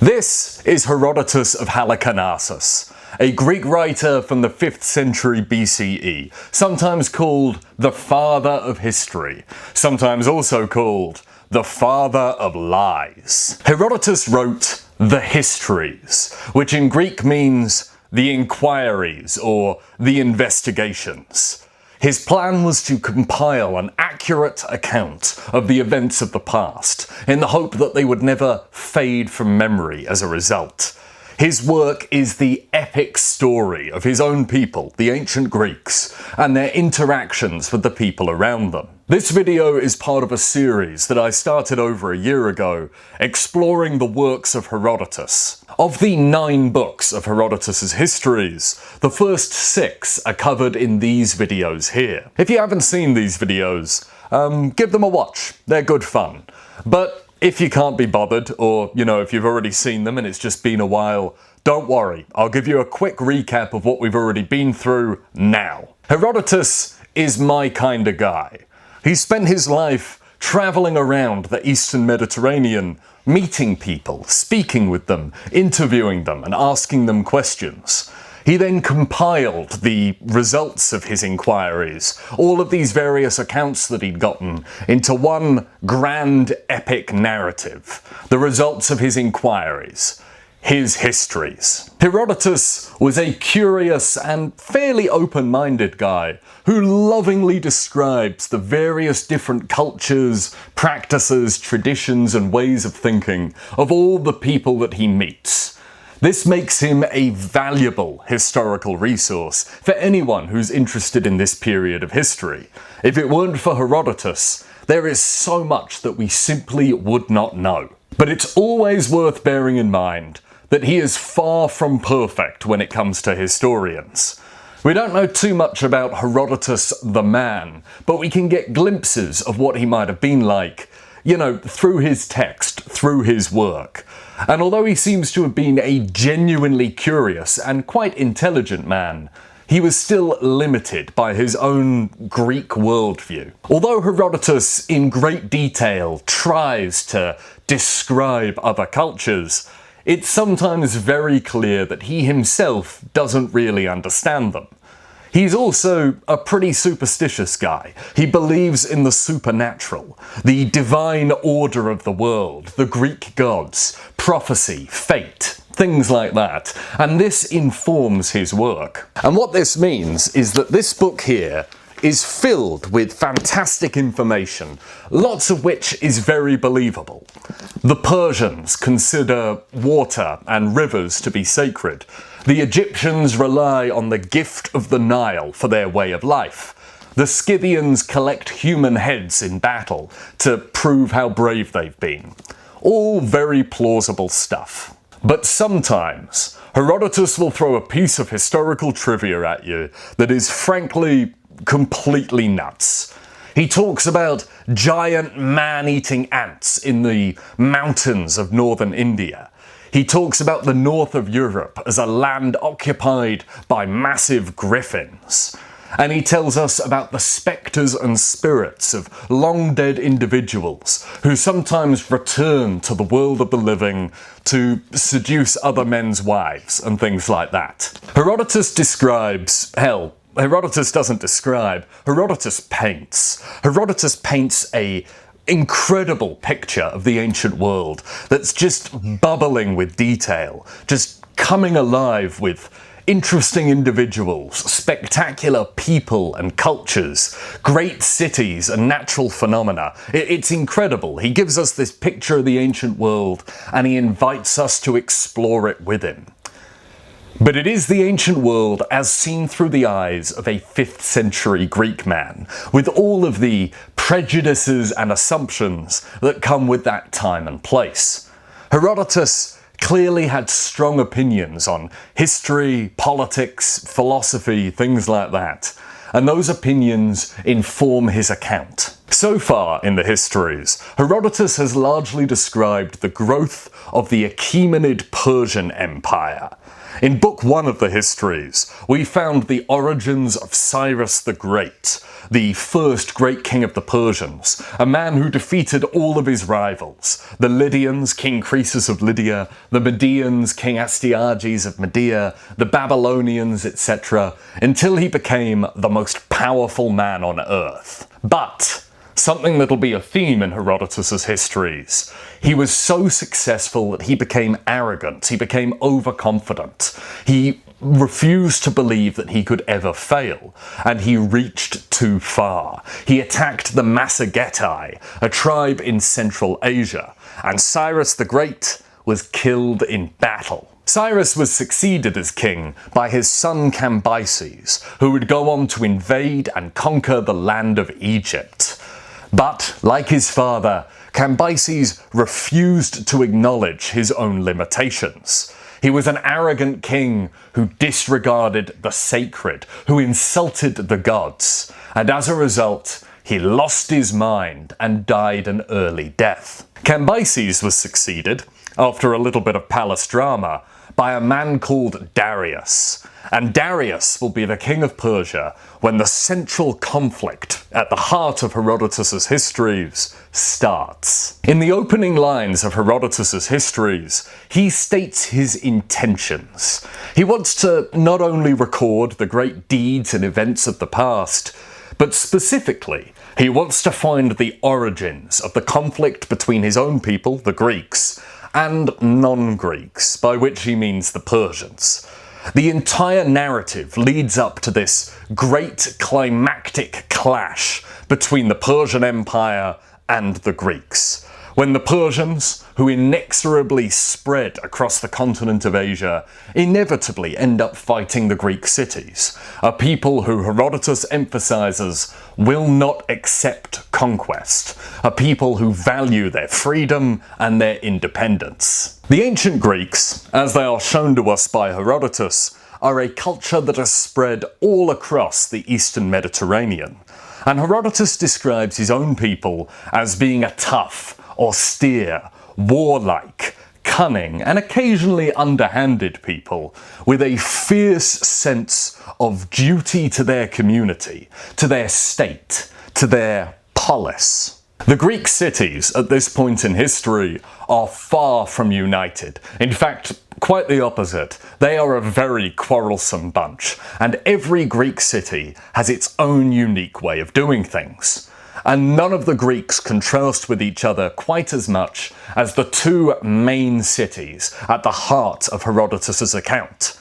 This is Herodotus of Halicarnassus, a Greek writer from the 5th century BCE, sometimes called the father of history, sometimes also called the father of lies. Herodotus wrote the Histories, which in Greek means the inquiries or the investigations. His plan was to compile an accurate account of the events of the past, in the hope that they would never fade from memory as a result. His work is the epic story of his own people, the ancient Greeks, and their interactions with the people around them. This video is part of a series that I started over a year ago, exploring the works of Herodotus. Of the 9 books of Herodotus' histories, the first 6 are covered in these videos here. If you haven't seen these videos, give them a watch. They're good fun. But if you can't be bothered, or, if you've already seen them and it's just been a while, don't worry. I'll give you a quick recap of what we've already been through now. Herodotus is my kind of guy. He spent his life travelling around the Eastern Mediterranean, meeting people, speaking with them, interviewing them, and asking them questions. He then compiled the results of his inquiries, all of these various accounts that he'd gotten, into one grand epic narrative. The results of his inquiries. His histories. Herodotus was a curious and fairly open-minded guy who lovingly describes the various different cultures, practices, traditions, and ways of thinking of all the people that he meets. This makes him a valuable historical resource for anyone who's interested in this period of history. If it weren't for Herodotus, there is so much that we simply would not know. But it's always worth bearing in mind that he is far from perfect when it comes to historians. We don't know too much about Herodotus the man, but we can get glimpses of what he might have been like, through his text, through his work. And although he seems to have been a genuinely curious and quite intelligent man, he was still limited by his own Greek worldview. Although Herodotus in great detail tries to describe other cultures, it's sometimes very clear that he himself doesn't really understand them. He's also a pretty superstitious guy. He believes in the supernatural, the divine order of the world, the Greek gods, prophecy, fate, things like that. And this informs his work. And what this means is that this book here is filled with fantastic information, lots of which is very believable. The Persians consider water and rivers to be sacred. The Egyptians rely on the gift of the Nile for their way of life. The Scythians collect human heads in battle to prove how brave they've been. All very plausible stuff. But sometimes, Herodotus will throw a piece of historical trivia at you that is frankly completely nuts. He talks about giant man-eating ants in the mountains of northern India. He talks about the north of Europe as a land occupied by massive griffins. And he tells us about the spectres and spirits of long-dead individuals who sometimes return to the world of the living to seduce other men's wives and things like that. Herodotus describes, Herodotus doesn't describe, Herodotus paints. Herodotus paints a incredible picture of the ancient world that's just bubbling with detail, just coming alive with interesting individuals, spectacular people and cultures, great cities and natural phenomena. It's incredible. He gives us this picture of the ancient world and he invites us to explore it with him. But it is the ancient world as seen through the eyes of a 5th century Greek man, with all of the prejudices and assumptions that come with that time and place. Herodotus clearly had strong opinions on history, politics, philosophy, things like that, and those opinions inform his account. So far in the histories, Herodotus has largely described the growth of the Achaemenid Persian Empire. In Book 1 of the Histories, we found the origins of Cyrus the Great, the first great king of the Persians, a man who defeated all of his rivals, the Lydians, King Croesus of Lydia, the Medians, King Astyages of Media, the Babylonians, etc., until he became the most powerful man on earth. But something that'll be a theme in Herodotus' histories. He was so successful that he became arrogant, he became overconfident. He refused to believe that he could ever fail, and he reached too far. He attacked the Massagettai, a tribe in Central Asia, and Cyrus the Great was killed in battle. Cyrus was succeeded as king by his son Cambyses, who would go on to invade and conquer the land of Egypt. But, like his father, Cambyses refused to acknowledge his own limitations. He was an arrogant king who disregarded the sacred, who insulted the gods, and as a result, he lost his mind and died an early death. Cambyses was succeeded, after a little bit of palace drama, by a man called Darius. And Darius will be the king of Persia when the central conflict at the heart of Herodotus' histories starts. In the opening lines of Herodotus' histories, he states his intentions. He wants to not only record the great deeds and events of the past, but specifically, he wants to find the origins of the conflict between his own people, the Greeks, and non-Greeks, by which he means the Persians. The entire narrative leads up to this great climactic clash between the Persian Empire and the Greeks, when the Persians, who inexorably spread across the continent of Asia, inevitably end up fighting the Greek cities, a people who Herodotus emphasizes will not accept conquest, a people who value their freedom and their independence. The ancient Greeks, as they are shown to us by Herodotus, are a culture that has spread all across the eastern Mediterranean, and Herodotus describes his own people as being a tough, austere, warlike, cunning, and occasionally underhanded people with a fierce sense of duty to their community, to their state, to their polis. The Greek cities at this point in history are far from united. In fact, quite the opposite. They are a very quarrelsome bunch, and every Greek city has its own unique way of doing things. And none of the Greeks contrast with each other quite as much as the two main cities at the heart of Herodotus' account: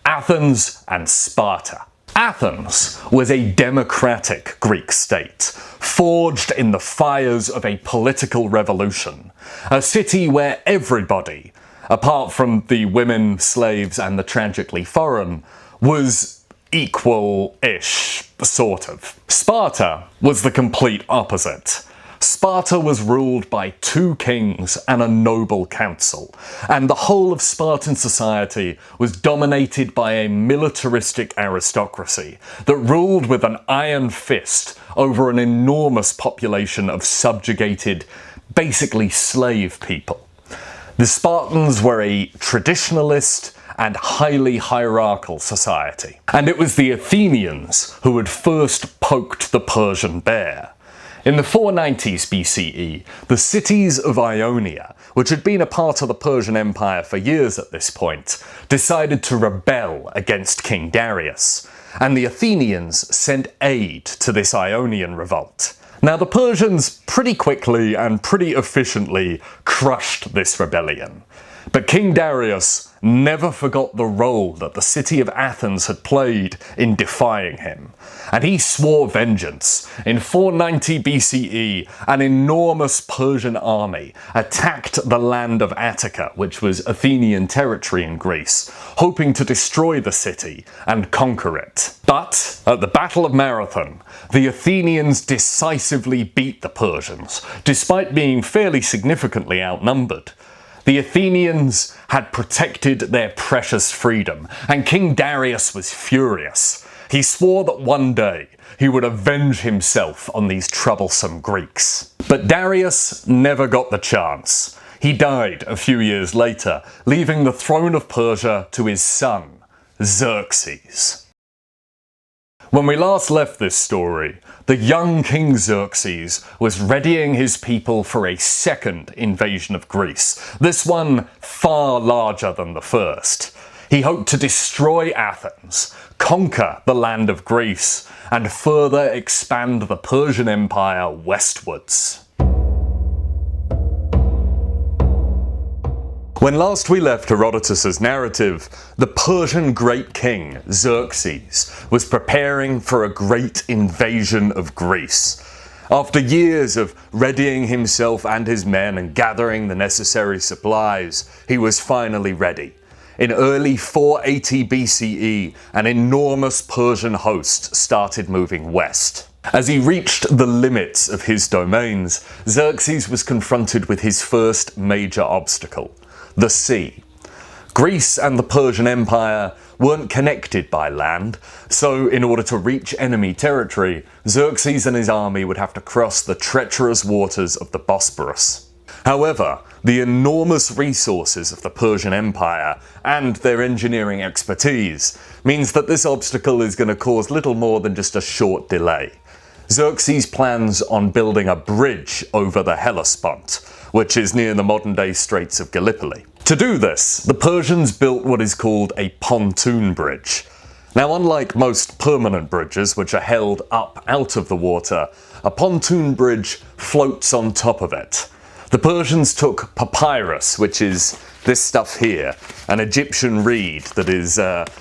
Athens and Sparta. Athens was a democratic Greek state, forged in the fires of a political revolution, a city where everybody, apart from the women, slaves, and the tragically foreign, was equal-ish, sort of. Sparta was the complete opposite. Sparta was ruled by two kings and a noble council, and the whole of Spartan society was dominated by a militaristic aristocracy that ruled with an iron fist over an enormous population of subjugated, basically slave people. The Spartans were a traditionalist and highly hierarchical society, and it was the Athenians who had first poked the Persian bear. In the 490s BCE, the cities of Ionia, which had been a part of the Persian Empire for years at this point, decided to rebel against King Darius, and the Athenians sent aid to this Ionian revolt. Now, the Persians pretty quickly and pretty efficiently crushed this rebellion. But King Darius never forgot the role that the city of Athens had played in defying him, and he swore vengeance. In 490 BCE, an enormous Persian army attacked the land of Attica, which was Athenian territory in Greece, hoping to destroy the city and conquer it. But at the Battle of Marathon, the Athenians decisively beat the Persians, despite being fairly significantly outnumbered. The Athenians had protected their precious freedom, and King Darius was furious. He swore that one day he would avenge himself on these troublesome Greeks. But Darius never got the chance. He died a few years later, leaving the throne of Persia to his son, Xerxes. When we last left this story, the young King Xerxes was readying his people for a second invasion of Greece, this one far larger than the first. He hoped to destroy Athens, conquer the land of Greece, and further expand the Persian Empire westwards. When last we left Herodotus' narrative, the Persian great king, Xerxes, was preparing for a great invasion of Greece. After years of readying himself and his men and gathering the necessary supplies, he was finally ready. In early 480 BCE, an enormous Persian host started moving west. As he reached the limits of his domains, Xerxes was confronted with his first major obstacle: the sea. Greece and the Persian Empire weren't connected by land, so in order to reach enemy territory, Xerxes and his army would have to cross the treacherous waters of the Bosporus. However, the enormous resources of the Persian Empire and their engineering expertise means that this obstacle is going to cause little more than just a short delay. Xerxes plans on building a bridge over the Hellespont, which is near the modern-day Straits of Gallipoli. To do this, the Persians built what is called a pontoon bridge. Now, unlike most permanent bridges, which are held up out of the water, a pontoon bridge floats on top of it. The Persians took papyrus, which is this stuff here, an Egyptian reed that is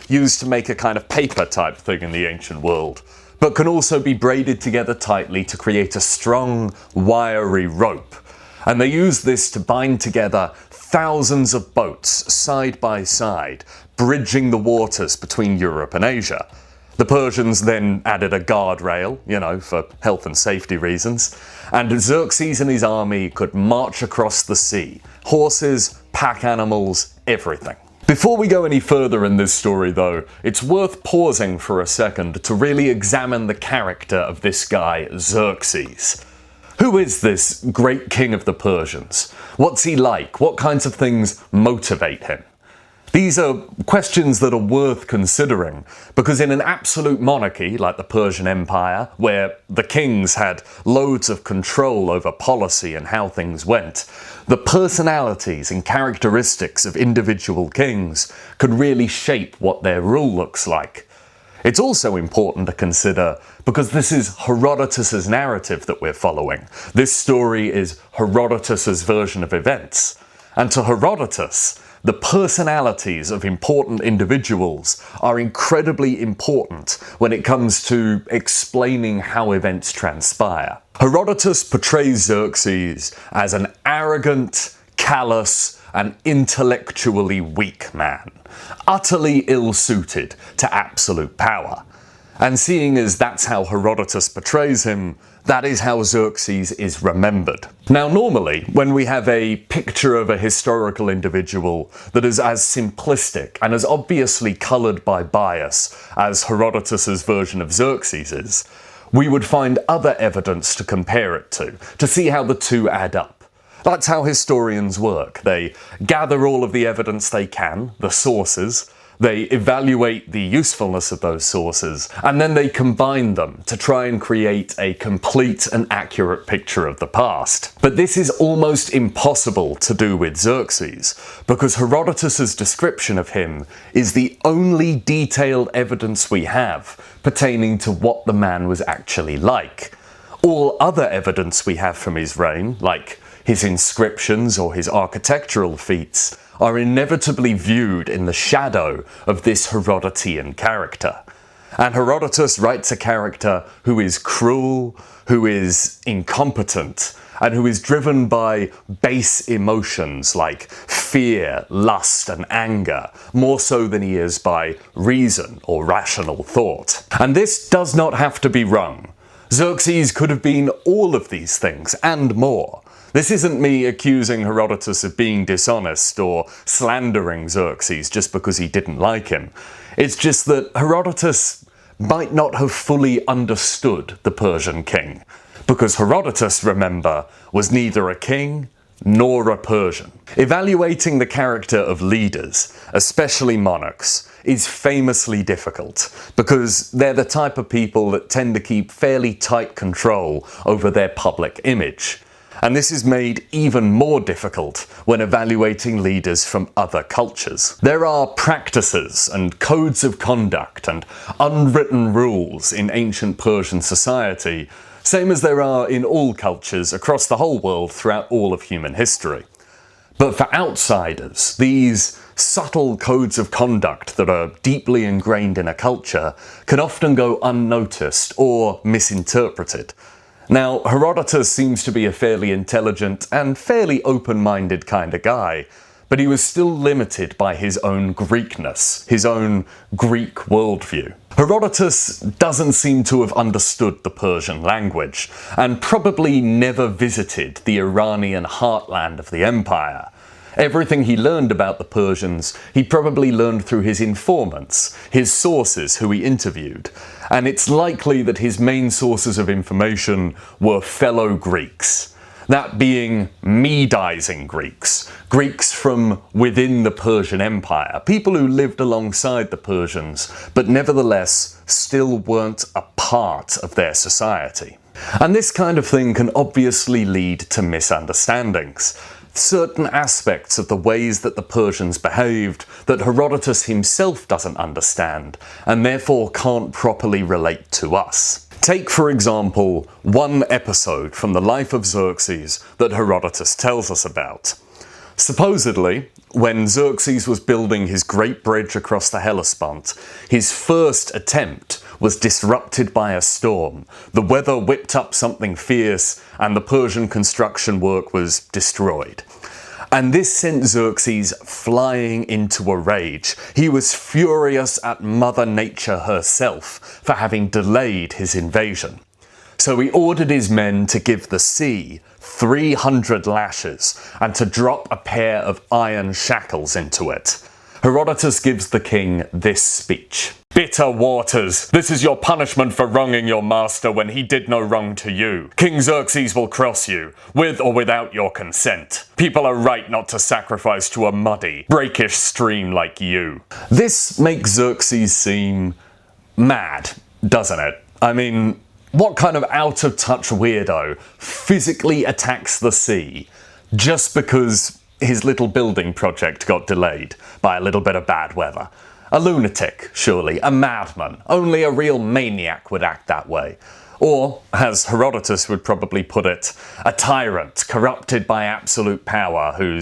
used to make a kind of paper type thing in the ancient world, but can also be braided together tightly to create a strong, wiry rope. And they used this to bind together thousands of boats side by side, bridging the waters between Europe and Asia. The Persians then added a guardrail, for health and safety reasons, and Xerxes and his army could march across the sea. Horses, pack animals, everything. Before we go any further in this story though, it's worth pausing for a second to really examine the character of this guy, Xerxes. Who is this great king of the Persians? What's he like? What kinds of things motivate him? These are questions that are worth considering, because in an absolute monarchy like the Persian Empire, where the kings had loads of control over policy and how things went, the personalities and characteristics of individual kings could really shape what their rule looks like. It's also important to consider because this is Herodotus' narrative that we're following. This story is Herodotus' version of events. And to Herodotus, the personalities of important individuals are incredibly important when it comes to explaining how events transpire. Herodotus portrays Xerxes as an arrogant, callous, and intellectually weak man, utterly ill-suited to absolute power. And seeing as that's how Herodotus portrays him, that is how Xerxes is remembered. Now, normally, when we have a picture of a historical individual that is as simplistic and as obviously coloured by bias as Herodotus' version of Xerxes is, we would find other evidence to compare it to see how the two add up. That's how historians work. They gather all of the evidence they can, the sources, they evaluate the usefulness of those sources, and then they combine them to try and create a complete and accurate picture of the past. But this is almost impossible to do with Xerxes, because Herodotus' description of him is the only detailed evidence we have pertaining to what the man was actually like. All other evidence we have from his reign, like his inscriptions or his architectural feats, are inevitably viewed in the shadow of this Herodotean character. And Herodotus writes a character who is cruel, who is incompetent, and who is driven by base emotions like fear, lust, and anger, more so than he is by reason or rational thought. And this does not have to be wrong. Xerxes could have been all of these things and more. This isn't me accusing Herodotus of being dishonest or slandering Xerxes just because he didn't like him. It's just that Herodotus might not have fully understood the Persian king, because Herodotus, remember, was neither a king nor a Persian. Evaluating the character of leaders, especially monarchs, is famously difficult, because they're the type of people that tend to keep fairly tight control over their public image. And this is made even more difficult when evaluating leaders from other cultures. There are practices and codes of conduct and unwritten rules in ancient Persian society, same as there are in all cultures across the whole world throughout all of human history. But for outsiders, these subtle codes of conduct that are deeply ingrained in a culture can often go unnoticed or misinterpreted. Now, Herodotus seems to be a fairly intelligent and fairly open-minded kind of guy, but he was still limited by his own Greekness, his own Greek worldview. Herodotus doesn't seem to have understood the Persian language, and probably never visited the Iranian heartland of the empire. Everything he learned about the Persians, he probably learned through his informants, his sources who he interviewed, and it's likely that his main sources of information were fellow Greeks. That being Medizing Greeks, Greeks from within the Persian Empire, people who lived alongside the Persians, but nevertheless still weren't a part of their society. And this kind of thing can obviously lead to misunderstandings. Certain aspects of the ways that the Persians behaved that Herodotus himself doesn't understand, and therefore can't properly relate to us. Take, for example, one episode from the life of Xerxes that Herodotus tells us about. Supposedly, when Xerxes was building his great bridge across the Hellespont, his first attempt was disrupted by a storm. The weather whipped up something fierce, and the Persian construction work was destroyed. And this sent Xerxes flying into a rage. He was furious at Mother Nature herself for having delayed his invasion. So he ordered his men to give the sea 300 lashes and to drop a pair of iron shackles into it. Herodotus gives the king this speech. "Bitter waters, this is your punishment for wronging your master when he did no wrong to you. King Xerxes will cross you, with or without your consent. People are right not to sacrifice to a muddy, breakish stream like you." This makes Xerxes seem mad, doesn't it? I mean, what kind of out-of-touch weirdo physically attacks the sea just because his little building project got delayed by a little bit of bad weather? A lunatic, surely, a madman. Only a real maniac would act that way. Or, as Herodotus would probably put it, a tyrant corrupted by absolute power who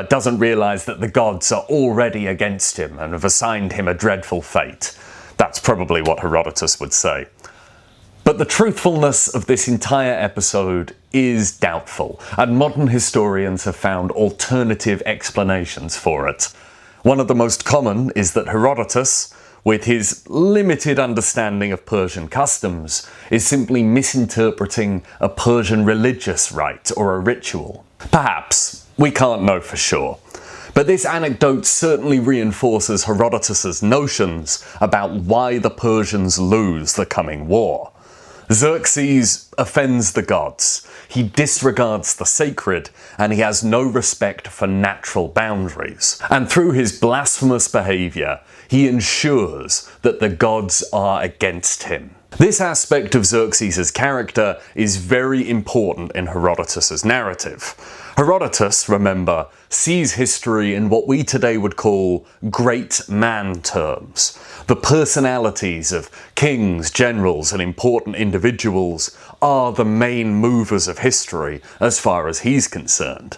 doesn't realise that the gods are already against him and have assigned him a dreadful fate. That's probably what Herodotus would say. But the truthfulness of this entire episode is doubtful, and modern historians have found alternative explanations for it. One of the most common is that Herodotus, with his limited understanding of Persian customs, is simply misinterpreting a Persian religious rite or a ritual. Perhaps. We can't know for sure. But this anecdote certainly reinforces Herodotus's notions about why the Persians lose the coming war. Xerxes offends the gods, he disregards the sacred, and he has no respect for natural boundaries. And through his blasphemous behaviour, he ensures that the gods are against him. This aspect of Xerxes' character is very important in Herodotus' narrative. Herodotus, remember, sees history in what we today would call great man terms. The personalities of kings, generals, and important individuals are the main movers of history as far as he's concerned.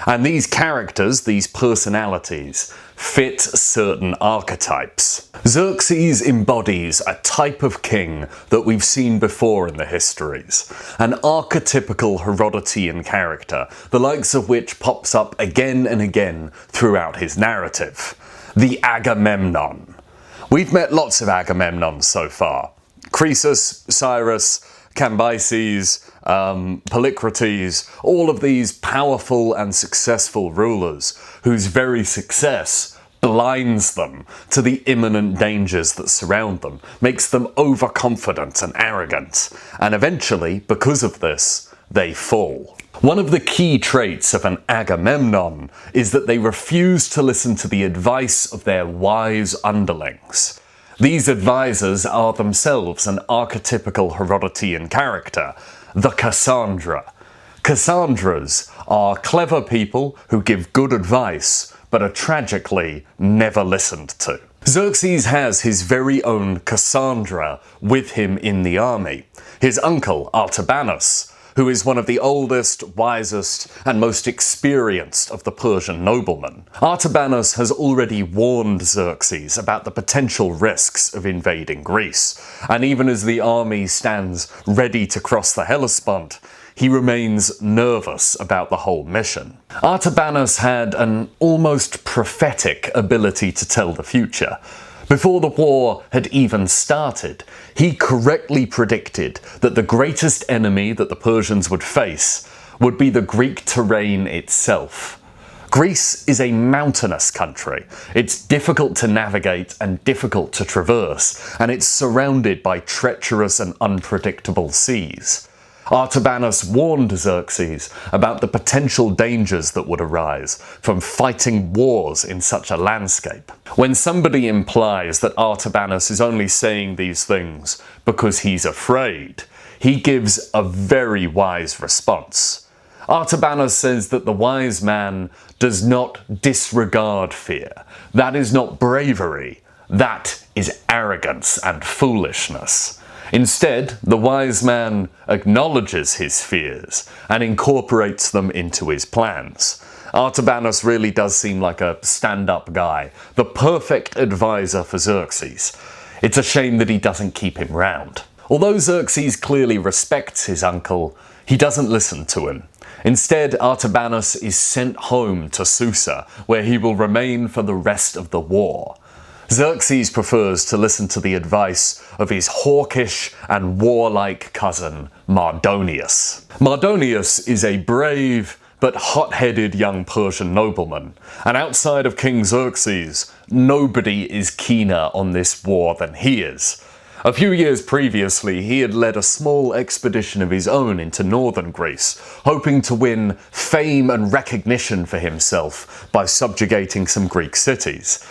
And these characters, these personalities, fit certain archetypes. Xerxes embodies a type of king that we've seen before in the histories, an archetypical Herodotean character, the likes of which pops up again and again throughout his narrative. The Agamemnon. We've met lots of Agamemnons so far. Croesus, Cyrus, Cambyses, Polycrates, all of these powerful and successful rulers whose very success blinds them to the imminent dangers that surround them, makes them overconfident and arrogant, and eventually, because of this, they fall. One of the key traits of an Agamemnon is that they refuse to listen to the advice of their wise underlings. These advisors are themselves an archetypical Herodotean character, the Cassandra. Cassandras are clever people who give good advice, but are tragically never listened to. Xerxes has his very own Cassandra with him in the army, his uncle Artabanus, who is one of the oldest, wisest, and most experienced of the Persian noblemen. Artabanus has already warned Xerxes about the potential risks of invading Greece, and even as the army stands ready to cross the Hellespont, he remains nervous about the whole mission. Artabanus had an almost prophetic ability to tell the future. Before the war had even started, he correctly predicted that the greatest enemy that the Persians would face would be the Greek terrain itself. Greece is a mountainous country. It's difficult to navigate and difficult to traverse, and it's surrounded by treacherous and unpredictable seas. Artabanus warned Xerxes about the potential dangers that would arise from fighting wars in such a landscape. When somebody implies that Artabanus is only saying these things because he's afraid, he gives a very wise response. Artabanus says that the wise man does not disregard fear. That is not bravery. That is arrogance and foolishness. Instead, the wise man acknowledges his fears and incorporates them into his plans. Artabanus really does seem like a stand-up guy, the perfect advisor for Xerxes. It's a shame that he doesn't keep him round. Although Xerxes clearly respects his uncle, he doesn't listen to him. Instead, Artabanus is sent home to Susa, where he will remain for the rest of the war. Xerxes prefers to listen to the advice of his hawkish and warlike cousin, Mardonius. Mardonius is a brave but hot-headed young Persian nobleman, and outside of King Xerxes, nobody is keener on this war than he is. A few years previously, he had led a small expedition of his own into northern Greece, hoping to win fame and recognition for himself by subjugating some Greek cities.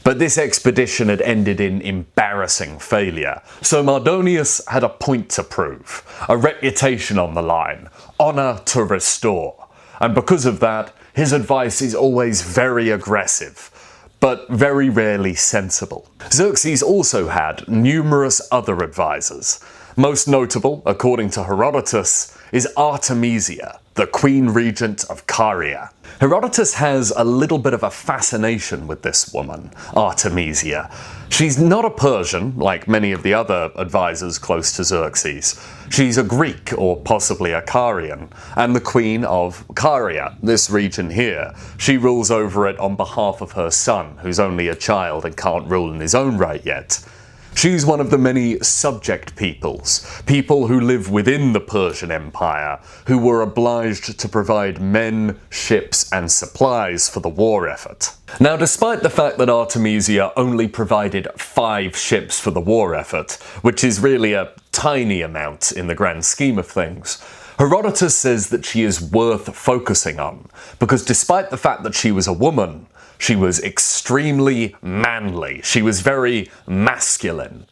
But this expedition had ended in embarrassing failure, so Mardonius had a point to prove, a reputation on the line, honour to restore. And because of that, his advice is always very aggressive, but very rarely sensible. Xerxes also had numerous other advisors. Most notable, according to Herodotus, is Artemisia, the Queen Regent of Caria. Herodotus has a little bit of a fascination with this woman, Artemisia. She's not a Persian, like many of the other advisors close to Xerxes. She's a Greek, or possibly a Carian, and the queen of Caria, this region here. She rules over it on behalf of her son, who's only a child and can't rule in his own right yet. She's one of the many subject peoples, people who live within the Persian Empire, who were obliged to provide men, ships, and supplies for the war effort. Now, despite the fact that Artemisia only provided 5 ships for the war effort, which is really a tiny amount in the grand scheme of things, Herodotus says that she is worth focusing on, because despite the fact that she was a woman, she was extremely manly. She was very masculine.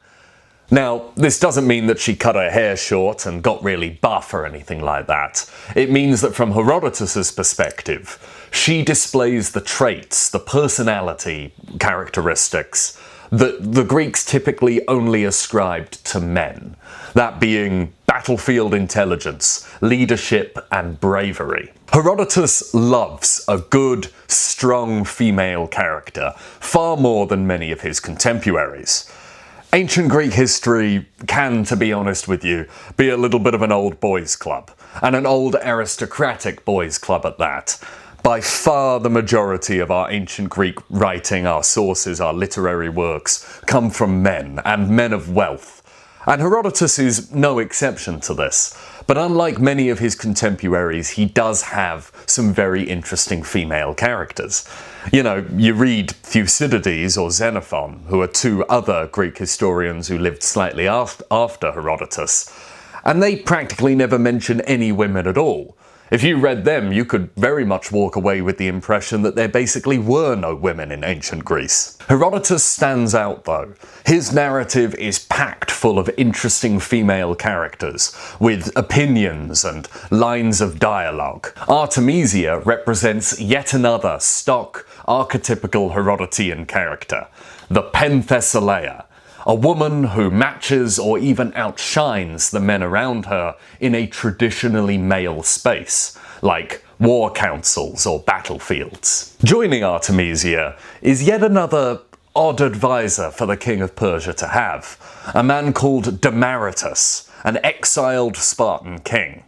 Now, this doesn't mean that she cut her hair short and got really buff or anything like that. It means that from Herodotus's perspective, she displays the traits, the personality characteristics that the Greeks typically only ascribed to men. That being battlefield intelligence, leadership, and bravery. Herodotus loves a good, strong female character, far more than many of his contemporaries. Ancient Greek history can, to be honest with you, be a little bit of an old boys' club, and an old aristocratic boys' club at that. By far the majority of our ancient Greek writing, our sources, our literary works, come from men, and men of wealth. And Herodotus is no exception to this. But unlike many of his contemporaries, he does have some very interesting female characters. You know, you read Thucydides or Xenophon, who are two other Greek historians who lived slightly after Herodotus, and they practically never mention any women at all. If you read them, you could very much walk away with the impression that there basically were no women in ancient Greece. Herodotus stands out though. His narrative is packed full of interesting female characters, with opinions and lines of dialogue. Artemisia represents yet another stock, archetypical Herodotean character, the Penthesilea, a woman who matches or even outshines the men around her in a traditionally male space, like war councils or battlefields. Joining Artemisia is yet another odd advisor for the king of Persia to have, a man called Demaratus, an exiled Spartan king.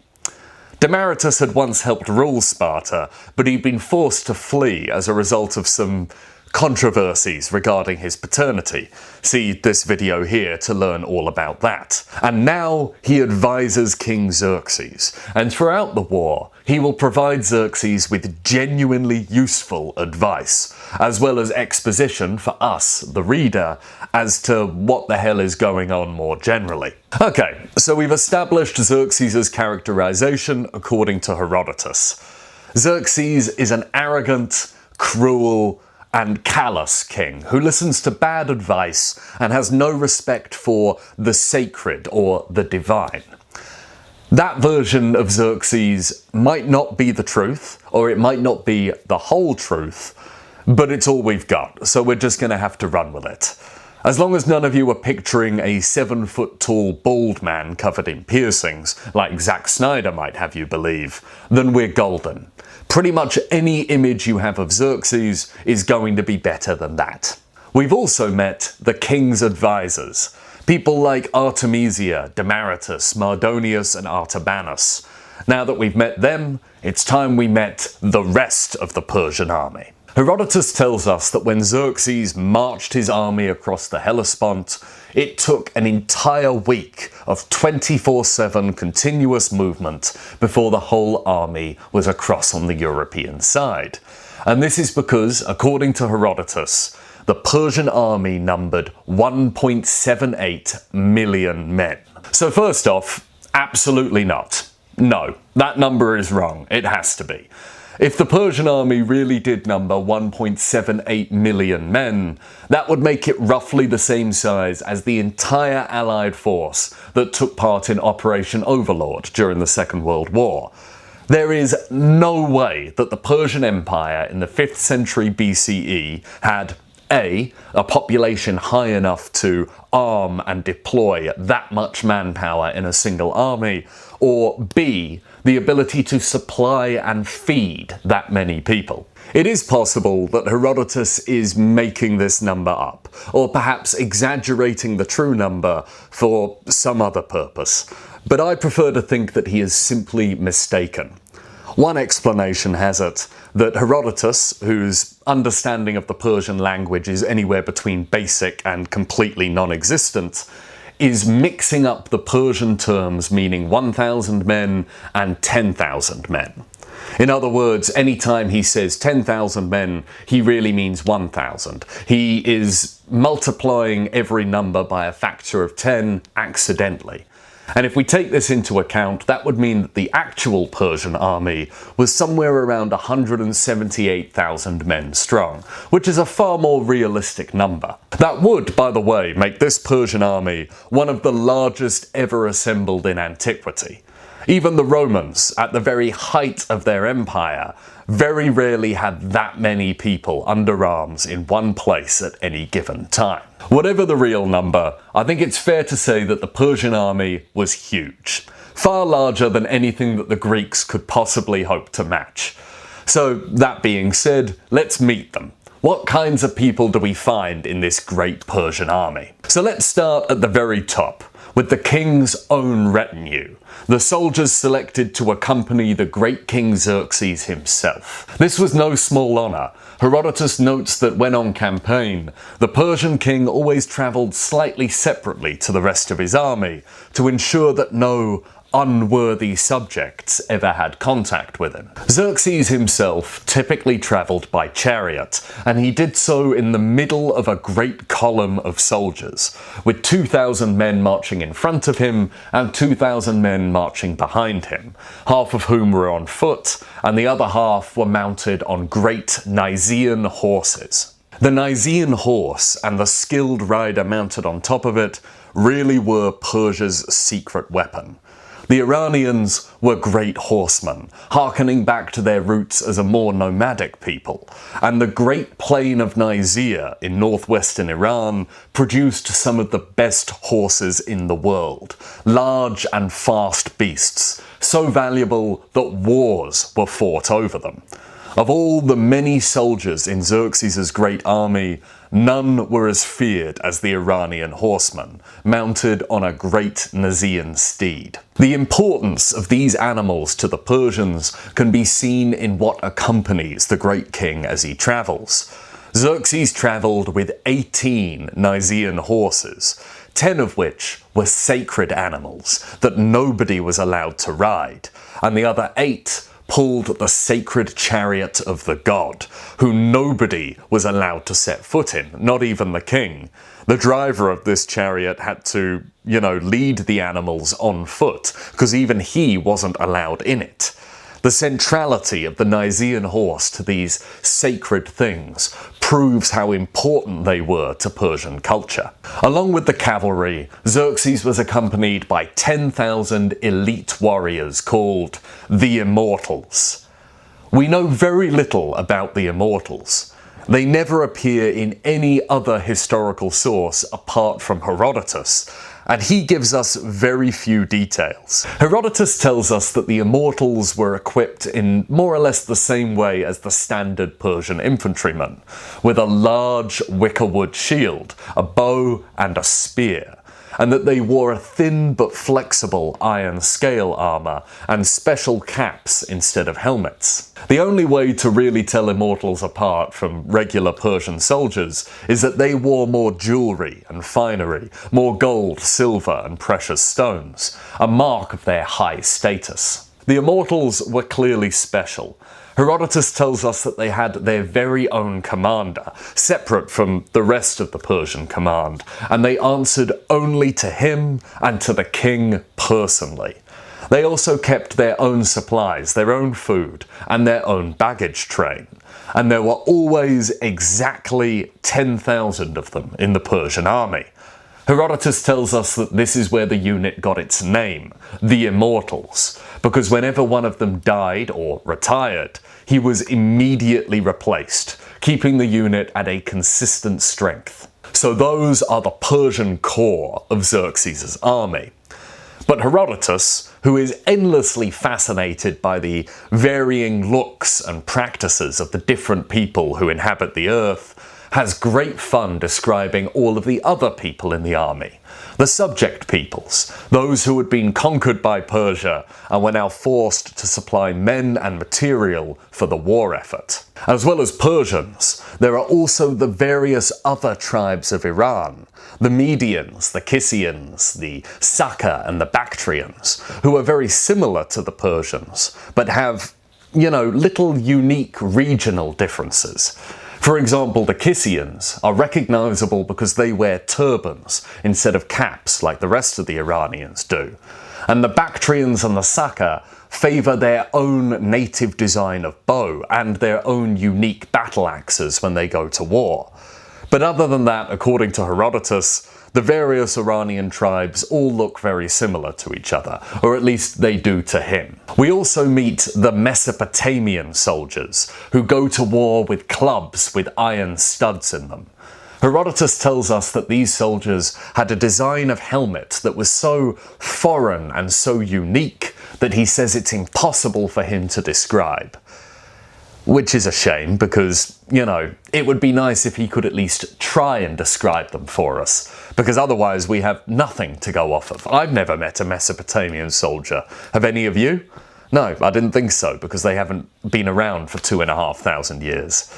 Demaratus had once helped rule Sparta, but he'd been forced to flee as a result of some controversies regarding his paternity. See this video here to learn all about that. And now he advises King Xerxes, and throughout the war he will provide Xerxes with genuinely useful advice, as well as exposition for us, the reader, as to what the hell is going on more generally. Okay, so we've established Xerxes' characterization according to Herodotus. Xerxes is an arrogant, cruel, and callous king who listens to bad advice and has no respect for the sacred or the divine. That version of Xerxes might not be the truth, or it might not be the whole truth, but it's all we've got, so we're just gonna have to run with it. As long as none of you are picturing a 7-foot-tall bald man covered in piercings, like Zack Snyder might have you believe, then we're golden. Pretty much any image you have of Xerxes is going to be better than that. We've also met the king's advisors, people like Artemisia, Demaratus, Mardonius, and Artabanus. Now that we've met them, it's time we met the rest of the Persian army. Herodotus tells us that when Xerxes marched his army across the Hellespont, it took an entire week of 24/7 continuous movement before the whole army was across on the European side. And this is because, according to Herodotus, the Persian army numbered 1.78 million men. So first off, absolutely not. No, that number is wrong. It has to be. If the Persian army really did number 1.78 million men, that would make it roughly the same size as the entire Allied force that took part in Operation Overlord during the Second World War. There is no way that the Persian Empire in the 5th century BCE had A, a population high enough to arm and deploy that much manpower in a single army, or B, the ability to supply and feed that many people. It is possible that Herodotus is making this number up, or perhaps exaggerating the true number for some other purpose, but I prefer to think that he is simply mistaken. One explanation has it that Herodotus, whose understanding of the Persian language is anywhere between basic and completely non-existent, is mixing up the Persian terms meaning 1,000 men and 10,000 men. In other words, anytime he says 10,000 men, he really means 1,000. He is multiplying every number by a factor of 10 accidentally. And if we take this into account, that would mean that the actual Persian army was somewhere around 178,000 men strong, which is a far more realistic number. That would, by the way, make this Persian army one of the largest ever assembled in antiquity. Even the Romans, at the very height of their empire, very rarely had that many people under arms in one place at any given time. Whatever the real number, I think it's fair to say that the Persian army was huge, far larger than anything that the Greeks could possibly hope to match. So that being said, let's meet them. What kinds of people do we find in this great Persian army? So let's start at the very top, with the king's own retinue, the soldiers selected to accompany the great King Xerxes himself. This was no small honour. Herodotus notes that when on campaign, the Persian king always travelled slightly separately to the rest of his army to ensure that no unworthy subjects ever had contact with him. Xerxes himself typically travelled by chariot, and he did so in the middle of a great column of soldiers, with 2,000 men marching in front of him and 2,000 men marching behind him, half of whom were on foot and the other half were mounted on great Nisaean horses. The Nisaean horse and the skilled rider mounted on top of it really were Persia's secret weapon. The Iranians were great horsemen, harkening back to their roots as a more nomadic people, and the Great Plain of Nisaea in northwestern Iran produced some of the best horses in the world, large and fast beasts, so valuable that wars were fought over them. Of all the many soldiers in Xerxes' great army, none were as feared as the Iranian horsemen, mounted on a great Nisaean steed. The importance of these animals to the Persians can be seen in what accompanies the great king as he travels. Xerxes travelled with 18 Nisaean horses, 10 of which were sacred animals that nobody was allowed to ride, and the other 8 pulled the sacred chariot of the god, who nobody was allowed to set foot in, not even the king. The driver of this chariot had to, lead the animals on foot, because even he wasn't allowed in it. The centrality of the Nisaean horse to these sacred things proves how important they were to Persian culture. Along with the cavalry, Xerxes was accompanied by 10,000 elite warriors called the Immortals. We know very little about the Immortals. They never appear in any other historical source apart from Herodotus, and he gives us very few details. Herodotus tells us that the Immortals were equipped in more or less the same way as the standard Persian infantryman, with a large wickerwood shield, a bow and a spear, and that they wore a thin but flexible iron scale armour and special caps instead of helmets. The only way to really tell Immortals apart from regular Persian soldiers is that they wore more jewellery and finery, more gold, silver and precious stones, a mark of their high status. The Immortals were clearly special. Herodotus tells us that they had their very own commander, separate from the rest of the Persian command, and they answered only to him and to the king personally. They also kept their own supplies, their own food, and their own baggage train. And there were always exactly 10,000 of them in the Persian army. Herodotus tells us that this is where the unit got its name, the Immortals, because whenever one of them died or retired, he was immediately replaced, keeping the unit at a consistent strength. So those are the Persian core of Xerxes' army. But Herodotus, who is endlessly fascinated by the varying looks and practices of the different people who inhabit the earth, has great fun describing all of the other people in the army. The subject peoples, those who had been conquered by Persia and were now forced to supply men and material for the war effort. As well as Persians, there are also the various other tribes of Iran, the Medians, the Kissians, the Saka and the Bactrians, who are very similar to the Persians, but have, little unique regional differences. For example, the Kissians are recognisable because they wear turbans instead of caps like the rest of the Iranians do. And the Bactrians and the Saka favour their own native design of bow and their own unique battle axes when they go to war. But other than that, according to Herodotus, the various Iranian tribes all look very similar to each other, or at least they do to him. We also meet the Mesopotamian soldiers, who go to war with clubs with iron studs in them. Herodotus tells us that these soldiers had a design of helmet that was so foreign and so unique that he says it's impossible for him to describe. Which is a shame because, it would be nice if he could at least try and describe them for us, because otherwise we have nothing to go off of. I've never met a Mesopotamian soldier. Have any of you? No, I didn't think so, because they haven't been around for 2,500 years.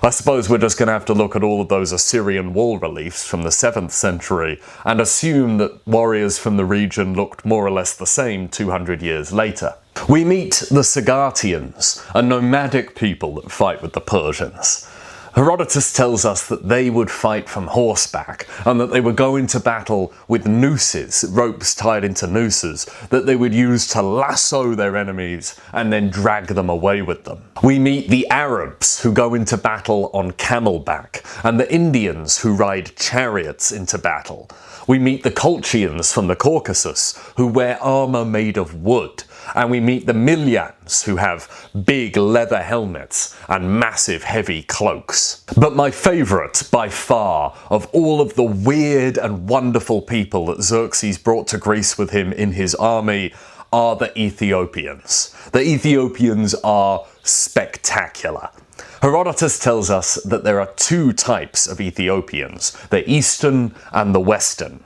I suppose we're just going to have to look at all of those Assyrian wall reliefs from the 7th century and assume that warriors from the region looked more or less the same 200 years later. We meet the Sagartians, a nomadic people that fight with the Persians. Herodotus tells us that they would fight from horseback and that they would go into battle with nooses, ropes tied into nooses, that they would use to lasso their enemies and then drag them away with them. We meet the Arabs who go into battle on camelback and the Indians who ride chariots into battle. We meet the Colchians from the Caucasus who wear armour made of wood. And we meet the Milyans, who have big leather helmets and massive heavy cloaks. But my favourite, by far, of all of the weird and wonderful people that Xerxes brought to Greece with him in his army are the Ethiopians. The Ethiopians are spectacular. Herodotus tells us that there are two types of Ethiopians, the Eastern and the Western.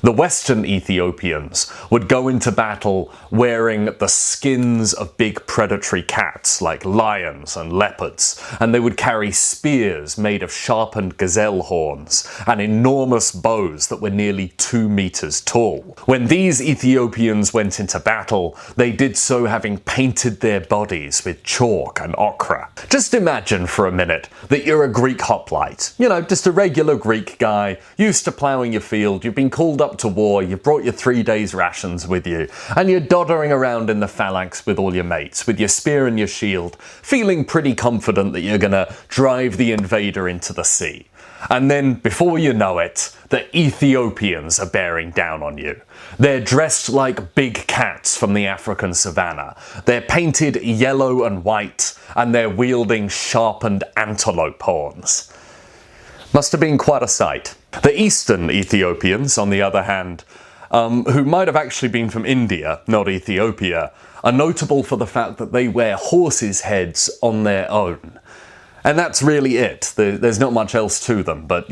The Western Ethiopians would go into battle wearing the skins of big predatory cats like lions and leopards, and they would carry spears made of sharpened gazelle horns and enormous bows that were nearly 2 meters tall. When these Ethiopians went into battle, they did so having painted their bodies with chalk and ochre. Just imagine for a minute that you're a Greek hoplite, just a regular Greek guy, used to ploughing your field, you've been called up to war, you've brought your 3 days rations with you, and you're doddering around in the phalanx with all your mates, with your spear and your shield, feeling pretty confident that you're gonna drive the invader into the sea. And then, before you know it, the Ethiopians are bearing down on you. They're dressed like big cats from the African savannah. They're painted yellow and white, and they're wielding sharpened antelope horns. Must have been quite a sight. The Eastern Ethiopians, on the other hand, who might have actually been from India, not Ethiopia, are notable for the fact that they wear horses' heads on their own. And that's really it. There's not much else to them, but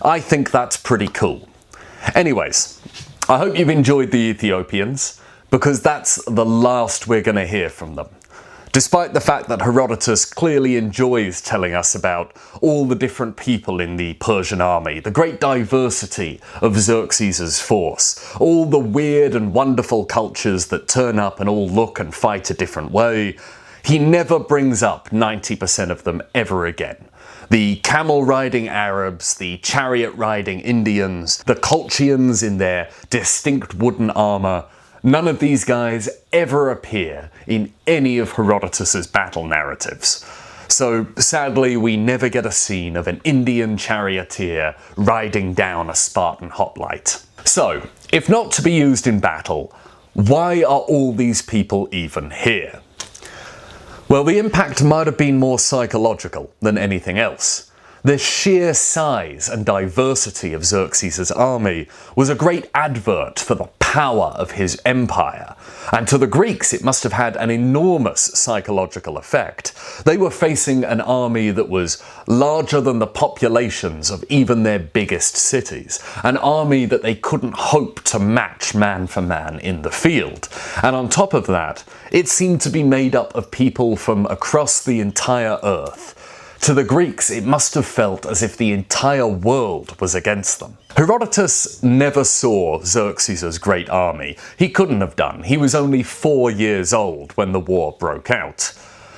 I think that's pretty cool. Anyways, I hope you've enjoyed the Ethiopians, because that's the last we're going to hear from them. Despite the fact that Herodotus clearly enjoys telling us about all the different people in the Persian army, the great diversity of Xerxes' force, all the weird and wonderful cultures that turn up and all look and fight a different way, he never brings up 90% of them ever again. The camel-riding Arabs, the chariot-riding Indians, the Colchians in their distinct wooden armour, none of these guys ever appear in any of Herodotus's battle narratives. So sadly, we never get a scene of an Indian charioteer riding down a Spartan hoplite. So, if not to be used in battle, why are all these people even here? Well, the impact might have been more psychological than anything else. The sheer size and diversity of Xerxes' army was a great advert for the power of his empire, and to the Greeks it must have had an enormous psychological effect. They were facing an army that was larger than the populations of even their biggest cities, an army that they couldn't hope to match man for man in the field. And on top of that, it seemed to be made up of people from across the entire earth. To the Greeks, it must have felt as if the entire world was against them. Herodotus never saw Xerxes' great army. He couldn't have done. He was only 4 years old when the war broke out.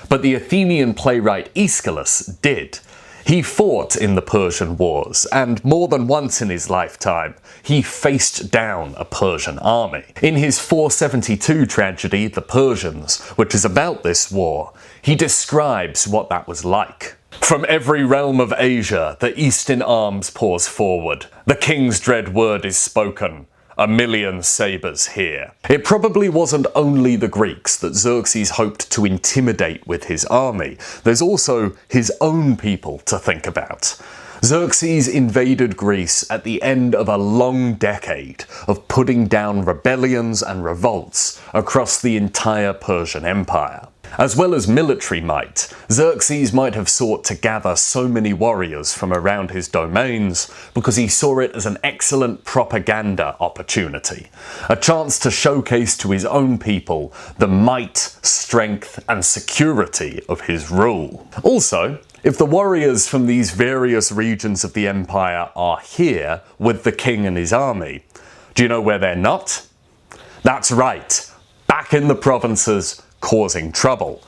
But the Athenian playwright Aeschylus did. He fought in the Persian wars, and more than once in his lifetime, he faced down a Persian army. In his 472 tragedy, The Persians, which is about this war, he describes what that was like. From every realm of Asia, the east in arms pours forward. The king's dread word is spoken. 1,000,000 sabres here. It probably wasn't only the Greeks that Xerxes hoped to intimidate with his army. There's also his own people to think about. Xerxes invaded Greece at the end of a long decade of putting down rebellions and revolts across the entire Persian Empire. As well as military might, Xerxes might have sought to gather so many warriors from around his domains because he saw it as an excellent propaganda opportunity, a chance to showcase to his own people the might, strength, and security of his rule. Also, If the warriors from these various regions of the empire are here with the king and his army, do you know where they're not? That's right, back in the provinces causing trouble.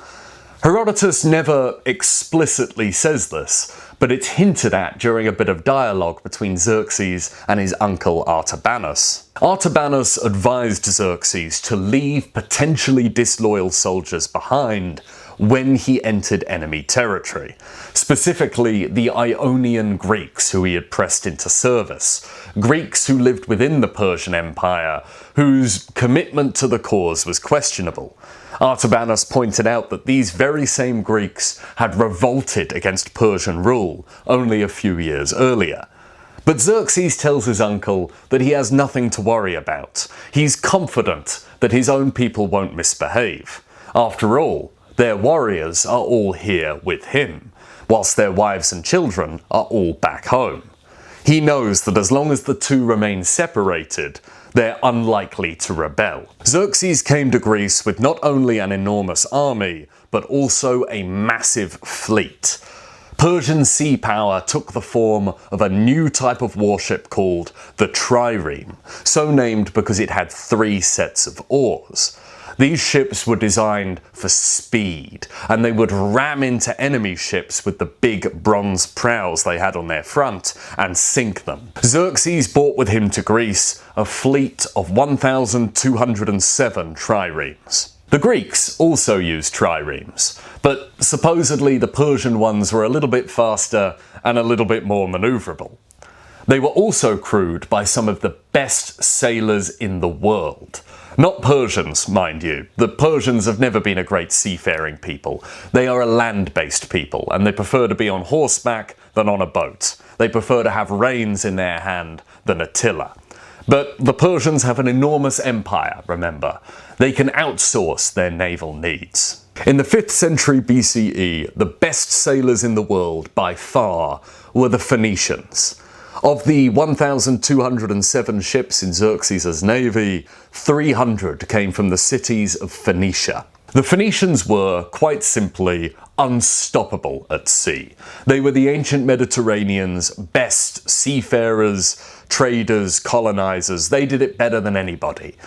Herodotus never explicitly says this, but it's hinted at during a bit of dialogue between Xerxes and his uncle Artabanus. Artabanus advised Xerxes to leave potentially disloyal soldiers behind when he entered enemy territory, specifically the Ionian Greeks who he had pressed into service, Greeks who lived within the Persian Empire, whose commitment to the cause was questionable. Artabanus pointed out that these very same Greeks had revolted against Persian rule only a few years earlier. But Xerxes tells his uncle that he has nothing to worry about. He's confident that his own people won't misbehave. After all, their warriors are all here with him, whilst their wives and children are all back home. He knows that as long as the two remain separated, they're unlikely to rebel. Xerxes came to Greece with not only an enormous army, but also a massive fleet. Persian sea power took the form of a new type of warship called the trireme, so named because it had 3 sets of oars. These ships were designed for speed, and they would ram into enemy ships with the big bronze prows they had on their front and sink them. Xerxes brought with him to Greece a fleet of 1,207 triremes. The Greeks also used triremes, but supposedly the Persian ones were a little bit faster and a little bit more maneuverable. They were also crewed by some of the best sailors in the world. Not Persians, mind you. The Persians have never been a great seafaring people. They are a land-based people, and they prefer to be on horseback than on a boat. They prefer to have reins in their hand than a tiller. But the Persians have an enormous empire, remember. They can outsource their naval needs. In the 5th century BCE, the best sailors in the world, by far, were the Phoenicians. Of the 1,207 ships in Xerxes' navy, 300 came from the cities of Phoenicia. The Phoenicians were, quite simply, unstoppable at sea. They were the ancient Mediterranean's best seafarers, traders, colonizers. They did it better than anybody.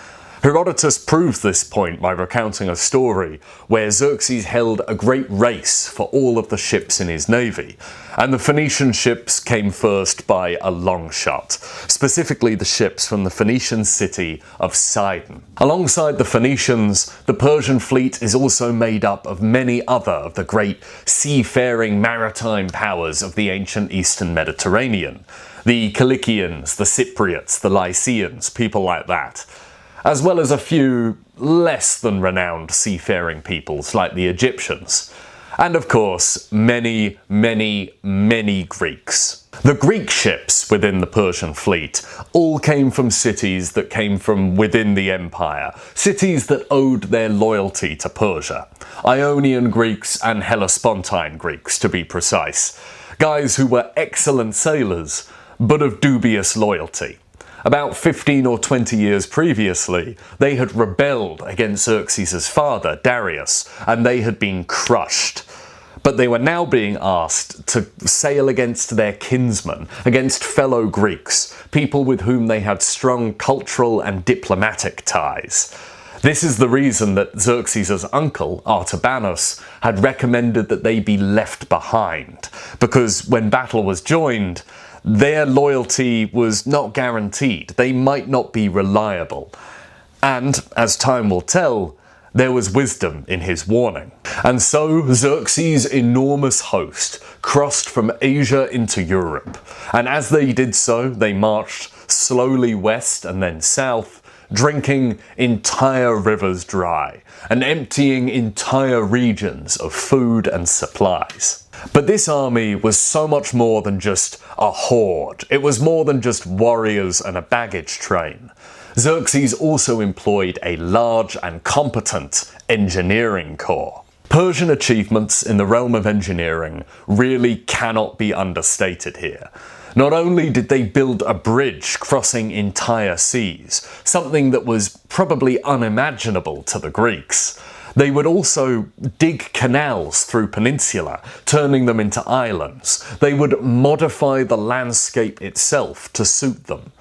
Herodotus proves this point by recounting a story where Xerxes held a great race for all of the ships in his navy, and the Phoenician ships came first by a long shot, specifically the ships from the Phoenician city of Sidon. Alongside the Phoenicians, the Persian fleet is also made up of many other of the great seafaring maritime powers of the ancient Eastern Mediterranean. The Cilicians, the Cypriots, the Lycians, people like that. As well as a few less than renowned seafaring peoples like the Egyptians. And of course, many, many, many Greeks. The Greek ships within the Persian fleet all came from cities that came from within the empire, cities that owed their loyalty to Persia. Ionian Greeks and Hellespontine Greeks, to be precise. Guys who were excellent sailors, but of dubious loyalty. About 15 or 20 years previously, they had rebelled against Xerxes' father, Darius, and they had been crushed. But they were now being asked to sail against their kinsmen, against fellow Greeks, people with whom they had strong cultural and diplomatic ties. This is the reason that Xerxes' uncle, Artabanus, had recommended that they be left behind, because when battle was joined, their loyalty was not guaranteed. They might not be reliable. And, as time will tell, there was wisdom in his warning. And so Xerxes' enormous host crossed from Asia into Europe. And as they did so, they marched slowly west and then south, drinking entire rivers dry and emptying entire regions of food and supplies. But this army was so much more than just a horde. It was more than just warriors and a baggage train. Xerxes also employed a large and competent engineering corps. Persian achievements in the realm of engineering really cannot be understated here. Not only did they build a bridge crossing entire seas, something that was probably unimaginable to the Greeks, They would also dig canals through peninsula, turning them into islands. They would modify the landscape itself to suit them.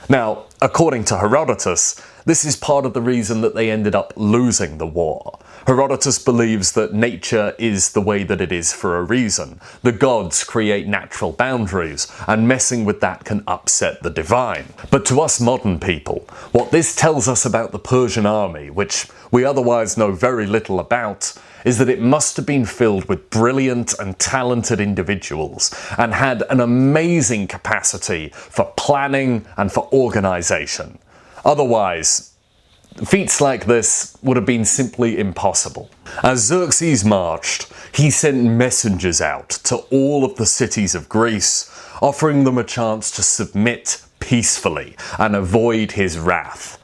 Now, according to Herodotus, this is part of the reason that they ended up losing the war. Herodotus believes that nature is the way that it is for a reason. The gods create natural boundaries, and messing with that can upset the divine. But to us modern people, what this tells us about the Persian army, which we otherwise know very little about, is that it must have been filled with brilliant and talented individuals and had an amazing capacity for planning and for organisation. Otherwise, feats like this would have been simply impossible. As Xerxes marched, he sent messengers out to all of the cities of Greece, offering them a chance to submit peacefully and avoid his wrath.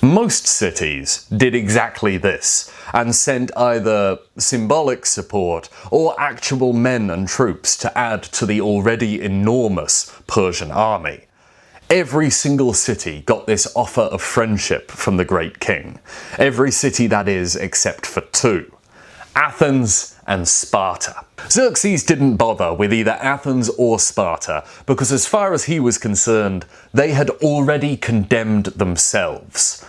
Most cities did exactly this, and sent either symbolic support or actual men and troops to add to the already enormous Persian army. Every single city got this offer of friendship from the great king. Every city, that is, except for two: Athens and Sparta. Xerxes didn't bother with either Athens or Sparta because, as far as he was concerned, they had already condemned themselves.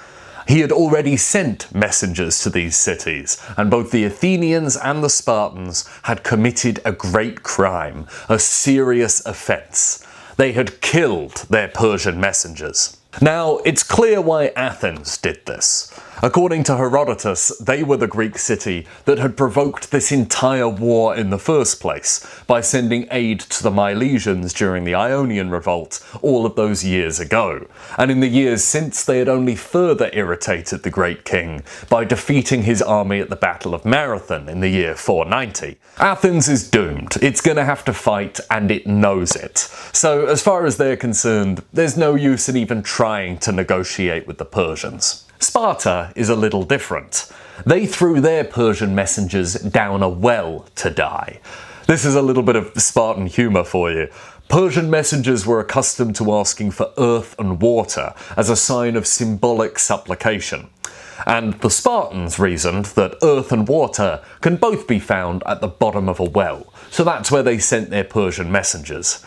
He had already sent messengers to these cities, and both the Athenians and the Spartans had committed a great crime, a serious offence. They had killed their Persian messengers. Now, it's clear why Athens did this. According to Herodotus, they were the Greek city that had provoked this entire war in the first place by sending aid to the Milesians during the Ionian Revolt all of those years ago. And in the years since, they had only further irritated the great king by defeating his army at the Battle of Marathon in the year 490. Athens is doomed. It's going to have to fight, and it knows it. So as far as they're concerned, there's no use in even trying to negotiate with the Persians. Sparta is a little different. They threw their Persian messengers down a well to die. This is a little bit of Spartan humour for you. Persian messengers were accustomed to asking for earth and water as a sign of symbolic supplication. And the Spartans reasoned that earth and water can both be found at the bottom of a well, so that's where they sent their Persian messengers.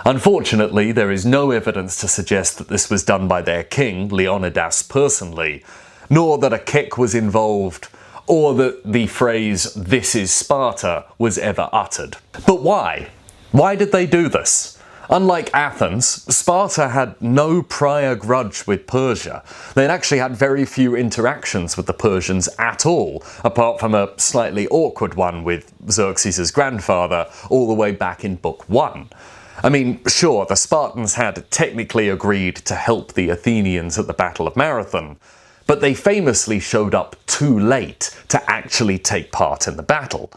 Unfortunately, there is no evidence to suggest that this was done by their king, Leonidas, personally, nor that a kick was involved, or that the phrase, "This is Sparta," was ever uttered. But why? Why did they do this? Unlike Athens, Sparta had no prior grudge with Persia. They'd actually had very few interactions with the Persians at all, apart from a slightly awkward one with Xerxes' grandfather all the way back in Book 1. I mean, sure, the Spartans had technically agreed to help the Athenians at the Battle of Marathon, but they famously showed up too late to actually take part in the battle.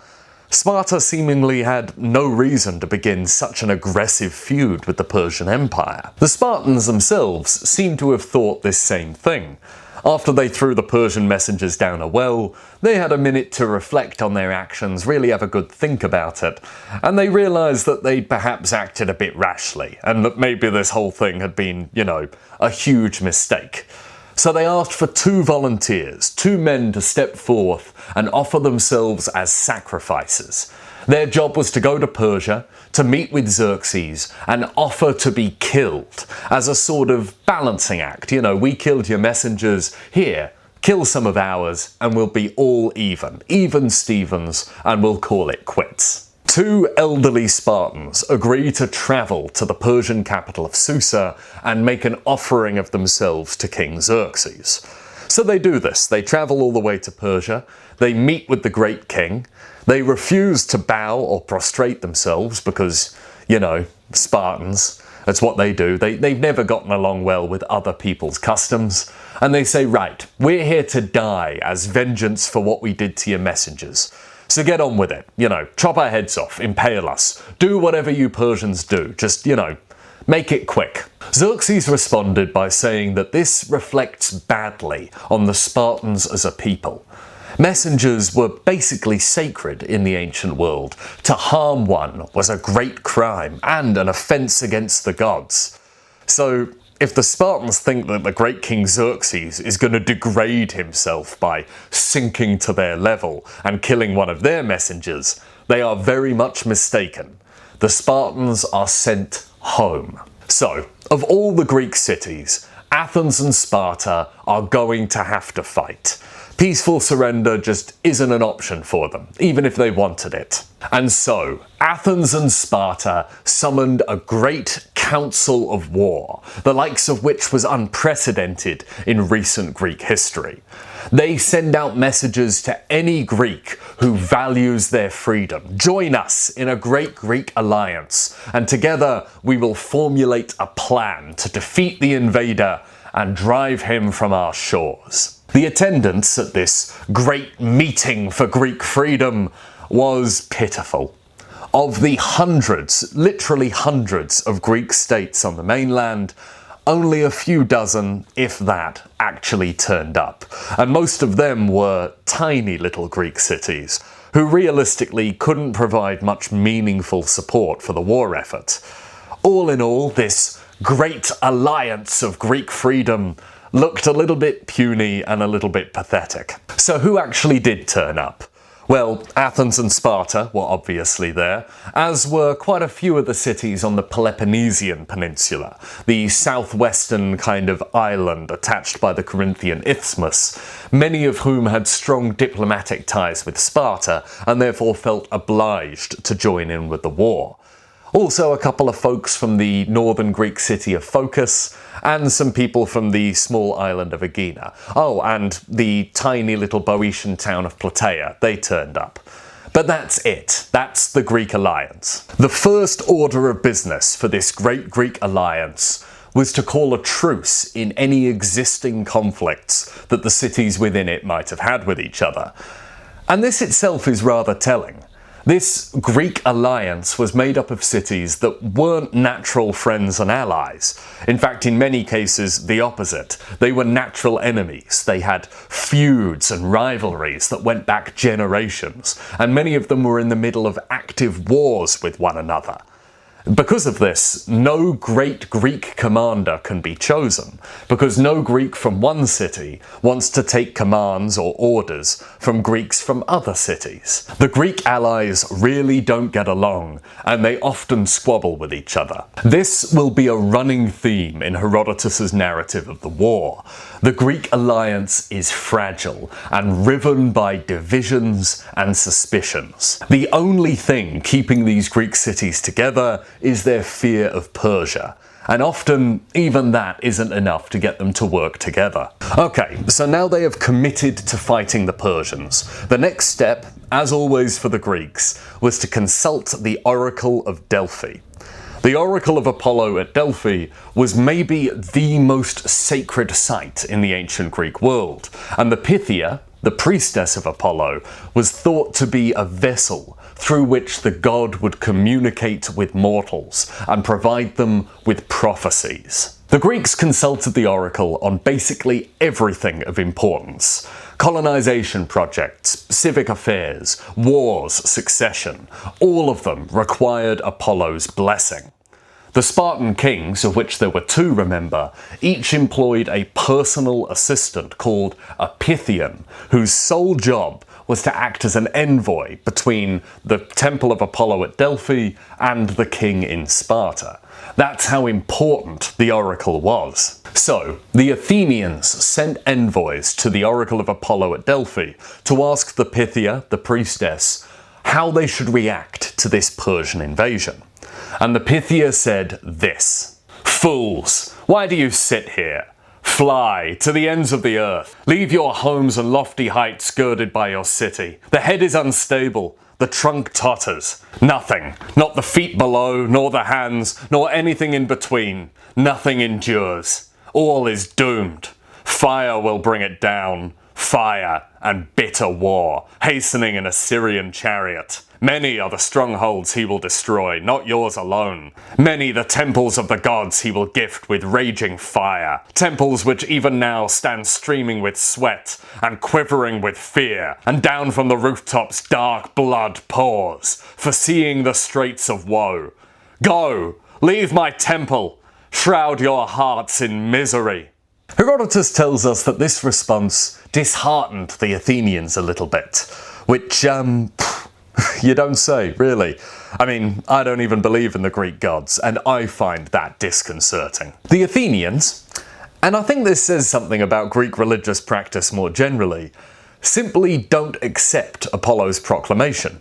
Sparta seemingly had no reason to begin such an aggressive feud with the Persian Empire. The Spartans themselves seem to have thought this same thing. After they threw the Persian messengers down a well, they had a minute to reflect on their actions, really have a good think about it, and they realised that they'd perhaps acted a bit rashly, and that maybe this whole thing had been, a huge mistake. So they asked for 2 volunteers, 2 men to step forth and offer themselves as sacrifices. Their job was to go to Persia, to meet with Xerxes, and offer to be killed as a sort of balancing act. We killed your messengers, here, kill some of ours, and we'll be all even Stevens, and we'll call it quits. 2 elderly Spartans agree to travel to the Persian capital of Susa and make an offering of themselves to King Xerxes. So they do this. They travel all the way to Persia, they meet with the great king, they refuse to bow or prostrate themselves because, Spartans, that's what they do. They've never gotten along well with other people's customs. And they say, right, we're here to die as vengeance for what we did to your messengers. So get on with it. Chop our heads off, impale us, do whatever you Persians do. Just, make it quick. Xerxes responded by saying that this reflects badly on the Spartans as a people. Messengers were basically sacred in the ancient world. To harm one was a great crime and an offence against the gods. So if the Spartans think that the great King Xerxes is going to degrade himself by sinking to their level and killing one of their messengers, they are very much mistaken. The Spartans are sent home. So, of all the Greek cities, Athens and Sparta are going to have to fight. Peaceful surrender just isn't an option for them, even if they wanted it. And so, Athens and Sparta summoned a great council of war, the likes of which was unprecedented in recent Greek history. They send out messages to any Greek who values their freedom. Join us in a great Greek alliance, and together we will formulate a plan to defeat the invader and drive him from our shores. The attendance at this great meeting for Greek freedom was pitiful. Of the hundreds, literally hundreds, of Greek states on the mainland, only a few dozen, if that, actually turned up. And most of them were tiny little Greek cities, who realistically couldn't provide much meaningful support for the war effort. All in all, this great alliance of Greek freedom looked a little bit puny and a little bit pathetic. So who actually did turn up? Well, Athens and Sparta were obviously there, as were quite a few of the cities on the Peloponnesian Peninsula, the southwestern kind of island attached by the Corinthian Isthmus, many of whom had strong diplomatic ties with Sparta and therefore felt obliged to join in with the war. Also a couple of folks from the northern Greek city of Phocis, and some people from the small island of Aegina. Oh, and the tiny little Boeotian town of Plataea, they turned up. But that's it. That's the Greek alliance. The first order of business for this great Greek alliance was to call a truce in any existing conflicts that the cities within it might have had with each other. And this itself is rather telling. This Greek alliance was made up of cities that weren't natural friends and allies. In fact, in many cases, the opposite. They were natural enemies. They had feuds and rivalries that went back generations, and many of them were in the middle of active wars with one another. Because of this, no great Greek commander can be chosen, because no Greek from one city wants to take commands or orders from Greeks from other cities. The Greek allies really don't get along, and they often squabble with each other. This will be a running theme in Herodotus's narrative of the war. The Greek alliance is fragile and riven by divisions and suspicions. The only thing keeping these Greek cities together is their fear of Persia, and often even that isn't enough to get them to work together. Okay, so now they have committed to fighting the Persians. The next step, as always for the Greeks, was to consult the Oracle of Delphi. The Oracle of Apollo at Delphi was maybe the most sacred site in the ancient Greek world, and the Pythia, the priestess of Apollo, was thought to be a vessel through which the god would communicate with mortals and provide them with prophecies. The Greeks consulted the oracle on basically everything of importance. Colonization projects, civic affairs, wars, succession, all of them required Apollo's blessing. The Spartan kings, of which there were two, remember, each employed a personal assistant called a Pythian, whose sole job was to act as an envoy between the temple of Apollo at Delphi and the king in Sparta. That's how important the oracle was. So, the Athenians sent envoys to the Oracle of Apollo at Delphi to ask the Pythia, the priestess, how they should react to this Persian invasion. And the Pythia said this: "Fools, why do you sit here? Fly to the ends of the earth. Leave your homes and lofty heights girded by your city. The head is unstable. The trunk totters. Nothing, not the feet below, nor the hands, nor anything in between. Nothing endures. All is doomed. Fire will bring it down. Fire and bitter war, hastening an Assyrian chariot. Many are the strongholds he will destroy, not yours alone. Many the temples of the gods he will gift with raging fire. Temples which even now stand streaming with sweat and quivering with fear. And down from the rooftops dark blood pours, foreseeing the straits of woe. Go, leave my temple. shroud your hearts in misery. Herodotus tells us that this response disheartened the Athenians a little bit, which, you don't say, really. I mean, I don't even believe in the Greek gods, and I find that disconcerting. The Athenians, and I think this says something about Greek religious practice more generally, simply don't accept Apollo's proclamation.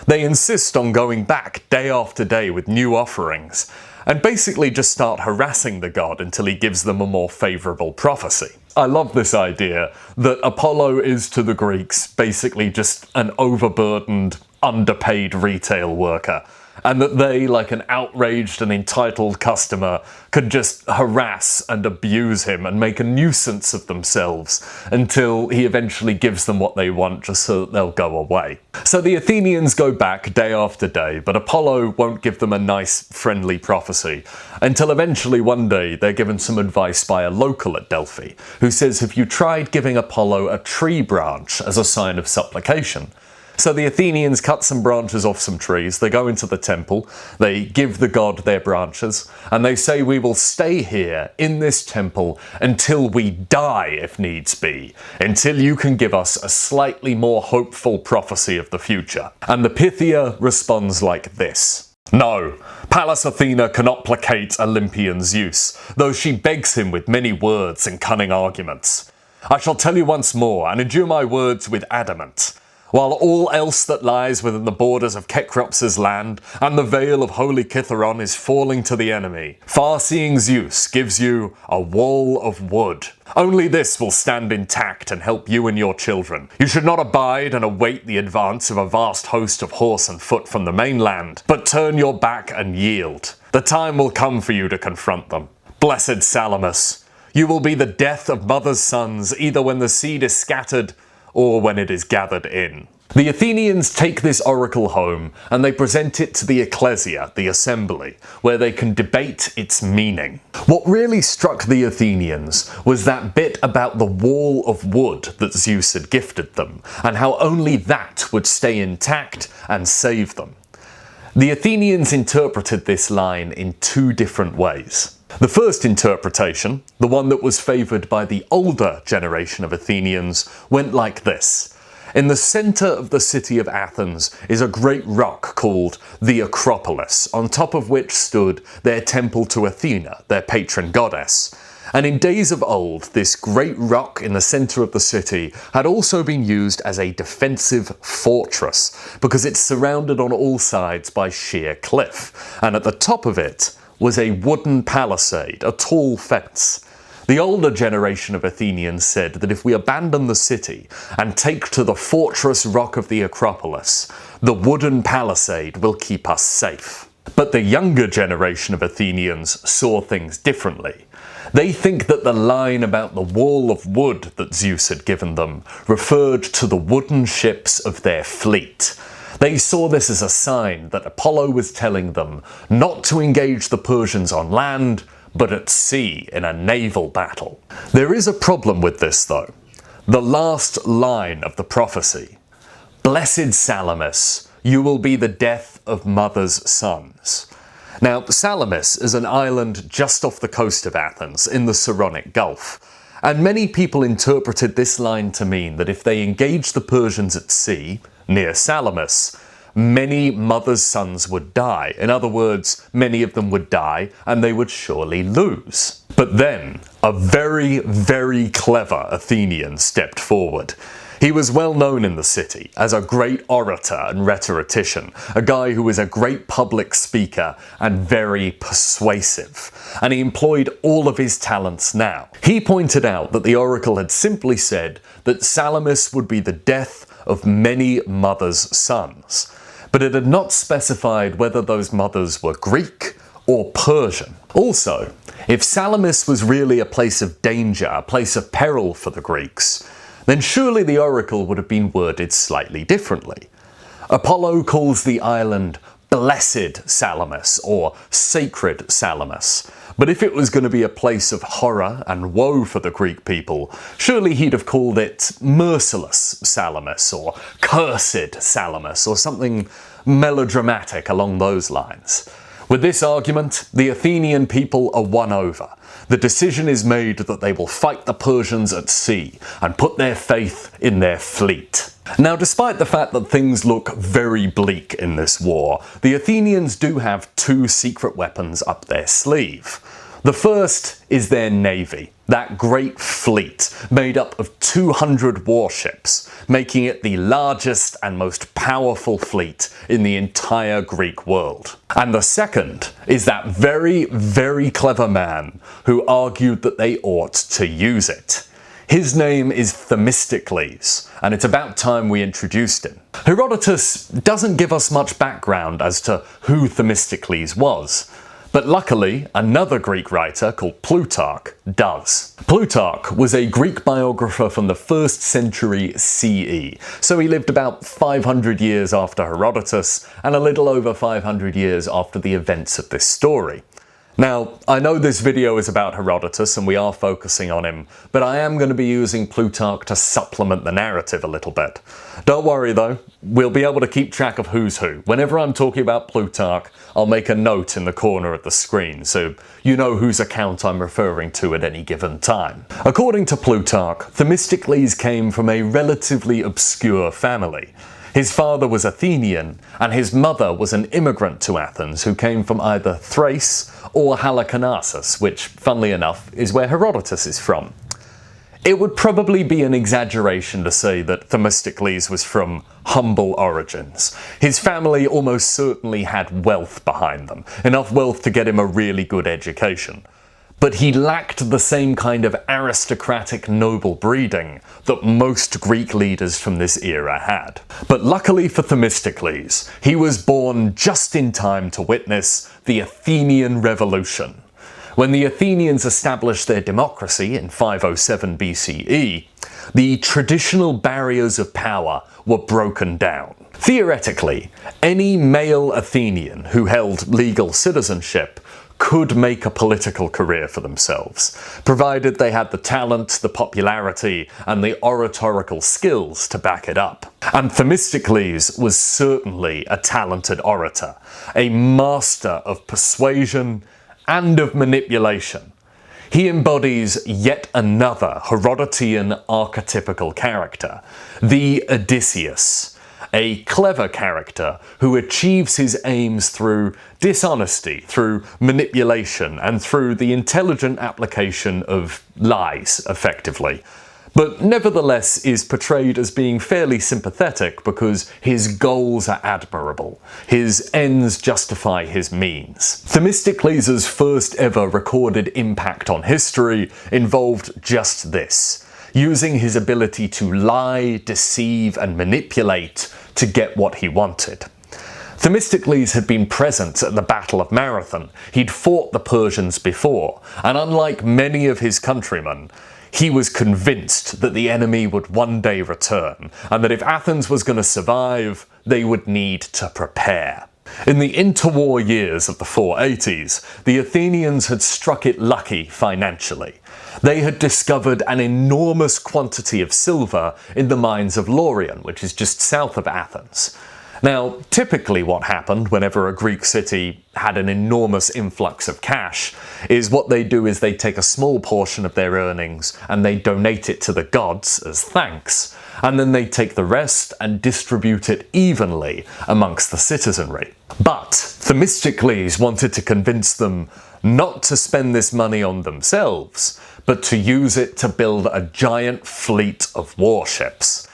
They insist on going back day after day with new offerings, and basically just start harassing the god until he gives them a more favourable prophecy. I love this idea that Apollo is to the Greeks basically just an overburdened, underpaid retail worker, and that they, like an outraged and entitled customer, could just harass and abuse him and make a nuisance of themselves until he eventually gives them what they want just so that they'll go away. So the Athenians go back day after day, but Apollo won't give them a nice, friendly prophecy until eventually one day they're given some advice by a local at Delphi, who says, "Have you tried giving Apollo a tree branch as a sign of supplication?" So the Athenians cut some branches off some trees, they go into the temple, they give the god their branches, and they say, "We will stay here in this temple until we die if needs be, until you can give us a slightly more hopeful prophecy of the future." And the Pythia responds like this: "No, Pallas Athena cannot placate Olympian Zeus, though she begs him with many words and cunning arguments. I shall tell you once more, and endure my words with adamant. While all else that lies within the borders of Cecrops's land, and the vale of holy Cithaeron is falling to the enemy, far-seeing Zeus gives you a wall of wood. Only this will stand intact and help you and your children. You should not abide and await the advance of a vast host of horse and foot from the mainland, but turn your back and yield. The time will come for you to confront them. Blessed Salamis, you will be the death of mothers' sons, either when the seed is scattered or when it is gathered in." The Athenians take this oracle home and they present it to the ecclesia, the assembly, where they can debate its meaning. What really struck the Athenians was that bit about the wall of wood that Zeus had gifted them, and how only that would stay intact and save them. The Athenians interpreted this line in two different ways. The first interpretation, the one that was favoured by the older generation of Athenians, went like this. In the centre of the city of Athens is a great rock called the Acropolis, on top of which stood their temple to Athena, their patron goddess. And in days of old, this great rock in the centre of the city had also been used as a defensive fortress, because it's surrounded on all sides by sheer cliff, and at the top of it was a wooden palisade, a tall fence. The older generation of Athenians said that if we abandon the city and take to the fortress rock of the Acropolis, the wooden palisade will keep us safe. But the younger generation of Athenians saw things differently. They think that the line about the wall of wood that Zeus had given them referred to the wooden ships of their fleet. They saw this as a sign that Apollo was telling them not to engage the Persians on land, but at sea in a naval battle. There is a problem with this though. The last line of the prophecy: "Blessed Salamis, you will be the death of mothers' sons." Now, Salamis is an island just off the coast of Athens in the Saronic Gulf. And many people interpreted this line to mean that if they engaged the Persians at sea, near Salamis, many mothers' sons would die. In other words, many of them would die and they would surely lose. But then, a very, very clever Athenian stepped forward. He was well known in the city as a great orator and rhetorician, a guy who was a great public speaker and very persuasive, and he employed all of his talents now. He pointed out that the oracle had simply said that Salamis would be the death of many mothers' sons, but it had not specified whether those mothers were Greek or Persian. Also, if Salamis was really a place of danger, a place of peril for the Greeks, then surely the oracle would have been worded slightly differently. Apollo calls the island Blessed Salamis, or Sacred Salamis, but if it was going to be a place of horror and woe for the Greek people, surely he'd have called it Merciless Salamis, or Cursed Salamis, or something melodramatic along those lines. With this argument, the Athenian people are won over. The decision is made that they will fight the Persians at sea and put their faith in their fleet. Now, despite the fact that things look very bleak in this war, the Athenians do have two secret weapons up their sleeve. The first is their navy, that great fleet made up of 200 warships, making it the largest and most powerful fleet in the entire Greek world. And the second is that very, very clever man who argued that they ought to use it. His name is Themistocles, and it's about time we introduced him. Herodotus doesn't give us much background as to who Themistocles was, but luckily, another Greek writer called Plutarch does. Plutarch was a Greek biographer from the 1st century CE, so he lived about 500 years after Herodotus and a little over 500 years after the events of this story. Now, I know this video is about Herodotus and we are focusing on him, but I am going to be using Plutarch to supplement the narrative a little bit. Don't worry though, we'll be able to keep track of who's who. Whenever I'm talking about Plutarch, I'll make a note in the corner of the screen so you know whose account I'm referring to at any given time. According to Plutarch, Themistocles came from a relatively obscure family. His father was Athenian, and his mother was an immigrant to Athens who came from either Thrace or Halicarnassus, which, funnily enough, is where Herodotus is from. It would probably be an exaggeration to say that Themistocles was from humble origins. His family almost certainly had wealth behind them, enough wealth to get him a really good education. But he lacked the same kind of aristocratic noble breeding that most Greek leaders from this era had. But luckily for Themistocles, he was born just in time to witness the Athenian Revolution. When the Athenians established their democracy in 507 BCE, the traditional barriers of power were broken down. Theoretically, any male Athenian who held legal citizenship could make a political career for themselves, provided they had the talent, the popularity, and the oratorical skills to back it up. And Themistocles was certainly a talented orator, a master of persuasion and of manipulation. He embodies yet another Herodotean archetypical character, the Odysseus, a clever character who achieves his aims through dishonesty, through manipulation, and through the intelligent application of lies, effectively. But nevertheless is portrayed as being fairly sympathetic because his goals are admirable. His ends justify his means. Themistocles' first ever recorded impact on history involved just this: using his ability to lie, deceive, and manipulate to get what he wanted. Themistocles had been present at the Battle of Marathon. He'd fought the Persians before, and unlike many of his countrymen, he was convinced that the enemy would one day return, and that if Athens was going to survive, they would need to prepare. In the interwar years of the 480s, the Athenians had struck it lucky financially. They had discovered an enormous quantity of silver in the mines of Laurion, which is just south of Athens. Now, typically what happened whenever a Greek city had an enormous influx of cash is what they do is they take a small portion of their earnings and they donate it to the gods as thanks, and then they take the rest and distribute it evenly amongst the citizenry. But Themistocles wanted to convince them not to spend this money on themselves, but to use it to build a giant fleet of warships.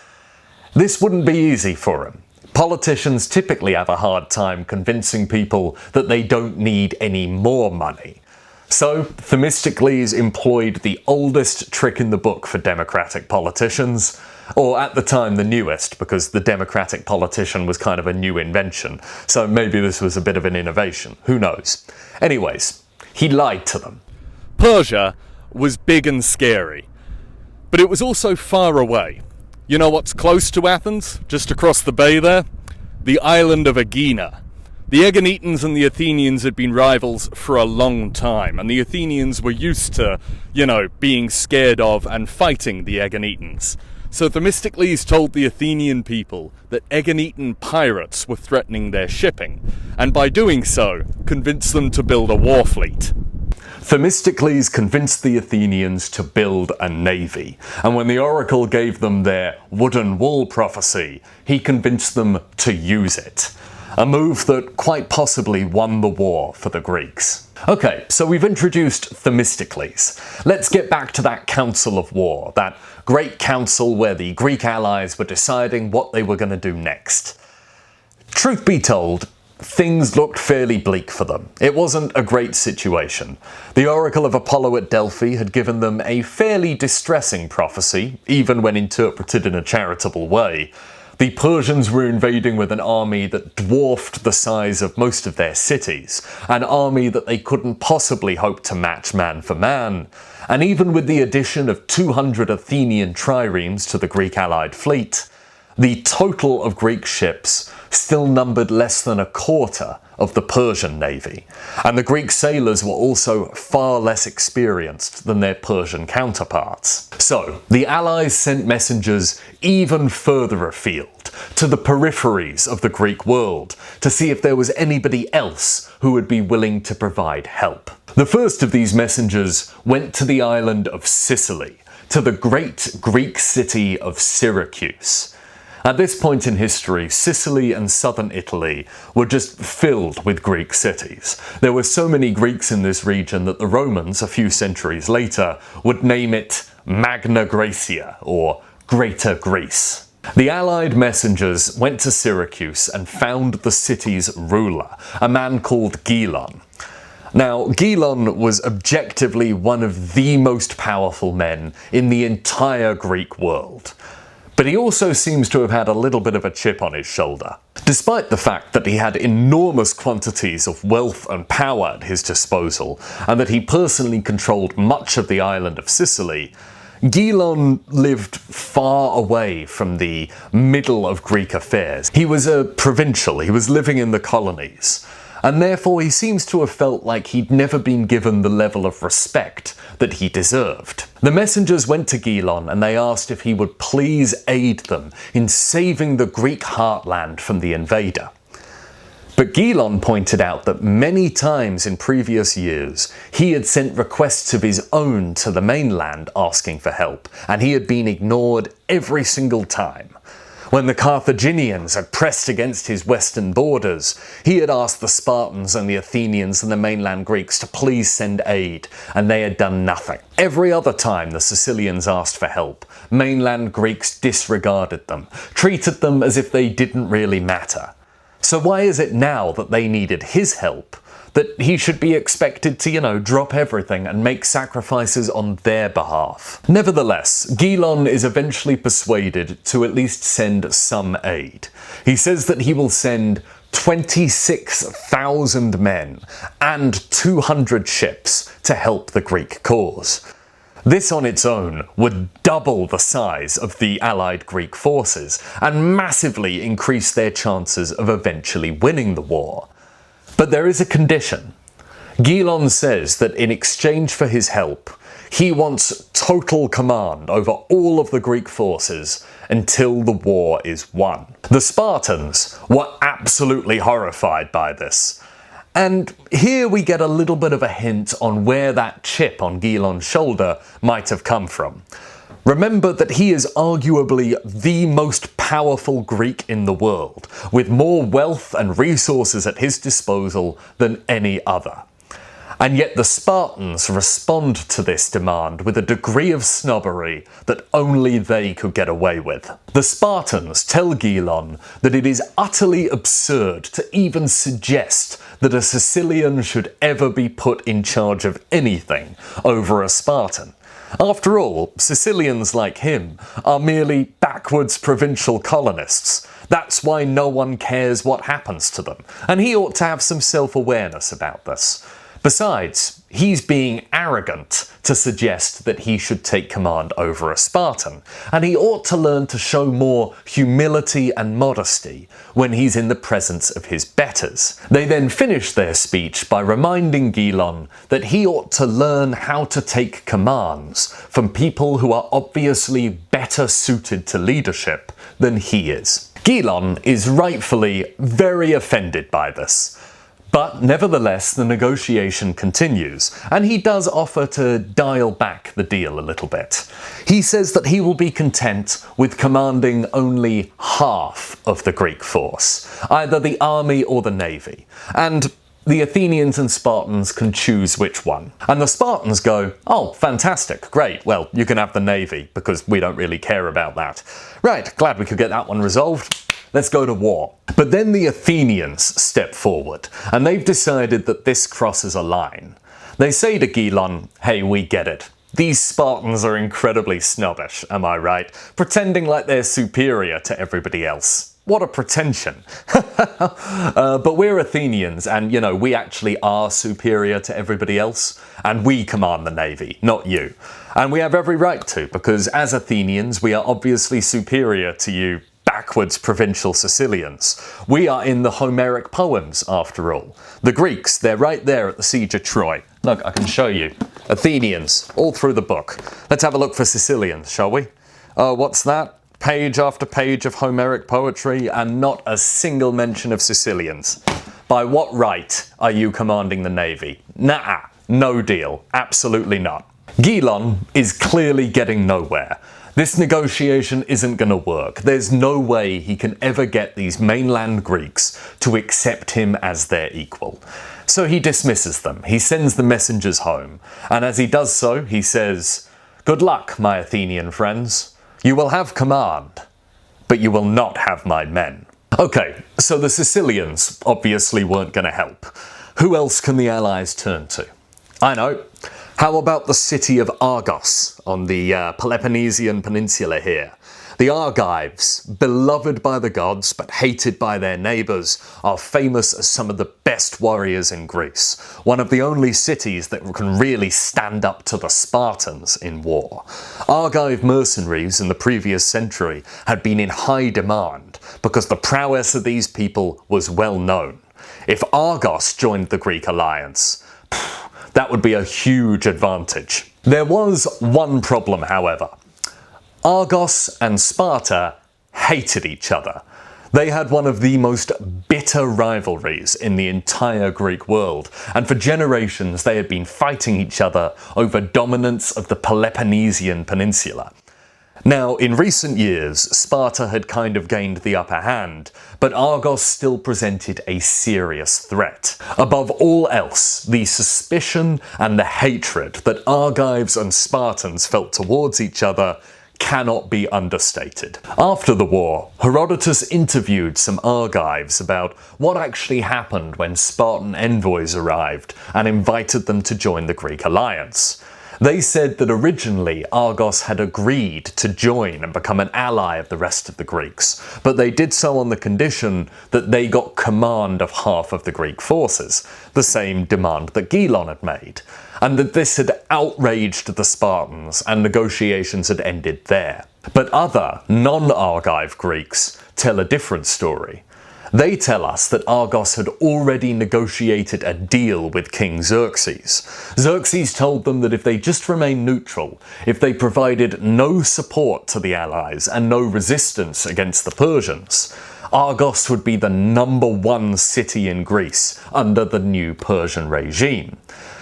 This wouldn't be easy for him. Politicians typically have a hard time convincing people that they don't need any more money. So Themistocles employed the oldest trick in the book for democratic politicians, or at the time the newest, because the democratic politician was kind of a new invention, so maybe this was a bit of an innovation, who knows. Anyways, he lied to them. Persia was big and scary, but it was also far away. You know what's close to Athens, just across the bay there? The island of Aegina. The Aeginetans and the Athenians had been rivals for a long time, and the Athenians were used to, being scared of and fighting the Aeginetans. So Themistocles told the Athenian people that egg-and-eaten pirates were threatening their shipping, and by doing so, convinced them to build a war fleet. Themistocles convinced the Athenians to build a navy, and when the oracle gave them their wooden wall prophecy, he convinced them to use it. A move that quite possibly won the war for the Greeks. Okay, so we've introduced Themistocles. Let's get back to that council of war, that great council where the Greek allies were deciding what they were going to do next. Truth be told, things looked fairly bleak for them. It wasn't a great situation. The oracle of Apollo at Delphi had given them a fairly distressing prophecy, even when interpreted in a charitable way. The Persians were invading with an army that dwarfed the size of most of their cities, an army that they couldn't possibly hope to match man for man. And even with the addition of 200 Athenian triremes to the Greek allied fleet, the total of Greek ships still numbered less than a quarter of the Persian navy, and the Greek sailors were also far less experienced than their Persian counterparts. So, the Allies sent messengers even further afield, to the peripheries of the Greek world, to see if there was anybody else who would be willing to provide help. The first of these messengers went to the island of Sicily, to the great Greek city of Syracuse. At this point in history, Sicily and southern Italy were just filled with Greek cities. There were so many Greeks in this region that the Romans, a few centuries later, would name it Magna Graecia, or Greater Greece. The allied messengers went to Syracuse and found the city's ruler, a man called Gelon. Now, Gelon was objectively one of the most powerful men in the entire Greek world. But he also seems to have had a little bit of a chip on his shoulder. Despite the fact that he had enormous quantities of wealth and power at his disposal, and that he personally controlled much of the island of Sicily, Gelon lived far away from the middle of Greek affairs. He was a provincial, he was living in the colonies, and therefore he seems to have felt like he'd never been given the level of respect that he deserved. The messengers went to Gelon and they asked if he would please aid them in saving the Greek heartland from the invader. But Gelon pointed out that many times in previous years he had sent requests of his own to the mainland asking for help, and he had been ignored every single time. When the Carthaginians had pressed against his western borders, he had asked the Spartans and the Athenians and the mainland Greeks to please send aid, and they had done nothing. Every other time the Sicilians asked for help, mainland Greeks disregarded them, treated them as if they didn't really matter. So why is it now that they needed his help that he should be expected to, drop everything and make sacrifices on their behalf? Nevertheless, Gelon is eventually persuaded to at least send some aid. He says that he will send 26,000 men and 200 ships to help the Greek cause. This on its own would double the size of the allied Greek forces and massively increase their chances of eventually winning the war. But there is a condition. Gelon says that in exchange for his help, he wants total command over all of the Greek forces until the war is won. The Spartans were absolutely horrified by this. And here we get a little bit of a hint on where that chip on Gelon's shoulder might have come from. Remember that he is arguably the most powerful Greek in the world, with more wealth and resources at his disposal than any other. And yet the Spartans respond to this demand with a degree of snobbery that only they could get away with. The Spartans tell Gelon that it is utterly absurd to even suggest that a Sicilian should ever be put in charge of anything over a Spartan. After all, Sicilians like him are merely backwards provincial colonists. That's why no one cares what happens to them, and he ought to have some self-awareness about this. Besides, he's being arrogant to suggest that he should take command over a Spartan, and he ought to learn to show more humility and modesty when he's in the presence of his betters. They then finish their speech by reminding Gelon that he ought to learn how to take commands from people who are obviously better suited to leadership than he is. Gelon is rightfully very offended by this. But nevertheless, the negotiation continues, and he does offer to dial back the deal a little bit. He says that he will be content with commanding only half of the Greek force, either the army or the navy, and the Athenians and Spartans can choose which one. And the Spartans go, "Oh, fantastic, great, well, you can have the navy, because we don't really care about that. Right, glad we could get that one resolved. Let's go to war." But then the Athenians step forward, and they've decided that this crosses a line. They say to Gelon, "Hey, we get it. These Spartans are incredibly snobbish, am I right? Pretending like they're superior to everybody else. What a pretension." But we're Athenians, and, you know, we actually are superior to everybody else, and we command the navy, not you. And we have every right to, because as Athenians, we are obviously superior to you backwards provincial Sicilians. We are in the Homeric poems, after all. The Greeks, they're right there at the siege of Troy. Look, I can show you. Athenians, all through the book. Let's have a look for Sicilians, shall we? Oh, what's that? Page after page of Homeric poetry, and not a single mention of Sicilians. By what right are you commanding the navy? Nah, no deal. Absolutely not. Gelon is clearly getting nowhere. This negotiation isn't going to work. There's no way he can ever get these mainland Greeks to accept him as their equal. So he dismisses them. He sends the messengers home. And as he does so, he says, "Good luck, my Athenian friends. You will have command, but you will not have my men." Okay, so the Sicilians obviously weren't going to help. Who else can the Allies turn to? I know. How about the city of Argos on the Peloponnesian Peninsula here? The Argives, beloved by the gods but hated by their neighbours, are famous as some of the best warriors in Greece. One of the only cities that can really stand up to the Spartans in war. Argive mercenaries in the previous century had been in high demand because the prowess of these people was well known. If Argos joined the Greek alliance, that would be a huge advantage. There was one problem, however. Argos and Sparta hated each other. They had one of the most bitter rivalries in the entire Greek world, and for generations they had been fighting each other over dominance of the Peloponnesian Peninsula. Now, in recent years, Sparta had kind of gained the upper hand, but Argos still presented a serious threat. Above all else, the suspicion and the hatred that Argives and Spartans felt towards each other cannot be understated. After the war, Herodotus interviewed some Argives about what actually happened when Spartan envoys arrived and invited them to join the Greek alliance. They said that originally Argos had agreed to join and become an ally of the rest of the Greeks, but they did so on the condition that they got command of half of the Greek forces, the same demand that Gelon had made, and that this had outraged the Spartans and negotiations had ended there. But other non-Argive Greeks tell a different story. They tell us that Argos had already negotiated a deal with King Xerxes. Xerxes told them that if they just remained neutral, if they provided no support to the Allies and no resistance against the Persians, Argos would be the #1 city in Greece under the new Persian regime.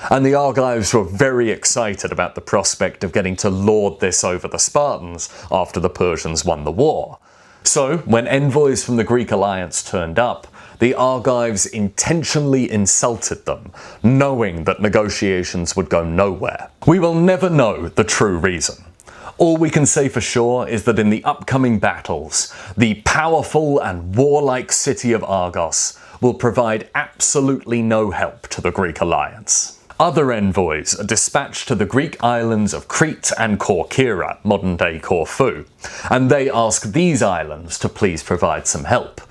And the Argives were very excited about the prospect of getting to lord this over the Spartans after the Persians won the war. So, when envoys from the Greek alliance turned up, the Argives intentionally insulted them, knowing that negotiations would go nowhere. We will never know the true reason. All we can say for sure is that in the upcoming battles, the powerful and warlike city of Argos will provide absolutely no help to the Greek alliance. Other envoys are dispatched to the Greek islands of Crete and Corcyra, modern-day Corfu, and they ask these islands to please provide some help.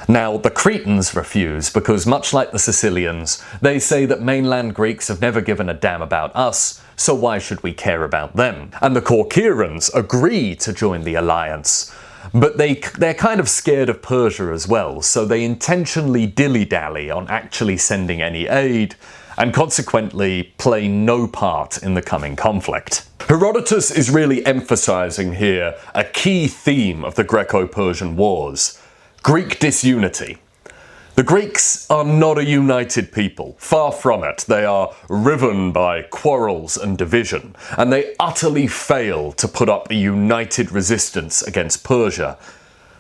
Now, the Cretans refuse because, much like the Sicilians, they say that mainland Greeks have never given a damn about us, so why should we care about them? And the Corcyraeans agree to join the alliance, but they're kind of scared of Persia as well, so they intentionally dilly-dally on actually sending any aid, and consequently play no part in the coming conflict. Herodotus is really emphasizing here a key theme of the Greco-Persian Wars: Greek disunity. The Greeks are not a united people, far from it. They are riven by quarrels and division, and they utterly fail to put up a united resistance against Persia.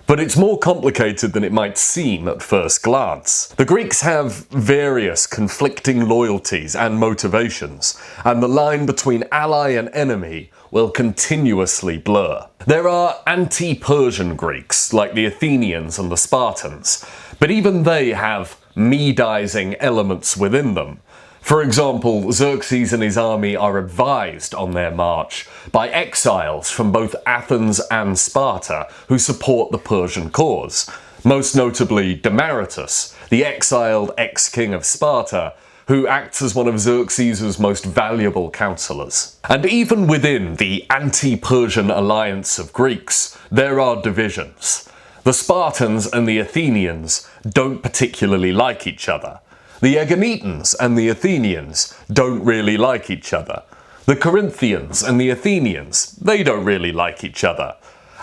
But it's more complicated than it might seem at first glance. The Greeks have various conflicting loyalties and motivations, and the line between ally and enemy will continuously blur. There are anti-Persian Greeks, like the Athenians and the Spartans, but even they have Medizing elements within them. For example, Xerxes and his army are advised on their march by exiles from both Athens and Sparta who support the Persian cause, most notably Demaratus, the exiled ex-king of Sparta, who acts as one of Xerxes' most valuable counselors. And even within the anti-Persian alliance of Greeks, there are divisions. The Spartans and the Athenians don't particularly like each other. The Eginetans and the Athenians don't really like each other. The Corinthians and the Athenians, they don't really like each other.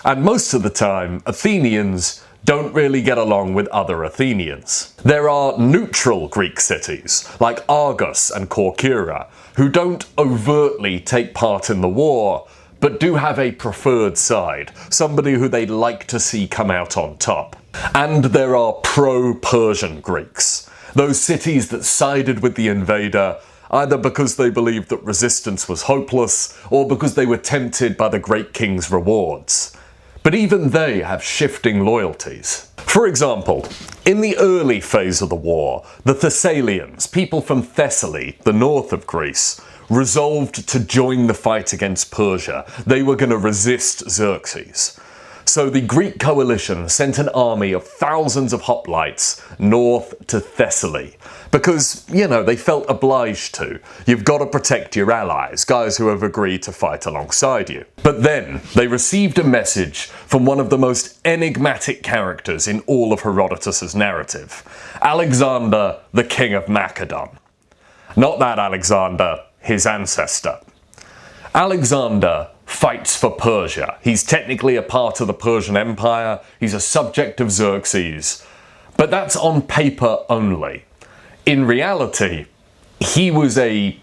And most of the time, Athenians don't really get along with other Athenians. There are neutral Greek cities, like Argos and Corcyra, who don't overtly take part in the war, but do have a preferred side, somebody who they'd like to see come out on top. And there are pro-Persian Greeks, those cities that sided with the invader, either because they believed that resistance was hopeless, or because they were tempted by the great king's rewards. But even they have shifting loyalties. For example, in the early phase of the war, the Thessalians, people from Thessaly, the north of Greece, resolved to join the fight against Persia. They were going to resist Xerxes. So the Greek coalition sent an army of thousands of hoplites north to Thessaly. Because, they felt obliged to. You've got to protect your allies, guys who have agreed to fight alongside you. But then, they received a message from one of the most enigmatic characters in all of Herodotus' narrative, Alexander, the king of Macedon. Not that Alexander, his ancestor. Alexander fights for Persia. He's technically a part of the Persian Empire, he's a subject of Xerxes, but that's on paper only. In reality, he was a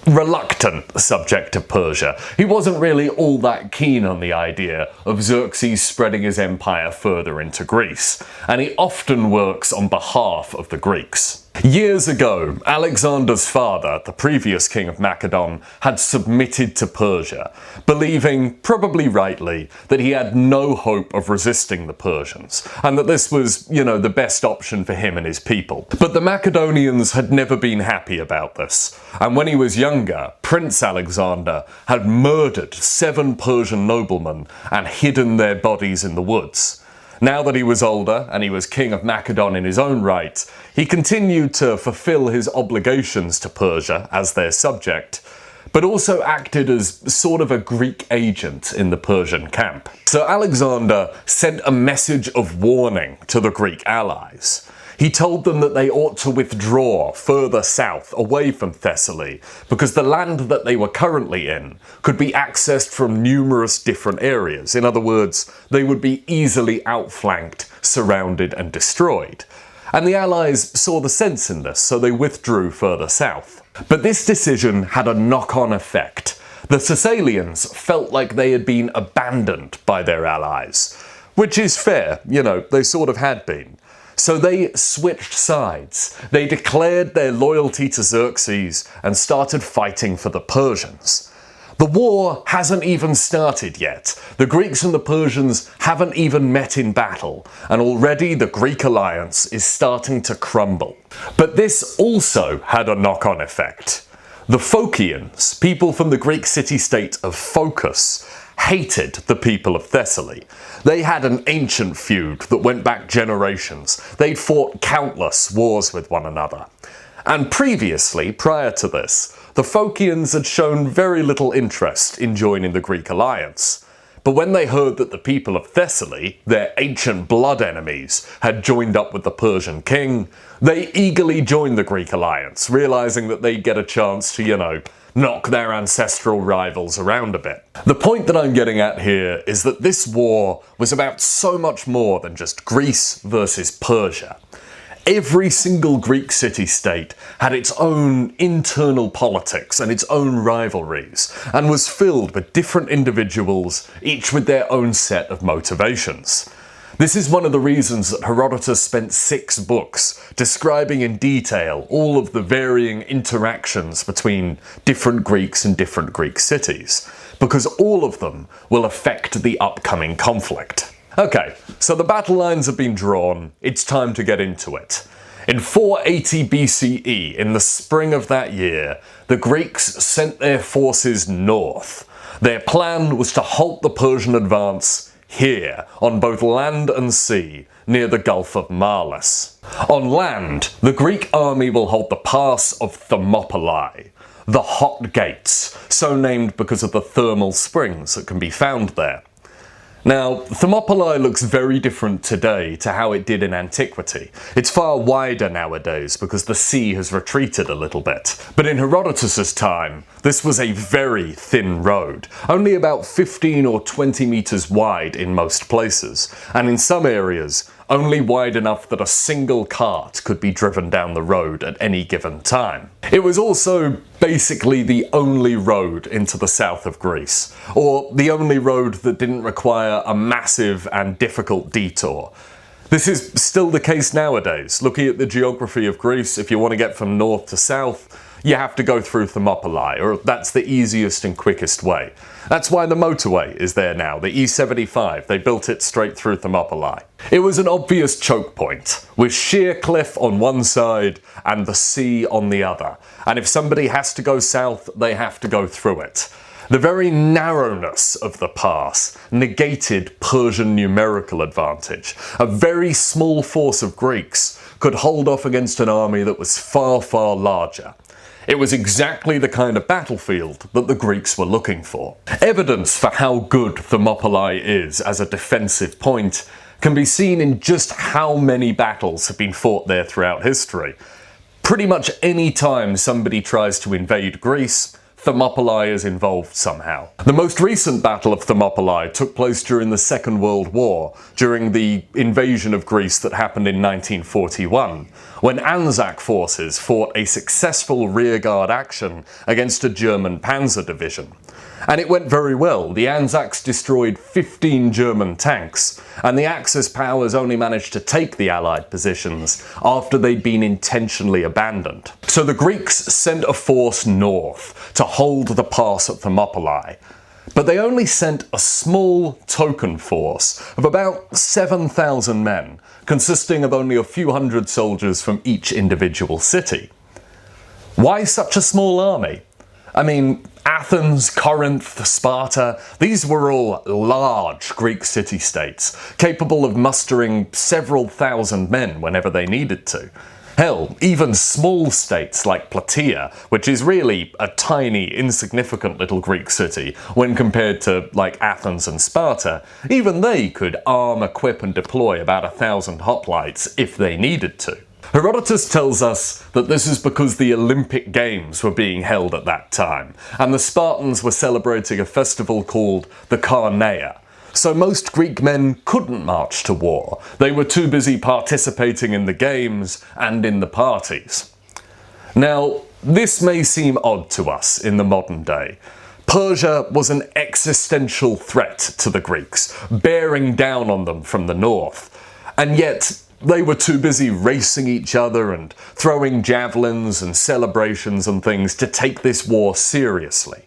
reluctant subject of Persia. He wasn't really all that keen on the idea of Xerxes spreading his empire further into Greece, and he often works on behalf of the Greeks. Years ago, Alexander's father, the previous king of Macedon, had submitted to Persia, believing, probably rightly, that he had no hope of resisting the Persians, and that this was, the best option for him and his people. But the Macedonians had never been happy about this, and when he was younger, Prince Alexander had murdered 7 Persian noblemen and hidden their bodies in the woods. Now that he was older, and he was king of Macedon in his own right, he continued to fulfill his obligations to Persia as their subject, but also acted as sort of a Greek agent in the Persian camp. So Alexander sent a message of warning to the Greek allies. He told them that they ought to withdraw further south, away from Thessaly, because the land that they were currently in could be accessed from numerous different areas. In other words, they would be easily outflanked, surrounded, and destroyed. And the allies saw the sense in this, so they withdrew further south. But this decision had a knock-on effect. The Thessalians felt like they had been abandoned by their allies, which is fair, they sort of had been. So they switched sides. They declared their loyalty to Xerxes and started fighting for the Persians. The war hasn't even started yet. The Greeks and the Persians haven't even met in battle, and already the Greek alliance is starting to crumble. But this also had a knock-on effect. The Phocians, people from the Greek city-state of Phocis, hated the people of Thessaly. They had an ancient feud that went back generations. They'd fought countless wars with one another. And previously, prior to this, the Phocians had shown very little interest in joining the Greek alliance. But when they heard that the people of Thessaly, their ancient blood enemies, had joined up with the Persian king, they eagerly joined the Greek alliance, realizing that they'd get a chance to, knock their ancestral rivals around a bit. The point that I'm getting at here is that this war was about so much more than just Greece versus Persia. Every single Greek city-state had its own internal politics and its own rivalries, and was filled with different individuals, each with their own set of motivations. This is one of the reasons that Herodotus spent 6 books describing in detail all of the varying interactions between different Greeks and different Greek cities, because all of them will affect the upcoming conflict. Okay, so the battle lines have been drawn, it's time to get into it. In 480 BCE, in the spring of that year, the Greeks sent their forces north. Their plan was to halt the Persian advance here, on both land and sea, near the Gulf of Marlis. On land, the Greek army will hold the pass of Thermopylae, the Hot Gates, so named because of the thermal springs that can be found there. Now, Thermopylae looks very different today to how it did in antiquity. It's far wider nowadays because the sea has retreated a little bit. But in Herodotus' time, this was a very thin road, only about 15 or 20 meters wide in most places, and in some areas, only wide enough that a single cart could be driven down the road at any given time. It was also basically the only road into the south of Greece, or the only road that didn't require a massive and difficult detour. This is still the case nowadays. Looking at the geography of Greece, if you want to get from north to south, you have to go through Thermopylae, or that's the easiest and quickest way. That's why the motorway is there now, the E75. They built it straight through Thermopylae. It was an obvious choke point, with sheer cliff on one side and the sea on the other. And if somebody has to go south, they have to go through it. The very narrowness of the pass negated Persian numerical advantage. A very small force of Greeks could hold off against an army that was far, far larger. It was exactly the kind of battlefield that the Greeks were looking for. Evidence for how good Thermopylae is as a defensive point can be seen in just how many battles have been fought there throughout history. Pretty much any time somebody tries to invade Greece, Thermopylae is involved somehow. The most recent Battle of Thermopylae took place during the Second World War, during the invasion of Greece that happened in 1941, when Anzac forces fought a successful rearguard action against a German panzer division. And it went very well. The Anzacs destroyed 15 German tanks, and the Axis powers only managed to take the Allied positions after they'd been intentionally abandoned. So the Greeks sent a force north to hold the pass at Thermopylae, but they only sent a small token force of about 7,000 men, consisting of only a few hundred soldiers from each individual city. Why such a small army? I mean, Athens, Corinth, Sparta, these were all large Greek city-states, capable of mustering several thousand men whenever they needed to. Hell, even small states like Plataea, which is really a tiny, insignificant little Greek city when compared to, like, Athens and Sparta, even they could arm, equip and deploy about 1,000 hoplites if they needed to. Herodotus tells us that this is because the Olympic Games were being held at that time, and the Spartans were celebrating a festival called the Carneia. So most Greek men couldn't march to war. They were too busy participating in the games and in the parties. Now, this may seem odd to us in the modern day. Persia was an existential threat to the Greeks, bearing down on them from the north, and yet they were too busy racing each other and throwing javelins and celebrations and things to take this war seriously.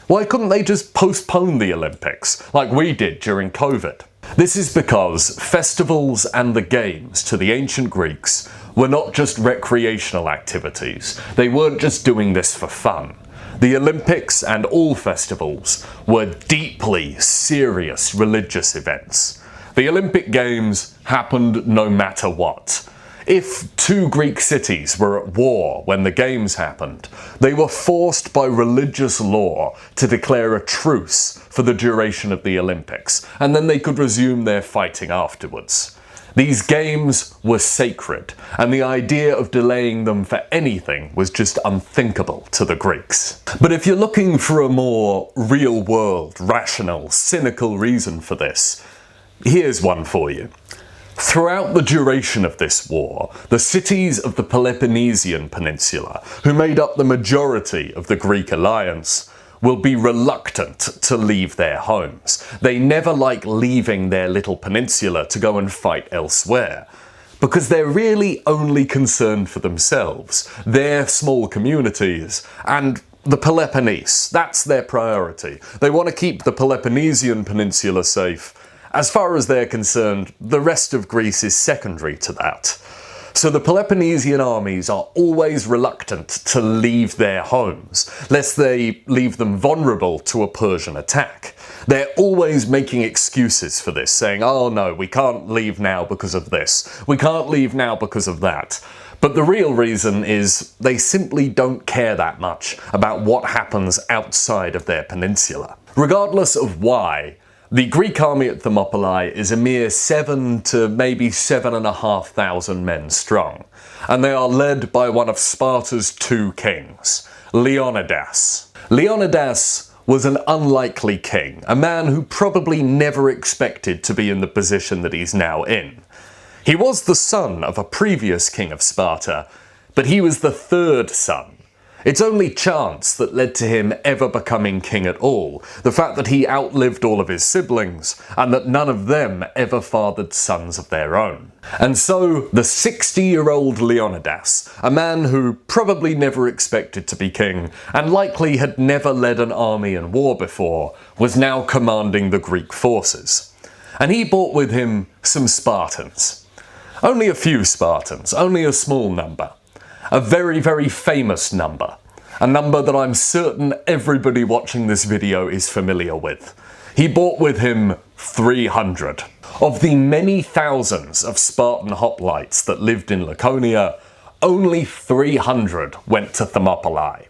Why couldn't they just postpone the Olympics, like we did during COVID? This is because festivals and the games to the ancient Greeks were not just recreational activities. They weren't just doing this for fun. The Olympics and all festivals were deeply serious religious events. The Olympic Games happened no matter what. If two Greek cities were at war when the Games happened, they were forced by religious law to declare a truce for the duration of the Olympics, and then they could resume their fighting afterwards. These games were sacred, and the idea of delaying them for anything was just unthinkable to the Greeks. But if you're looking for a more real-world, rational, cynical reason for this, here's one for you. Throughout the duration of this war, the cities of the Peloponnesian Peninsula, who made up the majority of the Greek alliance, will be reluctant to leave their homes. They never like leaving their little peninsula to go and fight elsewhere, because they're really only concerned for themselves, their small communities, and the Peloponnese. That's their priority. They want to keep the Peloponnesian Peninsula safe. As far as they're concerned, the rest of Greece is secondary to that. So the Peloponnesian armies are always reluctant to leave their homes, lest they leave them vulnerable to a Persian attack. They're always making excuses for this, saying, oh no, we can't leave now because of this, we can't leave now because of that. But the real reason is they simply don't care that much about what happens outside of their peninsula. Regardless of why, the Greek army at Thermopylae is a mere 7 to maybe 7,500 men strong, and they are led by one of Sparta's two kings, Leonidas. Leonidas was an unlikely king, a man who probably never expected to be in the position that he's now in. He was the son of a previous king of Sparta, but he was the third son. It's only chance that led to him ever becoming king at all, the fact that he outlived all of his siblings, and that none of them ever fathered sons of their own. And so, the 60-year-old Leonidas, a man who probably never expected to be king, and likely had never led an army in war before, was now commanding the Greek forces. And he brought with him some Spartans. Only a few Spartans, only a small number. A very, very famous number. A number that I'm certain everybody watching this video is familiar with. He brought with him 300. Of the many thousands of Spartan hoplites that lived in Laconia, only 300 went to Thermopylae.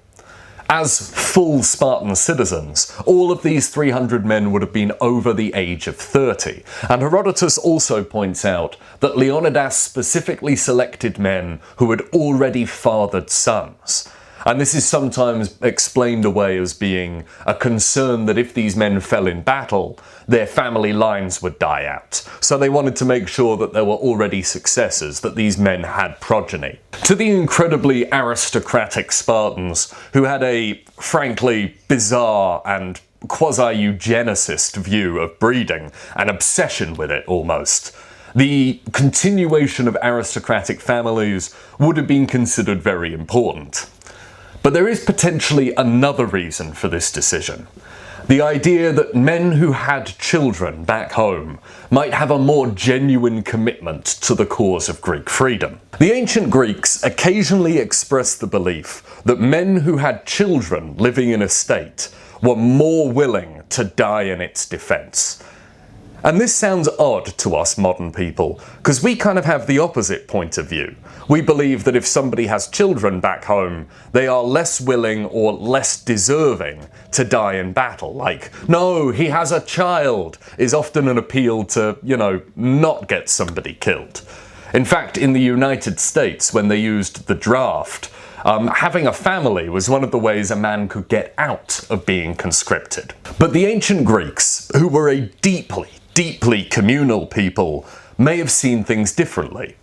As full Spartan citizens, all of these 300 men would have been over the age of 30, and Herodotus also points out that Leonidas specifically selected men who had already fathered sons. And this is sometimes explained away as being a concern that if these men fell in battle, their family lines would die out. So they wanted to make sure that there were already successors, that these men had progeny. To the incredibly aristocratic Spartans, who had a, frankly, bizarre and quasi-eugenicist view of breeding, an obsession with it almost, the continuation of aristocratic families would have been considered very important. But there is potentially another reason for this decision. The idea that men who had children back home might have a more genuine commitment to the cause of Greek freedom. The ancient Greeks occasionally expressed the belief that men who had children living in a state were more willing to die in its defense. And this sounds odd to us modern people, because we kind of have the opposite point of view. We believe that if somebody has children back home, they are less willing or less deserving to die in battle. Like, no, he has a child, is often an appeal to, not get somebody killed. In fact, in the United States, when they used the draft, having a family was one of the ways a man could get out of being conscripted. But the ancient Greeks, who were a deeply communal people, may have seen things differently.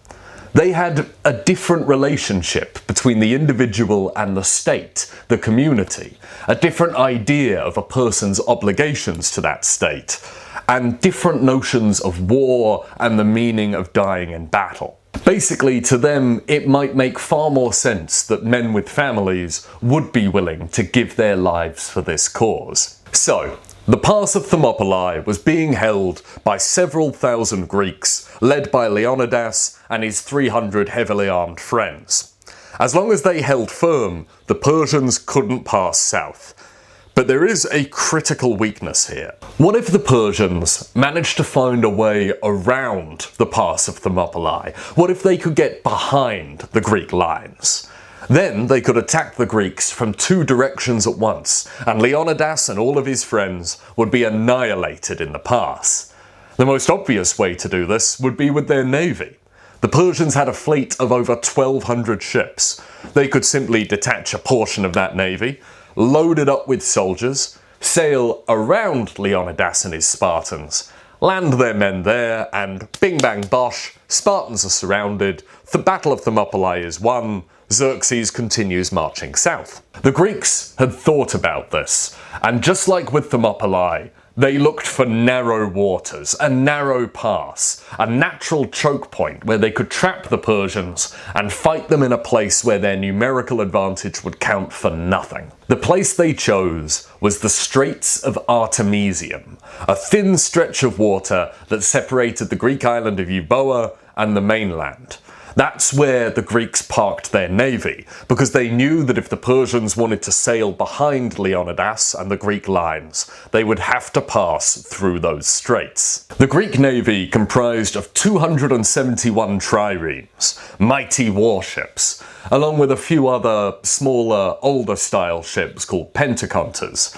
They had a different relationship between the individual and the state, the community, a different idea of a person's obligations to that state, and different notions of war and the meaning of dying in battle. Basically, to them, it might make far more sense that men with families would be willing to give their lives for this cause. So, the Pass of Thermopylae was being held by several thousand Greeks, led by Leonidas and his 300 heavily armed friends. As long as they held firm, the Persians couldn't pass south. But there is a critical weakness here. What if the Persians managed to find a way around the pass of Thermopylae? What if they could get behind the Greek lines? Then they could attack the Greeks from two directions at once, and Leonidas and all of his friends would be annihilated in the pass. The most obvious way to do this would be with their navy. The Persians had a fleet of over 1,200 ships. They could simply detach a portion of that navy, load it up with soldiers, sail around Leonidas and his Spartans, land their men there, and bing bang bosh, Spartans are surrounded, the Battle of Thermopylae is won, Xerxes continues marching south. The Greeks had thought about this, and just like with Thermopylae, they looked for narrow waters, a narrow pass, a natural choke point where they could trap the Persians and fight them in a place where their numerical advantage would count for nothing. The place they chose was the Straits of Artemisium, a thin stretch of water that separated the Greek island of Euboea and the mainland. That's where the Greeks parked their navy, because they knew that if the Persians wanted to sail behind Leonidas and the Greek lines, they would have to pass through those straits. The Greek navy comprised of 271 triremes, mighty warships, along with a few other smaller, older style ships called pentaconters.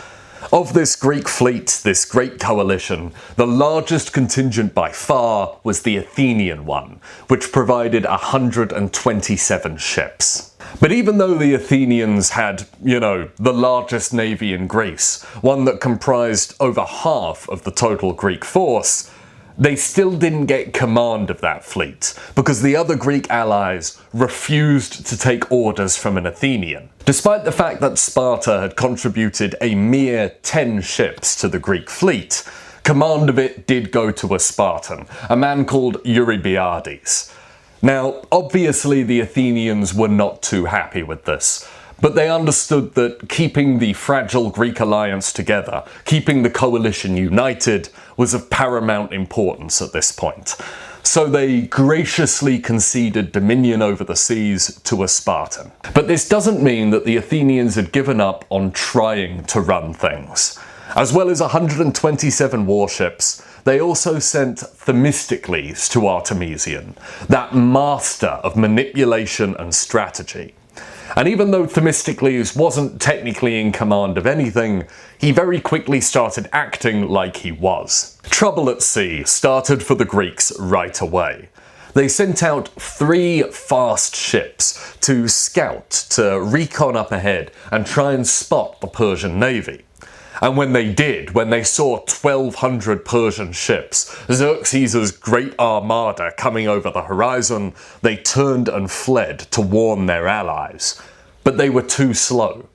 Of this Greek fleet, this great coalition, the largest contingent by far was the Athenian one, which provided 127 ships. But even though the Athenians had, the largest navy in Greece, one that comprised over half of the total Greek force, they still didn't get command of that fleet, because the other Greek allies refused to take orders from an Athenian. Despite the fact that Sparta had contributed a mere 10 ships to the Greek fleet, command of it did go to a Spartan, a man called Eurybiades. Now, obviously the Athenians were not too happy with this, but they understood that keeping the fragile Greek alliance together, keeping the coalition united, was of paramount importance at this point. So they graciously conceded dominion over the seas to a Spartan. But this doesn't mean that the Athenians had given up on trying to run things. As well as 127 warships, they also sent Themistocles to Artemisium, that master of manipulation and strategy. And even though Themistocles wasn't technically in command of anything, he very quickly started acting like he was. Trouble at sea started for the Greeks right away. They sent out 3 fast ships to scout, to recon up ahead and try and spot the Persian navy. And when they did, when they saw 1,200 Persian ships, Xerxes' great armada coming over the horizon, they turned and fled to warn their allies. But they were too slow.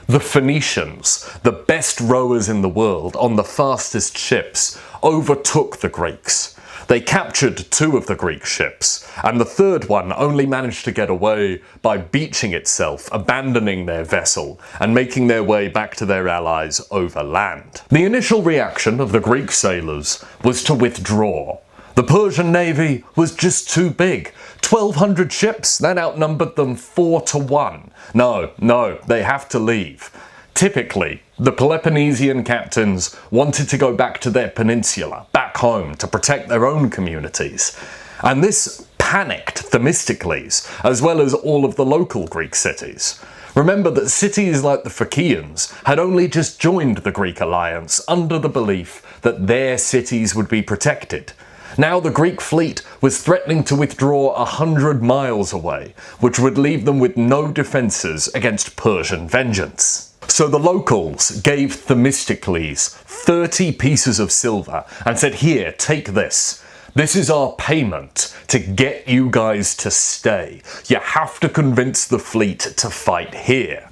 The Phoenicians, the best rowers in the world on the fastest ships, overtook the Greeks. They captured 2 of the Greek ships, and the third one only managed to get away by beaching itself, abandoning their vessel, and making their way back to their allies over land. The initial reaction of the Greek sailors was to withdraw. The Persian navy was just too big. 1,200 ships, that outnumbered them 4-1. No, they have to leave. Typically, the Peloponnesian captains wanted to go back to their peninsula, back home, to protect their own communities. And this panicked Themistocles, as well as all of the local Greek cities. Remember that cities like the Phocaeans had only just joined the Greek alliance under the belief that their cities would be protected. Now the Greek fleet was threatening to withdraw 100 miles away, which would leave them with no defences against Persian vengeance. So the locals gave Themistocles 30 pieces of silver and said, "Here, take this. This is our payment to get you guys to stay. You have to convince the fleet to fight here."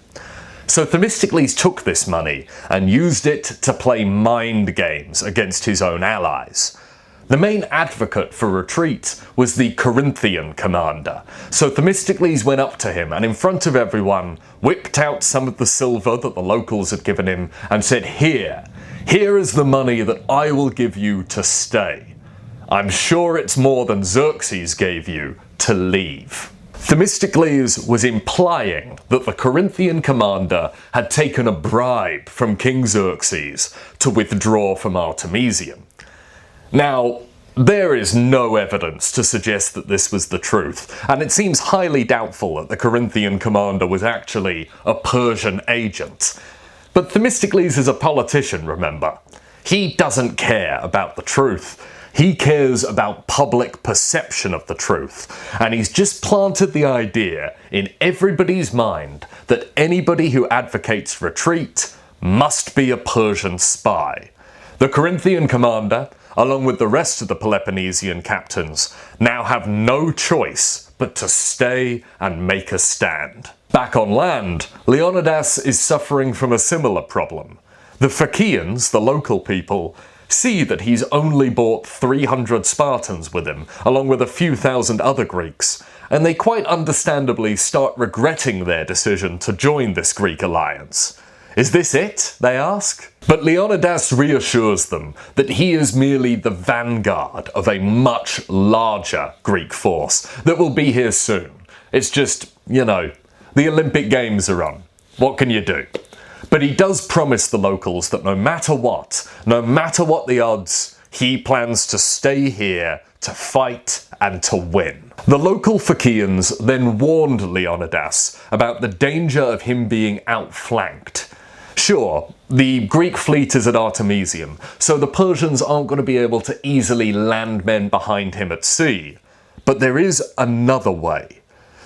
So Themistocles took this money and used it to play mind games against his own allies. The main advocate for retreat was the Corinthian commander, so Themistocles went up to him and in front of everyone whipped out some of the silver that the locals had given him and said, here is the money that I will give you to stay. I'm sure it's more than Xerxes gave you to leave." Themistocles was implying that the Corinthian commander had taken a bribe from King Xerxes to withdraw from Artemisium. Now, there is no evidence to suggest that this was the truth, and it seems highly doubtful that the Corinthian commander was actually a Persian agent. But Themistocles is a politician, remember. He doesn't care about the truth. He cares about public perception of the truth, and he's just planted the idea in everybody's mind that anybody who advocates retreat must be a Persian spy. The Corinthian commander, along with the rest of the Peloponnesian captains, now have no choice but to stay and make a stand. Back on land, Leonidas is suffering from a similar problem. The Phaeacians, the local people, see that he's only brought 300 Spartans with him, along with a few thousand other Greeks, and they quite understandably start regretting their decision to join this Greek alliance. Is this it? They ask. But Leonidas reassures them that he is merely the vanguard of a much larger Greek force that will be here soon. It's just, the Olympic Games are on. What can you do? But he does promise the locals that no matter what the odds, he plans to stay here to fight and to win. The local Phaeacians then warned Leonidas about the danger of him being outflanked. Sure, the Greek fleet is at Artemisium, so the Persians aren't going to be able to easily land men behind him at sea. But there is another way.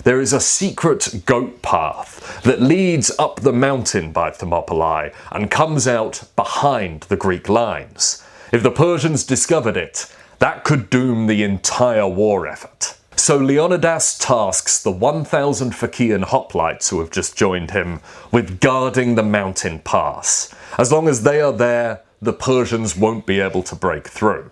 There is a secret goat path that leads up the mountain by Thermopylae and comes out behind the Greek lines. If the Persians discovered it, that could doom the entire war effort. So Leonidas tasks the 1,000 Phaeacian hoplites who have just joined him with guarding the mountain pass. As long as they are there, the Persians won't be able to break through.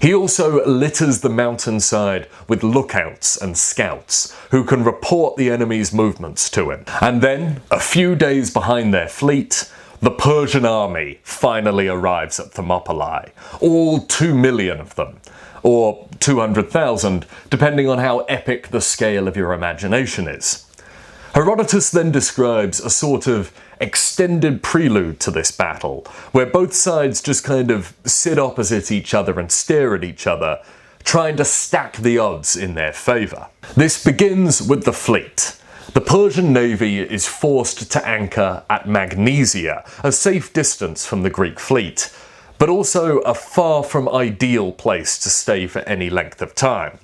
He also litters the mountainside with lookouts and scouts who can report the enemy's movements to him. And then, a few days behind their fleet, the Persian army finally arrives at Thermopylae, all 2 million of them, or 200,000, depending on how epic the scale of your imagination is. Herodotus then describes a sort of extended prelude to this battle, where both sides just kind of sit opposite each other and stare at each other, trying to stack the odds in their favour. This begins with the fleet. The Persian navy is forced to anchor at Magnesia, a safe distance from the Greek fleet, but also a far from ideal place to stay for any length of time.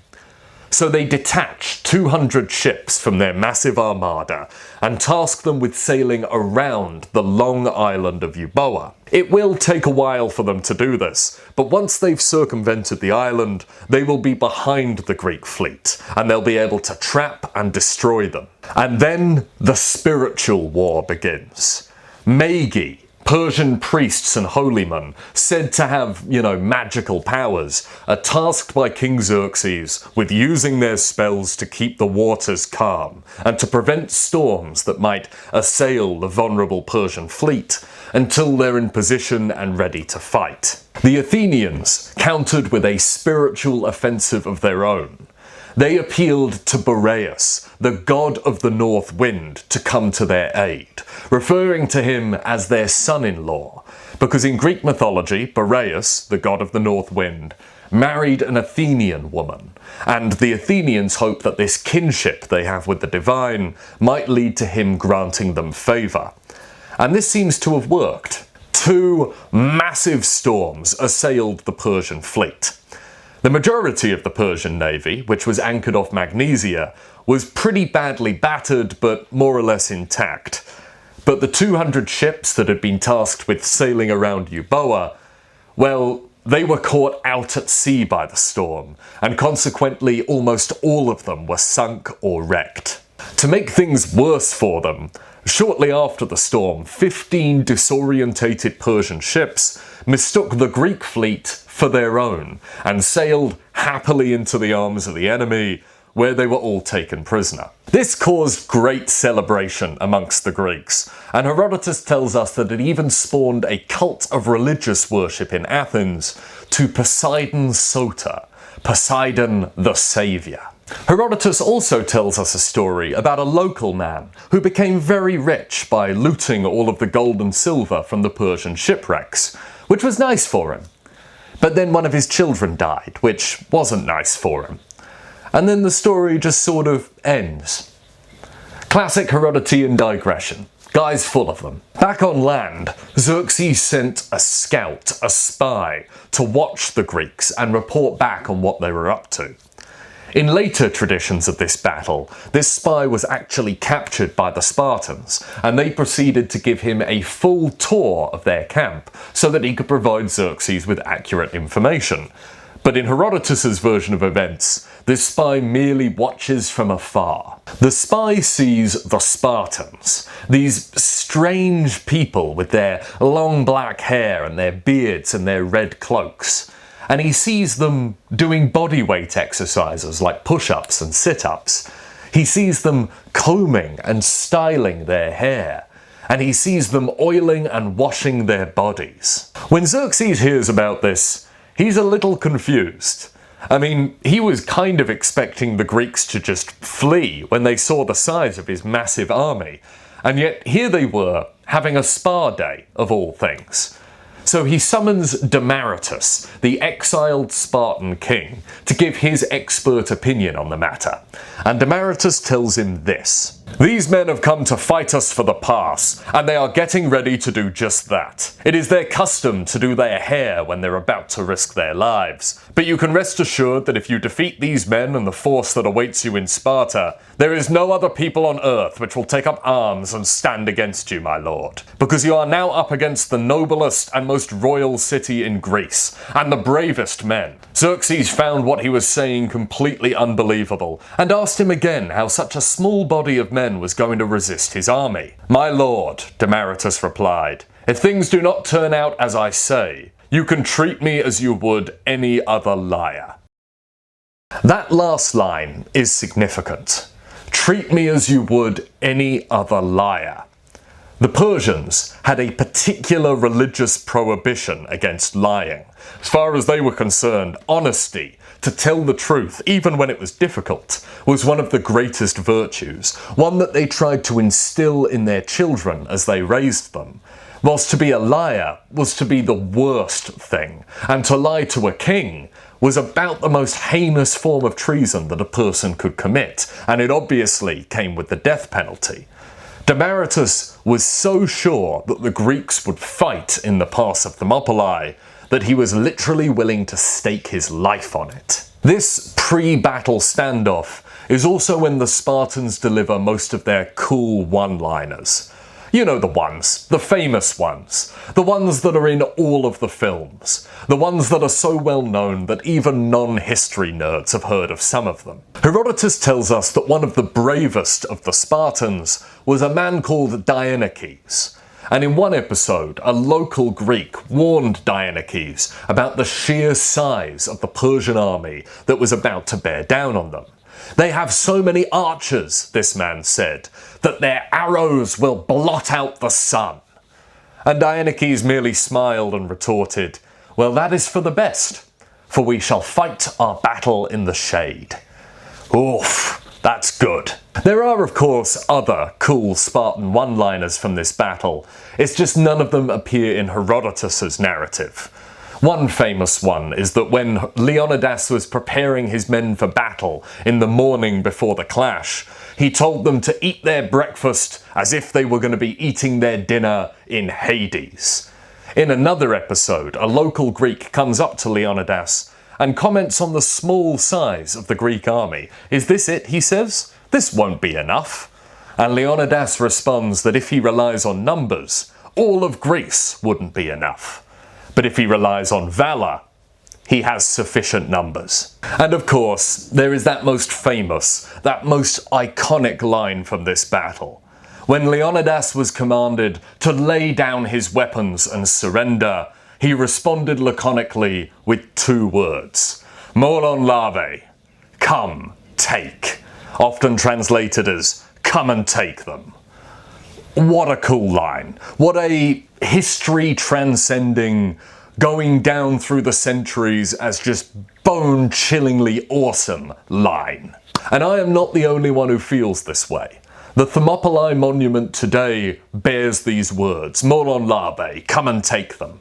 So they detach 200 ships from their massive armada and task them with sailing around the long island of Euboea. It will take a while for them to do this, but once they've circumvented the island, they will be behind the Greek fleet, and they'll be able to trap and destroy them. And then the spiritual war begins. Magi, Persian priests and holy men, said to have, magical powers, are tasked by King Xerxes with using their spells to keep the waters calm and to prevent storms that might assail the vulnerable Persian fleet until they're in position and ready to fight. The Athenians countered with a spiritual offensive of their own. They appealed to Boreas, the god of the north wind, to come to their aid, referring to him as their son-in-law, because in Greek mythology, Boreas, the god of the north wind, married an Athenian woman, and the Athenians hope that this kinship they have with the divine might lead to him granting them favour. And this seems to have worked. 2 massive storms assailed the Persian fleet. The majority of the Persian navy, which was anchored off Magnesia, was pretty badly battered but more or less intact. But the 200 ships that had been tasked with sailing around Euboea, well, they were caught out at sea by the storm, and consequently almost all of them were sunk or wrecked. To make things worse for them, shortly after the storm, 15 disorientated Persian ships mistook the Greek fleet for their own and sailed happily into the arms of the enemy, where they were all taken prisoner. This caused great celebration amongst the Greeks, and Herodotus tells us that it even spawned a cult of religious worship in Athens to Poseidon Sota, Poseidon the Saviour. Herodotus also tells us a story about a local man who became very rich by looting all of the gold and silver from the Persian shipwrecks, which was nice for him. But then one of his children died, which wasn't nice for him. And then the story just sort of ends. Classic Herodotean digression. Guy's full of them. Back on land, Xerxes sent a scout, a spy, to watch the Greeks and report back on what they were up to. In later traditions of this battle, this spy was actually captured by the Spartans, and they proceeded to give him a full tour of their camp so that he could provide Xerxes with accurate information. But in Herodotus' version of events, this spy merely watches from afar. The spy sees the Spartans, these strange people with their long black hair and their beards and their red cloaks. And he sees them doing bodyweight exercises like push-ups and sit-ups. He sees them combing and styling their hair. And he sees them oiling and washing their bodies. When Xerxes hears about this, he's a little confused. I mean, he was kind of expecting the Greeks to just flee when they saw the size of his massive army. And yet here they were, having a spa day, of all things. So he summons Demaratus, the exiled Spartan king, to give his expert opinion on the matter. And Demaratus tells him this: "These men have come to fight us for the pass, and they are getting ready to do just that. It is their custom to do their hair when they're about to risk their lives. But you can rest assured that if you defeat these men and the force that awaits you in Sparta, there is no other people on earth which will take up arms and stand against you, my lord. Because you are now up against the noblest and most royal city in Greece, and the bravest men." Xerxes found what he was saying completely unbelievable, and asked him again how such a small body of men was going to resist his army. "My lord," Demaratus replied, "if things do not turn out as I say, you can treat me as you would any other liar." That last line is significant. Treat me as you would any other liar. The Persians had a particular religious prohibition against lying. As far as they were concerned, honesty, to tell the truth, even when it was difficult, was one of the greatest virtues, one that they tried to instill in their children as they raised them. Whilst to be a liar was to be the worst thing, and to lie to a king was about the most heinous form of treason that a person could commit, and it obviously came with the death penalty. Demaratus was so sure that the Greeks would fight in the pass of Thermopylae that he was literally willing to stake his life on it. This pre-battle standoff is also when the Spartans deliver most of their cool one-liners. You know the ones, the famous ones, the ones that are in all of the films, the ones that are so well known that even non-history nerds have heard of some of them. Herodotus tells us that one of the bravest of the Spartans was a man called Dionysius, and in one episode, a local Greek warned Dionysius about the sheer size of the Persian army that was about to bear down on them. "They have so many archers," this man said, "that their arrows will blot out the sun." And Dionysius merely smiled and retorted, "Well, that is for the best, for we shall fight our battle in the shade." Oof, that's good. There are, of course, other cool Spartan one-liners from this battle. It's just none of them appear in Herodotus' narrative. One famous one is that when Leonidas was preparing his men for battle in the morning before the clash, he told them to eat their breakfast as if they were going to be eating their dinner in Hades. In another episode, a local Greek comes up to Leonidas and comments on the small size of the Greek army. "Is this it?" he says. "This won't be enough." And Leonidas responds that if he relies on numbers, all of Greece wouldn't be enough. But if he relies on valour, he has sufficient numbers. And of course, there is that most famous, that most iconic line from this battle. When Leonidas was commanded to lay down his weapons and surrender, he responded laconically with two words: "Molon lave," come, take, often translated as "come and take them." What a cool line. What a history-transcending, going down through the centuries as just bone-chillingly awesome line. And I am not the only one who feels this way. The Thermopylae monument today bears these words, "Molon labe, come and take them."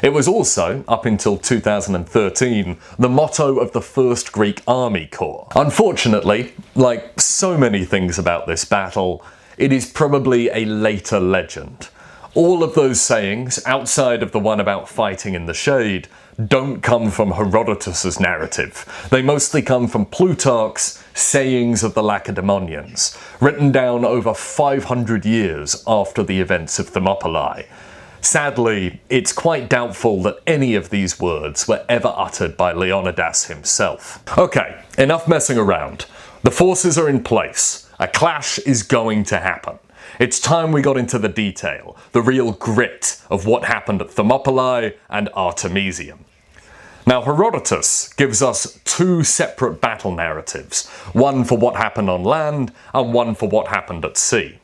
It was also, up until 2013, the motto of the 1st Greek Army Corps. Unfortunately, like so many things about this battle, it is probably a later legend. All of those sayings, outside of the one about fighting in the shade, don't come from Herodotus' narrative. They mostly come from Plutarch's Sayings of the Lacedaemonians, written down over 500 years after the events of Thermopylae. Sadly, it's quite doubtful that any of these words were ever uttered by Leonidas himself. Okay, enough messing around. The forces are in place. A clash is going to happen. It's time we got into the detail, the real grit of what happened at Thermopylae and Artemisium. Now, Herodotus gives us 2 separate battle narratives, one for what happened on land and one for what happened at sea.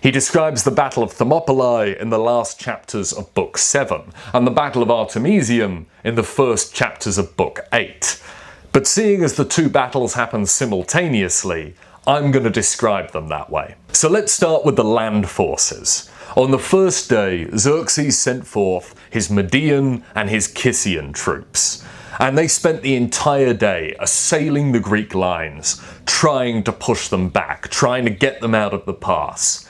He describes the Battle of Thermopylae in the last chapters of Book 7, and the Battle of Artemisium in the first chapters of Book 8. But seeing as the 2 battles happen simultaneously, I'm going to describe them that way. So let's start with the land forces. On the first day, Xerxes sent forth his Median and his Kissian troops, and they spent the entire day assailing the Greek lines, trying to push them back, trying to get them out of the pass.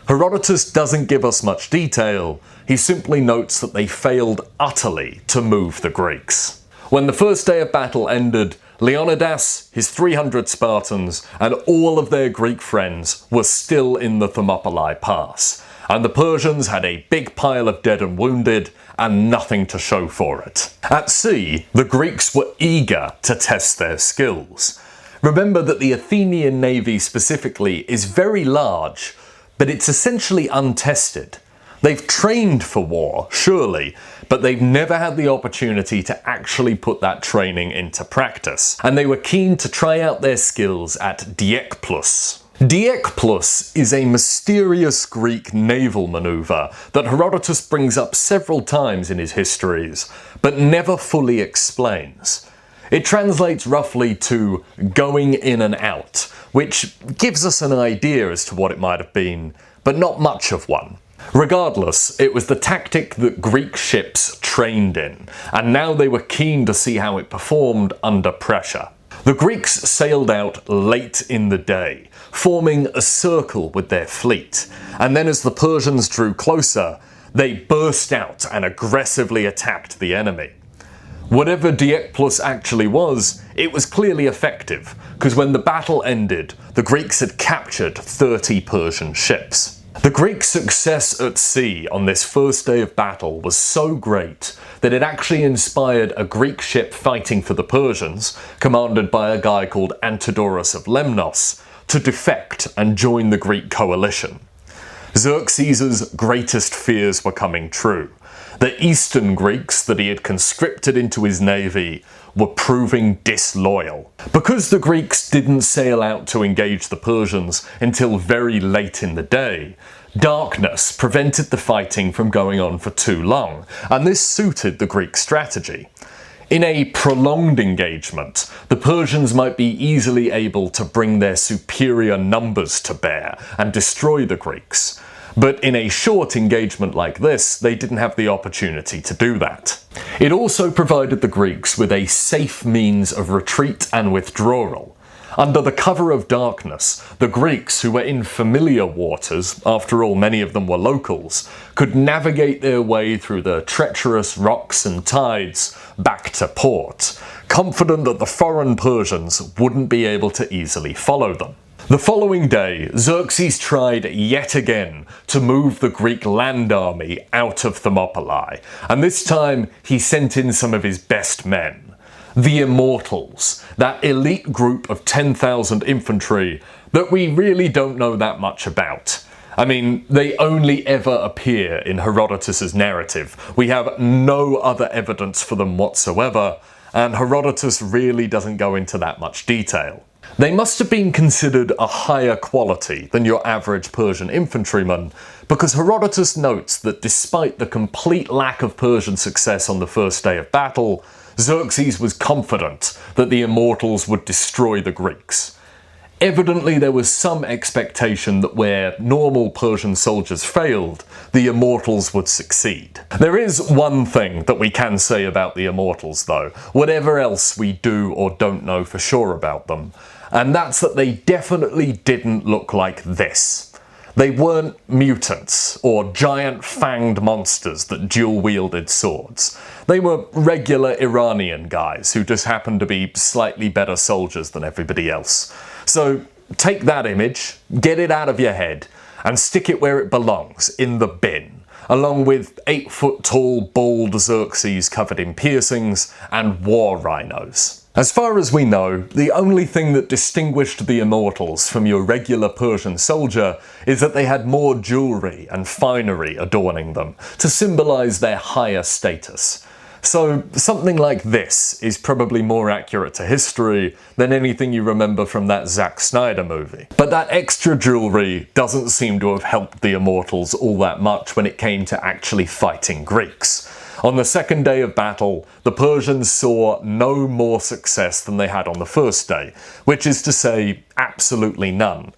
Herodotus doesn't give us much detail, he simply notes that they failed utterly to move the Greeks. When the first day of battle ended, Leonidas, his 300 Spartans, and all of their Greek friends were still in the Thermopylae Pass, and the Persians had a big pile of dead and wounded, and nothing to show for it. At sea, the Greeks were eager to test their skills. Remember that the Athenian navy specifically is very large, but it's essentially untested. They've trained for war, surely, but they've never had the opportunity to actually put that training into practice. And they were keen to try out their skills at Diekplus. Diekplus is a mysterious Greek naval maneuver that Herodotus brings up several times in his histories, but never fully explains. It translates roughly to going in and out, which gives us an idea as to what it might have been, but not much of one. Regardless, it was the tactic that Greek ships trained in, and now they were keen to see how it performed under pressure. The Greeks sailed out late in the day, forming a circle with their fleet, and then as the Persians drew closer, they burst out and aggressively attacked the enemy. Whatever Diekplus actually was, it was clearly effective, because when the battle ended, the Greeks had captured 30 Persian ships. The Greek success at sea on this first day of battle was so great that it actually inspired a Greek ship fighting for the Persians, commanded by a guy called Antidorus of Lemnos, to defect and join the Greek coalition. Xerxes' greatest fears were coming true. The Eastern Greeks that he had conscripted into his navy were proving disloyal. Because the Greeks didn't sail out to engage the Persians until very late in the day, darkness prevented the fighting from going on for too long, and this suited the Greek strategy. In a prolonged engagement, the Persians might be easily able to bring their superior numbers to bear and destroy the Greeks. But in a short engagement like this, they didn't have the opportunity to do that. It also provided the Greeks with a safe means of retreat and withdrawal. Under the cover of darkness, the Greeks, who were in familiar waters, after all many of them were locals, could navigate their way through the treacherous rocks and tides back to port, confident that the foreign Persians wouldn't be able to easily follow them. The following day, Xerxes tried yet again to move the Greek land army out of Thermopylae, and this time he sent in some of his best men. The Immortals, that elite group of 10,000 infantry that we really don't know that much about. I mean, they only ever appear in Herodotus' narrative. We have no other evidence for them whatsoever, and Herodotus really doesn't go into that much detail. They must have been considered a higher quality than your average Persian infantryman, because Herodotus notes that despite the complete lack of Persian success on the first day of battle, Xerxes was confident that the Immortals would destroy the Greeks. Evidently there was some expectation that where normal Persian soldiers failed, the immortals would succeed. There is one thing that we can say about the immortals though, whatever else we do or don't know for sure about them, and that's that they definitely didn't look like this. They weren't mutants or giant fanged monsters that dual-wielded swords. They were regular Iranian guys who just happened to be slightly better soldiers than everybody else. So take that image, get it out of your head, and stick it where it belongs, in the bin, along with 8-foot-tall, bald Xerxes covered in piercings and war rhinos. As far as we know, the only thing that distinguished the immortals from your regular Persian soldier is that they had more jewellery and finery adorning them, to symbolise their higher status. So something like this is probably more accurate to history than anything you remember from that Zack Snyder movie. But that extra jewellery doesn't seem to have helped the immortals all that much when it came to actually fighting Greeks. On the second day of battle, the Persians saw no more success than they had on the first day, which is to say, absolutely none.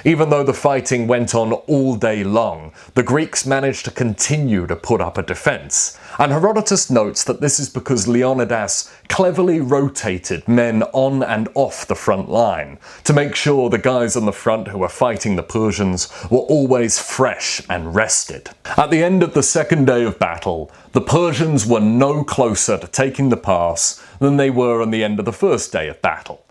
Even though the fighting went on all day long, the Greeks managed to continue to put up a defence. And Herodotus notes that this is because Leonidas cleverly rotated men on and off the front line to make sure the guys on the front who were fighting the Persians were always fresh and rested. At the end of the second day of battle, the Persians were no closer to taking the pass than they were on the end of the first day of battle.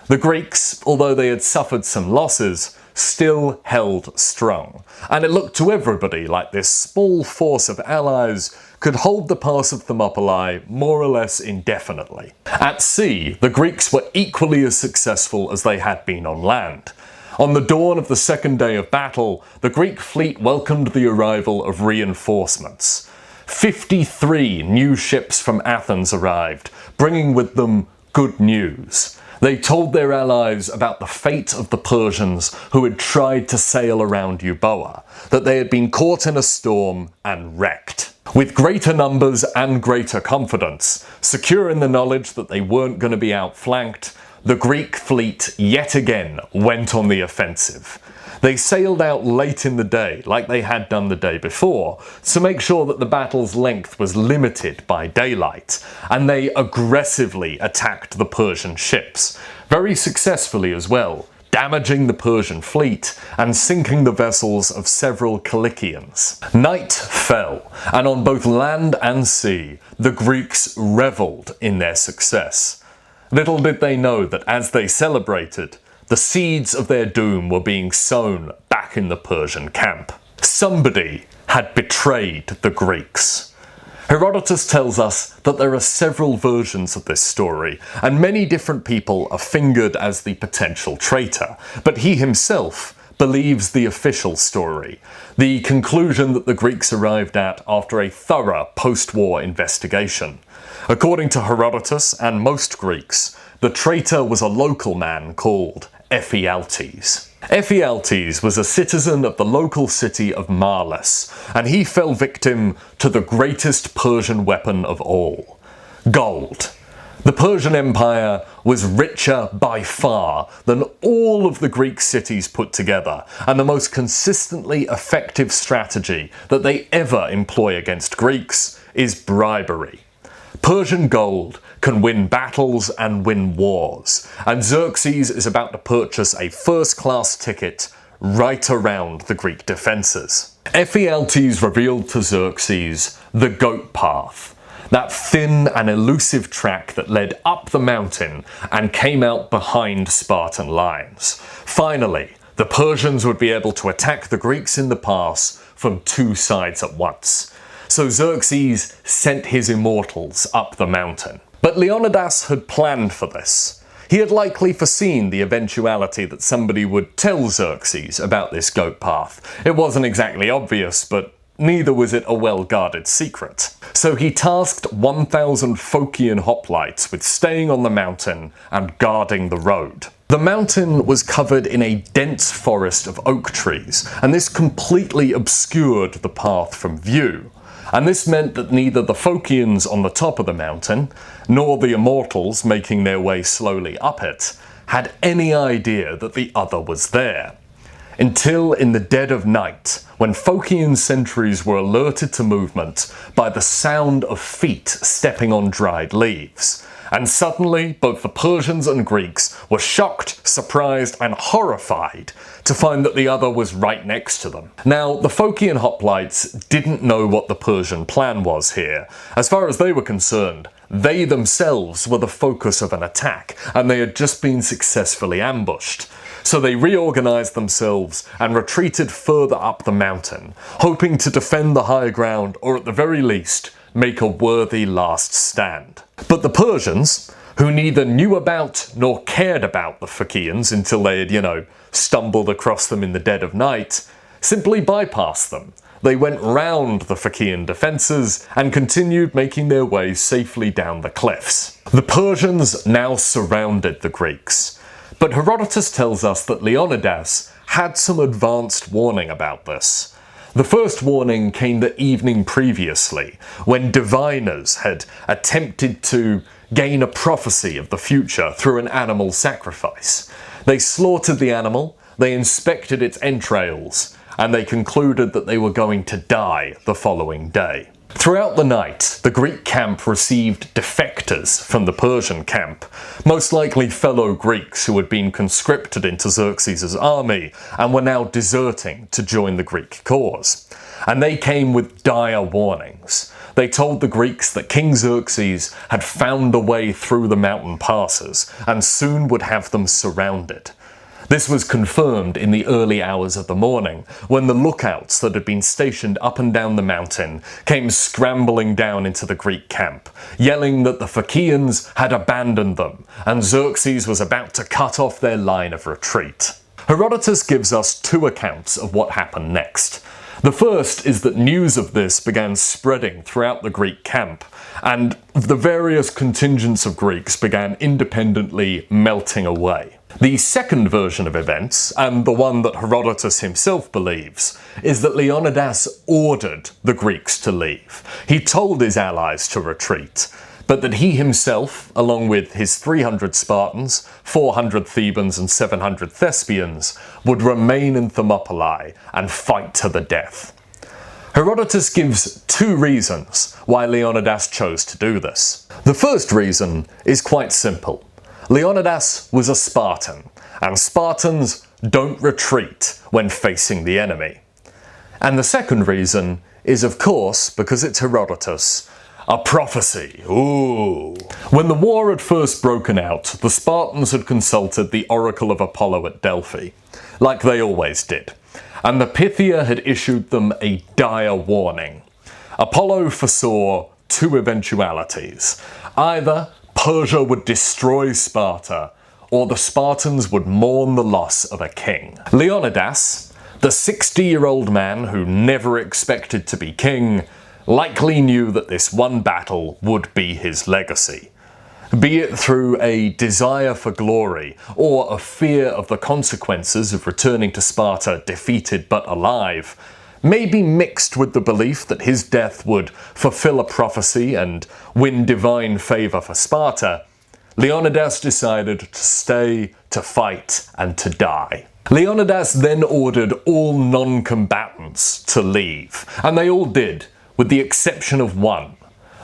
The Greeks, although they had suffered some losses, still held strong, and it looked to everybody like this small force of allies could hold the pass of Thermopylae more or less indefinitely. At sea, the Greeks were equally as successful as they had been on land. On the dawn of the second day of battle, the Greek fleet welcomed the arrival of reinforcements. 53 new ships from Athens arrived, bringing with them good news. They told their allies about the fate of the Persians who had tried to sail around Euboea, that they had been caught in a storm and wrecked. With greater numbers and greater confidence, secure in the knowledge that they weren't going to be outflanked, the Greek fleet yet again went on the offensive. They sailed out late in the day, like they had done the day before, to make sure that the battle's length was limited by daylight, and they aggressively attacked the Persian ships, very successfully as well, damaging the Persian fleet and sinking the vessels of several Cilicians. Night fell, and on both land and sea, the Greeks revelled in their success. Little did they know that as they celebrated, the seeds of their doom were being sown back in the Persian camp. Somebody had betrayed the Greeks. Herodotus tells us that there are several versions of this story, and many different people are fingered as the potential traitor, but he himself believes the official story, the conclusion that the Greeks arrived at after a thorough post-war investigation. According to Herodotus and most Greeks, the traitor was a local man called Ephialtes. Ephialtes was a citizen of the local city of Marlis, and he fell victim to the greatest Persian weapon of all: gold. The Persian Empire was richer by far than all of the Greek cities put together, and the most consistently effective strategy that they ever employ against Greeks is bribery. Persian gold can win battles and win wars, and Xerxes is about to purchase a first-class ticket right around the Greek defences. Ephialtes revealed to Xerxes the goat path, that thin and elusive track that led up the mountain and came out behind Spartan lines. Finally, the Persians would be able to attack the Greeks in the pass from two sides at once. So Xerxes sent his immortals up the mountain. But Leonidas had planned for this. He had likely foreseen the eventuality that somebody would tell Xerxes about this goat path. It wasn't exactly obvious, but neither was it a well-guarded secret. So he tasked 1,000 Phocian hoplites with staying on the mountain and guarding the road. The mountain was covered in a dense forest of oak trees, and this completely obscured the path from view. And this meant that neither the Phocians on the top of the mountain, nor the immortals making their way slowly up it, had any idea that the other was there. Until in the dead of night, when Phocian sentries were alerted to movement by the sound of feet stepping on dried leaves. And suddenly, both the Persians and Greeks were shocked, surprised, and horrified to find that the other was right next to them. Now, the Phocian hoplites didn't know what the Persian plan was here. As far as they were concerned, they themselves were the focus of an attack, and they had just been successfully ambushed. So they reorganised themselves and retreated further up the mountain, hoping to defend the high ground, or at the very least, make a worthy last stand. But the Persians, who neither knew about nor cared about the Phocians until they had, stumbled across them in the dead of night, simply bypassed them. They went round the Phocian defences and continued making their way safely down the cliffs. The Persians now surrounded the Greeks. But Herodotus tells us that Leonidas had some advanced warning about this. The first warning came the evening previously, when diviners had attempted to gain a prophecy of the future through an animal sacrifice. They slaughtered the animal, they inspected its entrails, and they concluded that they were going to die the following day. Throughout the night, the Greek camp received defectors from the Persian camp, most likely fellow Greeks who had been conscripted into Xerxes' army and were now deserting to join the Greek cause. And they came with dire warnings. They told the Greeks that King Xerxes had found a way through the mountain passes and soon would have them surrounded. This was confirmed in the early hours of the morning, when the lookouts that had been stationed up and down the mountain came scrambling down into the Greek camp, yelling that the Phocians had abandoned them, and Xerxes was about to cut off their line of retreat. Herodotus gives us two accounts of what happened next. The first is that news of this began spreading throughout the Greek camp, and the various contingents of Greeks began independently melting away. The second version of events, and the one that Herodotus himself believes, is that Leonidas ordered the Greeks to leave. He told his allies to retreat, but that he himself, along with his 300 Spartans, 400 Thebans and 700 Thespians, would remain in Thermopylae and fight to the death. Herodotus gives two reasons why Leonidas chose to do this. The first reason is quite simple. Leonidas was a Spartan, and Spartans don't retreat when facing the enemy. And the second reason is, of course, because it's Herodotus, a prophecy. Ooh. When the war had first broken out, the Spartans had consulted the oracle of Apollo at Delphi, like they always did, and the Pythia had issued them a dire warning. Apollo foresaw two eventualities. Either Persia would destroy Sparta, or the Spartans would mourn the loss of a king. Leonidas, the 60-year-old man who never expected to be king, likely knew that this one battle would be his legacy. Be it through a desire for glory, or a fear of the consequences of returning to Sparta defeated but alive, maybe mixed with the belief that his death would fulfill a prophecy and win divine favour for Sparta, Leonidas decided to stay, to fight, and to die. Leonidas then ordered all non-combatants to leave, and they all did, with the exception of one.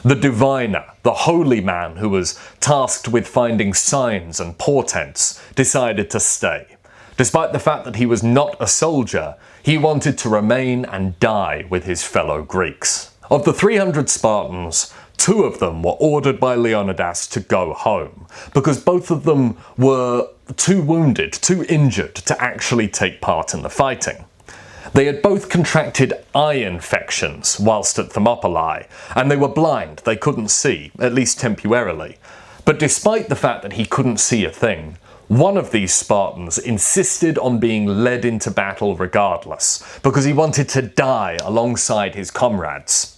The diviner, the holy man who was tasked with finding signs and portents, decided to stay. Despite the fact that he was not a soldier, he wanted to remain and die with his fellow Greeks. Of the 300 Spartans, 2 of them were ordered by Leonidas to go home, because both of them were too wounded, too injured to actually take part in the fighting. They had both contracted eye infections whilst at Thermopylae, and they were blind, they couldn't see, at least temporarily. But despite the fact that he couldn't see a thing, one of these Spartans insisted on being led into battle regardless, because he wanted to die alongside his comrades.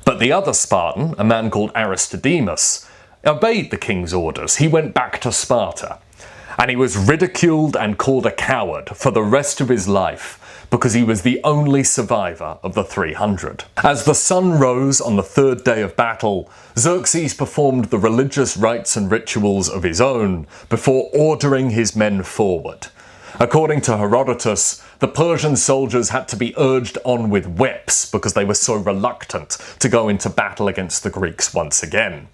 But the other Spartan, a man called Aristodemus, obeyed the king's orders. He went back to Sparta, and he was ridiculed and called a coward for the rest of his life, because he was the only survivor of the 300. As the sun rose on the third day of battle, Xerxes performed the religious rites and rituals of his own before ordering his men forward. According to Herodotus, the Persian soldiers had to be urged on with whips because they were so reluctant to go into battle against the Greeks once again.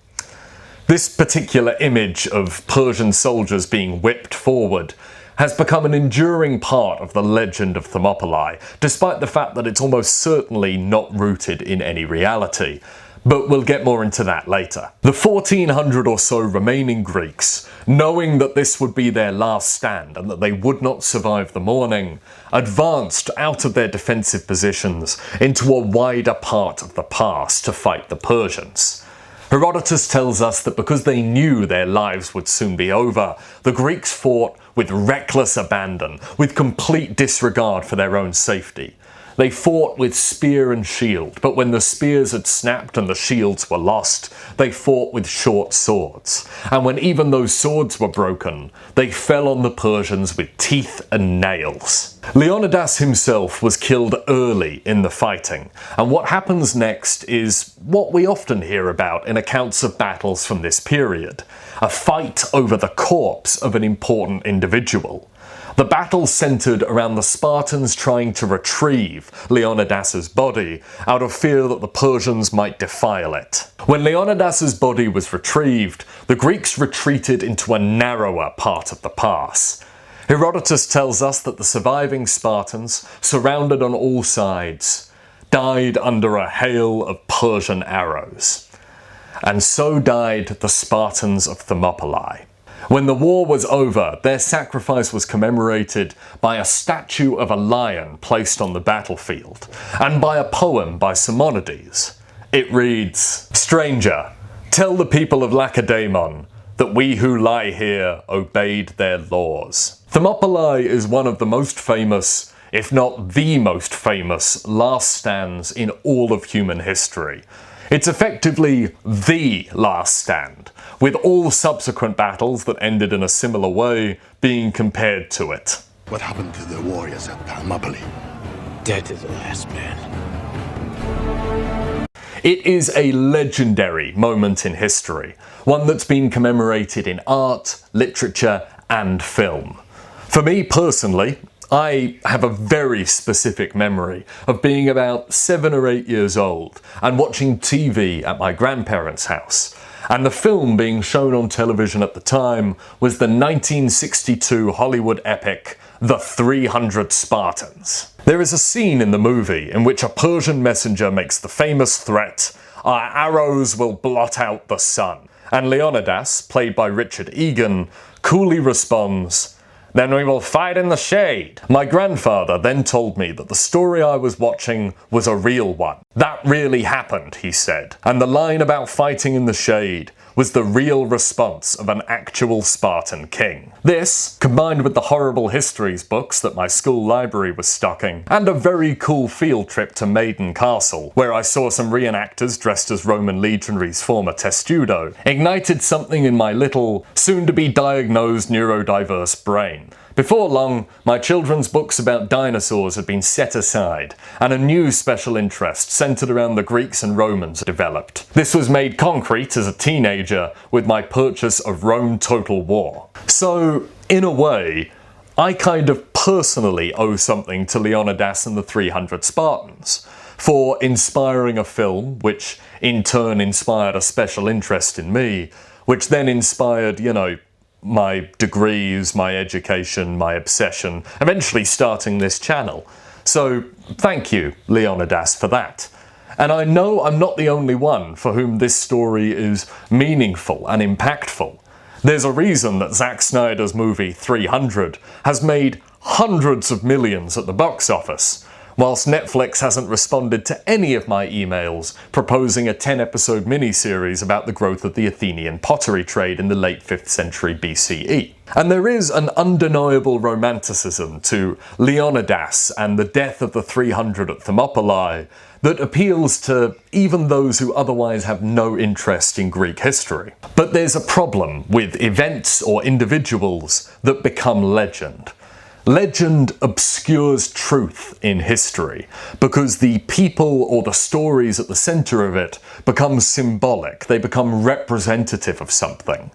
This particular image of Persian soldiers being whipped forward has become an enduring part of the legend of Thermopylae, despite the fact that it's almost certainly not rooted in any reality. But we'll get more into that later. The 1,400 or so remaining Greeks, knowing that this would be their last stand and that they would not survive the morning, advanced out of their defensive positions into a wider part of the pass to fight the Persians. Herodotus tells us that because they knew their lives would soon be over, the Greeks fought with reckless abandon, with complete disregard for their own safety. They fought with spear and shield, but when the spears had snapped and the shields were lost, they fought with short swords. And when even those swords were broken, they fell on the Persians with teeth and nails. Leonidas himself was killed early in the fighting, and what happens next is what we often hear about in accounts of battles from this period: a fight over the corpse of an important individual. The battle centered around the Spartans trying to retrieve Leonidas's body out of fear that the Persians might defile it. When Leonidas's body was retrieved, the Greeks retreated into a narrower part of the pass. Herodotus tells us that the surviving Spartans, surrounded on all sides, died under a hail of Persian arrows. And so died the Spartans of Thermopylae. When the war was over, their sacrifice was commemorated by a statue of a lion placed on the battlefield, and by a poem by Simonides. It reads, "Stranger, tell the people of Lacedaemon that we who lie here obeyed their laws." Thermopylae is one of the most famous, if not the most famous, last stands in all of human history. It's effectively the last stand, with all subsequent battles that ended in a similar way being compared to it. What happened to the warriors at Thermopylae? Dead to the last man. It is a legendary moment in history, one that's been commemorated in art, literature, and film. For me personally, I have a very specific memory of being about 7 or 8 years old and watching TV at my grandparents' house. And the film being shown on television at the time was the 1962 Hollywood epic, The 300 Spartans. There is a scene in the movie in which a Persian messenger makes the famous threat, "Our arrows will blot out the sun." And Leonidas, played by Richard Egan, coolly responds, "Then we will fight in the shade." My grandfather then told me that the story I was watching was a real one. That really happened, he said, and the line about fighting in the shade was the real response of an actual Spartan king. This, combined with the horrible histories books that my school library was stocking, and a very cool field trip to Maiden Castle, where I saw some reenactors dressed as Roman legionaries form a testudo, ignited something in my little, soon-to-be-diagnosed neurodiverse brain. Before long, my children's books about dinosaurs had been set aside, and a new special interest centered around the Greeks and Romans developed. This was made concrete as a teenager with my purchase of Rome Total War. So, in a way, I kind of personally owe something to Leonidas and the 300 Spartans for inspiring a film, which in turn inspired a special interest in me, which then inspired, my degrees, my education, my obsession, eventually starting this channel. So thank you, Leonidas, for that. And I know I'm not the only one for whom this story is meaningful and impactful. There's a reason that Zack Snyder's movie 300 has made hundreds of millions at the box office, whilst Netflix hasn't responded to any of my emails proposing a 10-episode miniseries about the growth of the Athenian pottery trade in the late 5th century BCE. And there is an undeniable romanticism to Leonidas and the death of the 300 at Thermopylae that appeals to even those who otherwise have no interest in Greek history. But there's a problem with events or individuals that become legend. Legend obscures truth in history because the people or the stories at the centre of it become symbolic, they become representative of something.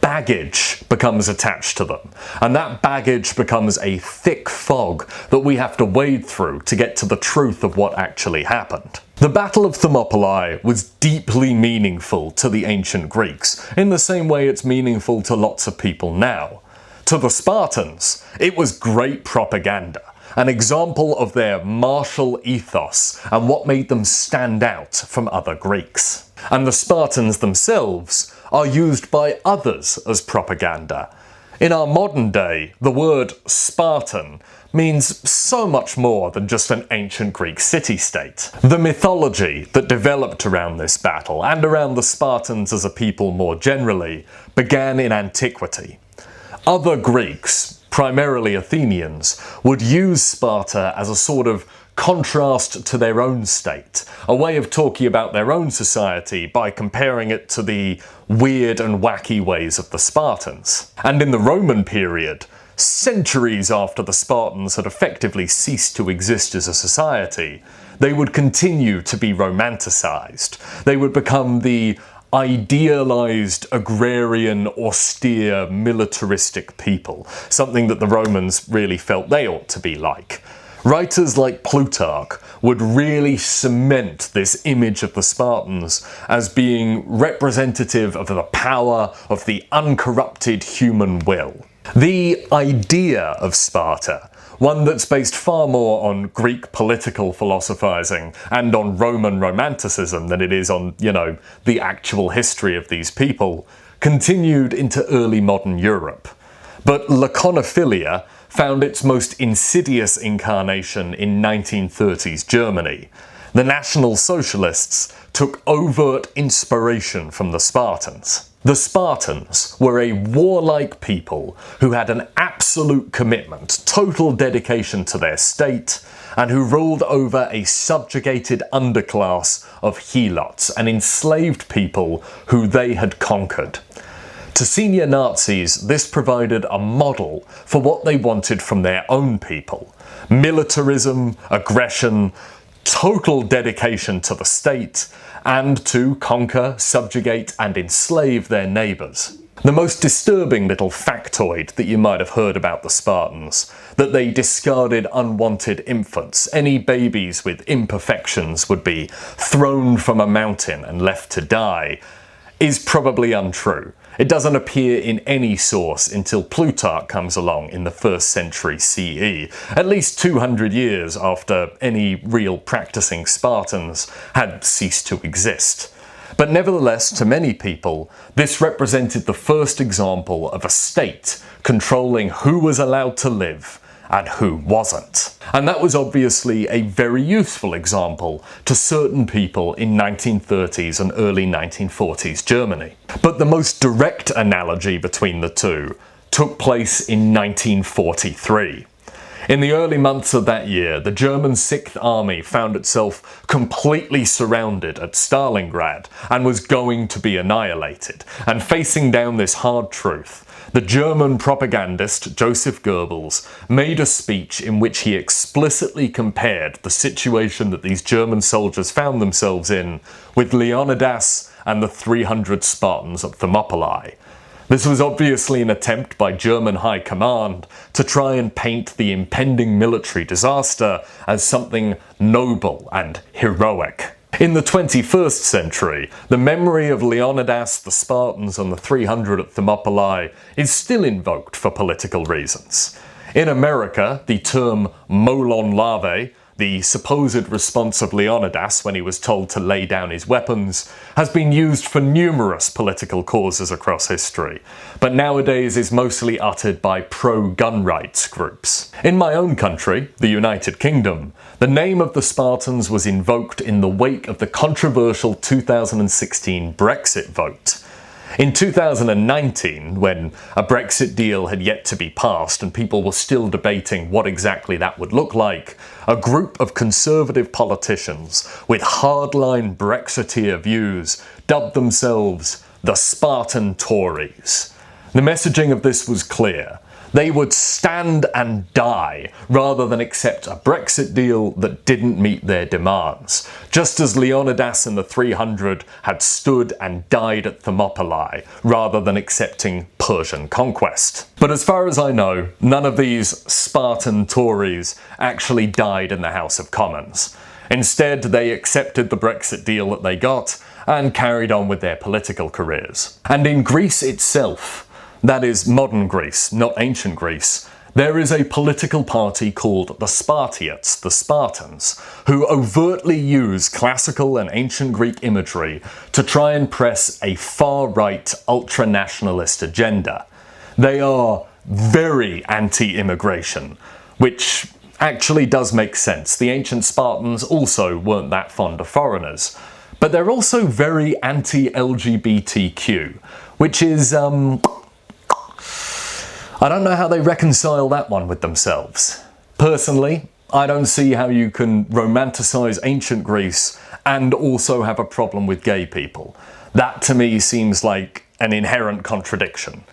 Baggage becomes attached to them, and that baggage becomes a thick fog that we have to wade through to get to the truth of what actually happened. The Battle of Thermopylae was deeply meaningful to the ancient Greeks, in the same way it's meaningful to lots of people now. To the Spartans, it was great propaganda, an example of their martial ethos and what made them stand out from other Greeks. And the Spartans themselves are used by others as propaganda. In our modern day, the word Spartan means so much more than just an ancient Greek city-state. The mythology that developed around this battle, and around the Spartans as a people more generally, began in antiquity. Other Greeks, primarily Athenians, would use Sparta as a sort of contrast to their own state, a way of talking about their own society by comparing it to the weird and wacky ways of the Spartans. And in the Roman period, centuries after the Spartans had effectively ceased to exist as a society, they would continue to be romanticized. They would become the idealized, agrarian, austere, militaristic people, something that the Romans really felt they ought to be like. Writers like Plutarch would really cement this image of the Spartans as being representative of the power of the uncorrupted human will. The idea of Sparta, one that's based far more on Greek political philosophizing and on Roman romanticism than it is on, the actual history of these people, continued into early modern Europe. But laconophilia found its most insidious incarnation in 1930s Germany. The National Socialists took overt inspiration from the Spartans. The Spartans were a warlike people who had an absolute commitment, total dedication to their state, and who ruled over a subjugated underclass of helots, an enslaved people who they had conquered. To senior Nazis, this provided a model for what they wanted from their own people. Militarism, aggression, total dedication to the state, and to conquer, subjugate, and enslave their neighbours. The most disturbing little factoid that you might have heard about the Spartans, that they discarded unwanted infants. Any babies with imperfections would be thrown from a mountain and left to die, is probably untrue. It doesn't appear in any source until Plutarch comes along in the 1st century CE, at least 200 years after any real practicing Spartans had ceased to exist. But nevertheless, to many people, this represented the first example of a state controlling who was allowed to live and who wasn't. And that was obviously a very useful example to certain people in 1930s and early 1940s Germany. But the most direct analogy between the two took place in 1943. In the early months of that year, the German 6th Army found itself completely surrounded at Stalingrad and was going to be annihilated. And facing down this hard truth, the German propagandist Joseph Goebbels made a speech in which he explicitly compared the situation that these German soldiers found themselves in with Leonidas and the 300 Spartans at Thermopylae. This was obviously an attempt by German high command to try and paint the impending military disaster as something noble and heroic. In the 21st century, the memory of Leonidas, the Spartans, and the 300 at Thermopylae is still invoked for political reasons. In America, the term molon lave, the supposed response of Leonidas when he was told to lay down his weapons, has been used for numerous political causes across history, but nowadays is mostly uttered by pro-gun rights groups. In my own country, the United Kingdom, the name of the Spartans was invoked in the wake of the controversial 2016 Brexit vote. In 2019, when a Brexit deal had yet to be passed and people were still debating what exactly that would look like, a group of conservative politicians with hardline Brexiteer views dubbed themselves the Spartan Tories. The messaging of this was clear. They would stand and die rather than accept a Brexit deal that didn't meet their demands, just as Leonidas and the 300 had stood and died at Thermopylae rather than accepting Persian conquest. But as far as I know, none of these Spartan Tories actually died in the House of Commons. Instead, they accepted the Brexit deal that they got and carried on with their political careers. And in Greece itself, that is modern Greece, not ancient Greece, there is a political party called the Spartiates, the Spartans, who overtly use classical and ancient Greek imagery to try and press a far-right ultra-nationalist agenda. They are very anti-immigration, which actually does make sense. The ancient Spartans also weren't that fond of foreigners. But they're also very anti-LGBTQ, which is, I don't know how they reconcile that one with themselves. Personally, I don't see how you can romanticize ancient Greece and also have a problem with gay people. That to me seems like an inherent contradiction.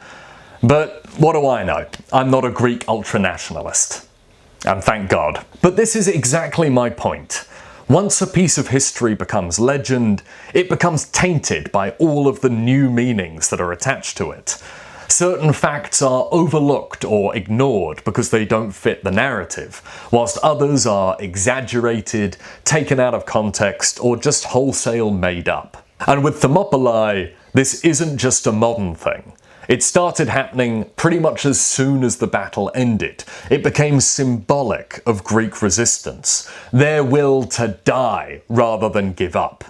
But what do I know? I'm not a Greek ultranationalist. And thank God. But this is exactly my point. Once a piece of history becomes legend, it becomes tainted by all of the new meanings that are attached to it. Certain facts are overlooked or ignored because they don't fit the narrative, whilst others are exaggerated, taken out of context, or just wholesale made up. And with Thermopylae, this isn't just a modern thing. It started happening pretty much as soon as the battle ended. It became symbolic of Greek resistance, their will to die rather than give up.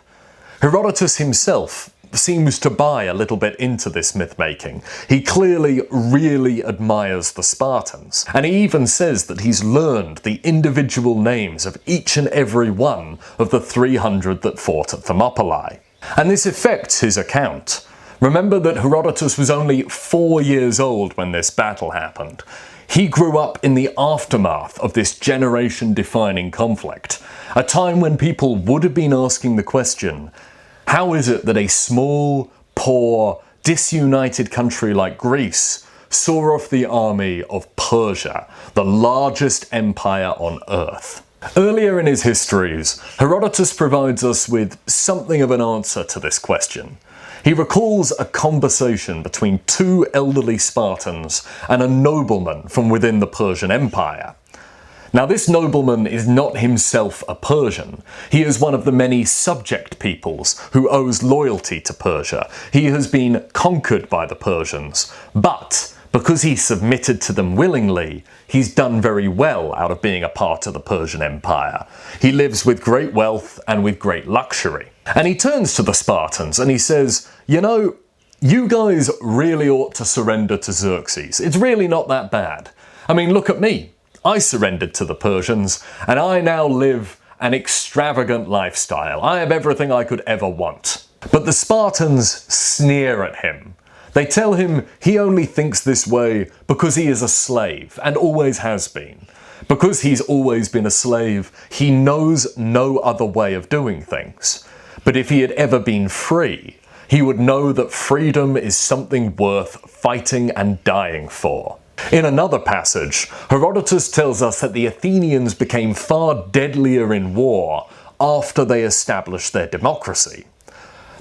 Herodotus himself seems to buy a little bit into this myth-making. He clearly really admires the Spartans, and he even says that he's learned the individual names of each and every one of the 300 that fought at Thermopylae. And this affects his account. Remember that Herodotus was only 4 years old when this battle happened. He grew up in the aftermath of this generation-defining conflict, a time when people would have been asking the question, how is it that a small, poor, disunited country like Greece saw off the army of Persia, the largest empire on earth? Earlier in his histories, Herodotus provides us with something of an answer to this question. He recalls a conversation between two elderly Spartans and a nobleman from within the Persian Empire. Now, this nobleman is not himself a Persian. He is one of the many subject peoples who owes loyalty to Persia. He has been conquered by the Persians, but because he submitted to them willingly, he's done very well out of being a part of the Persian Empire. He lives with great wealth and with great luxury. And he turns to the Spartans and he says, you know, you guys really ought to surrender to Xerxes. It's really not that bad. I mean, look at me. I surrendered to the Persians, and I now live an extravagant lifestyle. I have everything I could ever want. But the Spartans sneer at him. They tell him he only thinks this way because he is a slave, and always has been. Because he's always been a slave, he knows no other way of doing things. But if he had ever been free, he would know that freedom is something worth fighting and dying for. In another passage, Herodotus tells us that the Athenians became far deadlier in war after they established their democracy.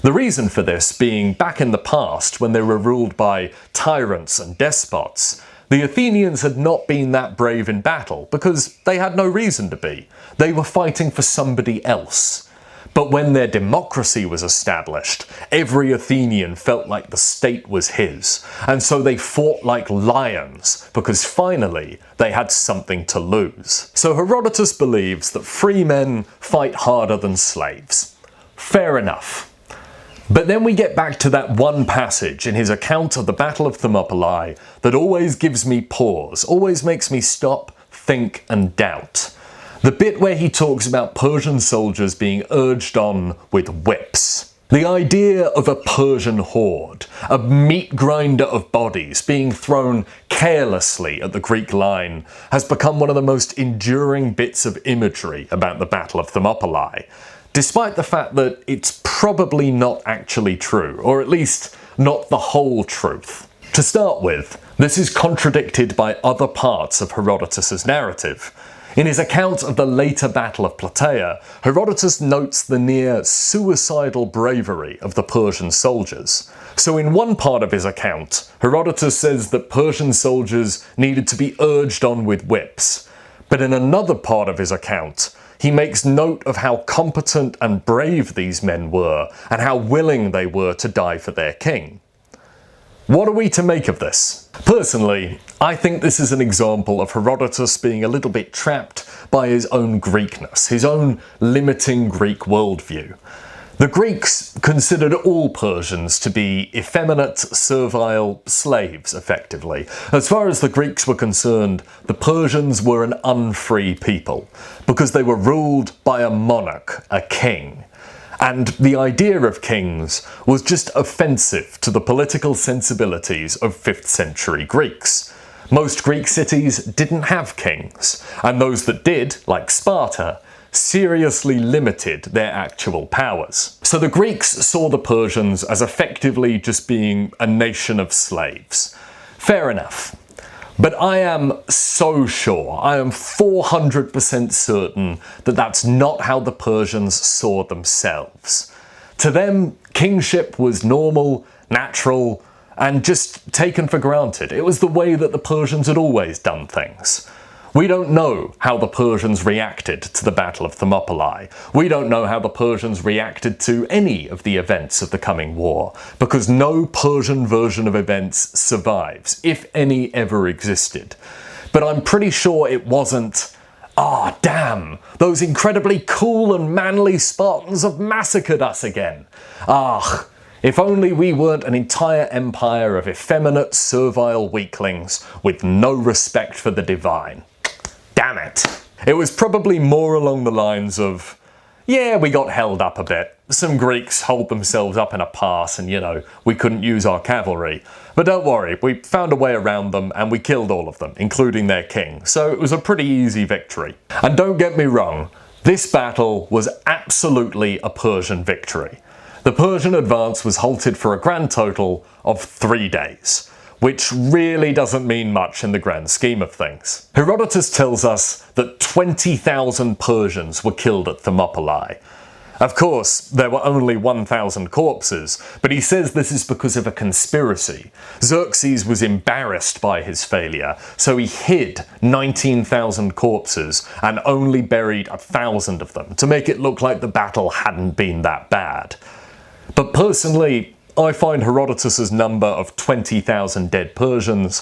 The reason for this being back in the past, when they were ruled by tyrants and despots, the Athenians had not been that brave in battle because they had no reason to be. They were fighting for somebody else. But when their democracy was established, every Athenian felt like the state was his, and so they fought like lions, because finally they had something to lose. So Herodotus believes that free men fight harder than slaves. Fair enough. But then we get back to that one passage in his account of the Battle of Thermopylae that always gives me pause, always makes me stop, think and doubt. The bit where he talks about Persian soldiers being urged on with whips. The idea of a Persian horde, a meat grinder of bodies being thrown carelessly at the Greek line, has become one of the most enduring bits of imagery about the Battle of Thermopylae, despite the fact that it's probably not actually true, or at least not the whole truth. To start with, This is contradicted by other parts of Herodotus' narrative. In his account of the later Battle of Plataea, Herodotus notes the near suicidal bravery of the Persian soldiers. So in one part of his account, Herodotus says that Persian soldiers needed to be urged on with whips. But in another part of his account, he makes note of how competent and brave these men were, and how willing they were to die for their king. What are we to make of this? Personally, I think this is an example of Herodotus being a little bit trapped by his own Greekness, his own limiting Greek worldview. The Greeks considered all Persians to be effeminate, servile slaves, effectively. As far as the Greeks were concerned, the Persians were an unfree people, because they were ruled by a monarch, a king. And the idea of kings was just offensive to the political sensibilities of 5th century Greeks. Most Greek cities didn't have kings, and those that did, like Sparta, seriously limited their actual powers. So the Greeks saw the Persians as effectively just being a nation of slaves. Fair enough. But I am so sure, I am 400% certain that that's not how the Persians saw themselves. To them, kingship was normal, natural, and just taken for granted. It was the way that the Persians had always done things. We don't know how the Persians reacted to the Battle of Thermopylae. We don't know how the Persians reacted to any of the events of the coming war, because no Persian version of events survives, if any ever existed. But I'm pretty sure it wasn't, "Ah, damn, those incredibly cool and manly Spartans have massacred us again. Ah, if only we weren't an entire empire of effeminate, servile weaklings with no respect for the divine. Damn it." It was probably more along the lines of, yeah, we got held up a bit. Some Greeks holed themselves up in a pass and, we couldn't use our cavalry. But don't worry, we found a way around them and we killed all of them, including their king. So it was a pretty easy victory. And don't get me wrong, this battle was absolutely a Persian victory. The Persian advance was halted for a grand total of 3 days, which really doesn't mean much in the grand scheme of things. Herodotus tells us that 20,000 Persians were killed at Thermopylae. Of course, there were only 1,000 corpses, but he says this is because of a conspiracy. Xerxes was embarrassed by his failure, so he hid 19,000 corpses and only buried 1,000 of them to make it look like the battle hadn't been that bad. But personally, I find Herodotus' number of 20,000 dead Persians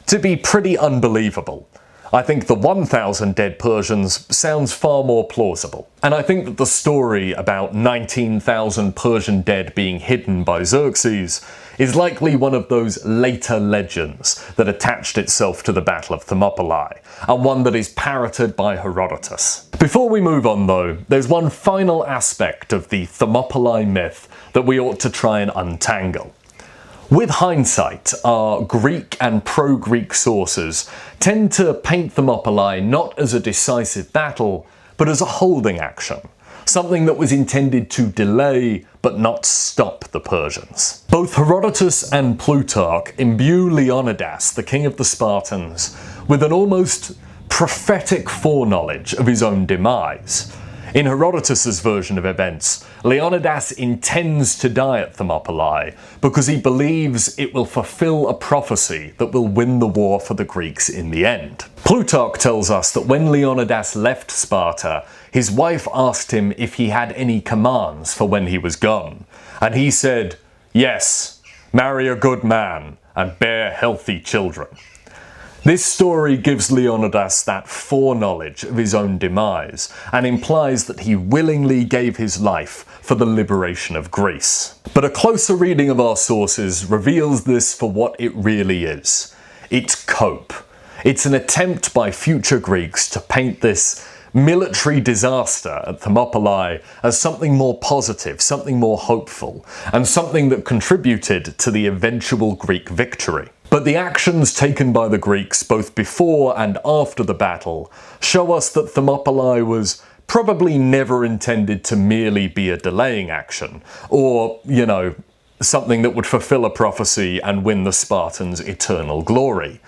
to be pretty unbelievable. I think the 1,000 dead Persians sounds far more plausible. And I think that the story about 19,000 Persian dead being hidden by Xerxes is likely one of those later legends that attached itself to the Battle of Thermopylae, and one that is parroted by Herodotus. Before we move on though, there's one final aspect of the Thermopylae myth that we ought to try and untangle. With hindsight, our Greek and pro-Greek sources tend to paint Thermopylae not as a decisive battle, but as a holding action, something that was intended to delay but not stop the Persians. Both Herodotus and Plutarch imbue Leonidas, the king of the Spartans, with an almost prophetic foreknowledge of his own demise. In Herodotus' version of events, Leonidas intends to die at Thermopylae because he believes it will fulfill a prophecy that will win the war for the Greeks in the end. Plutarch tells us that when Leonidas left Sparta, his wife asked him if he had any commands for when he was gone, and he said, "Yes, marry a good man and bear healthy children." This story gives Leonidas that foreknowledge of his own demise, and implies that he willingly gave his life for the liberation of Greece. But a closer reading of our sources reveals this for what it really is. It's cope. It's an attempt by future Greeks to paint this military disaster at Thermopylae as something more positive, something more hopeful, and something that contributed to the eventual Greek victory. But the actions taken by the Greeks both before and after the battle show us that Thermopylae was probably never intended to merely be a delaying action, or, something that would fulfill a prophecy and win the Spartans eternal glory.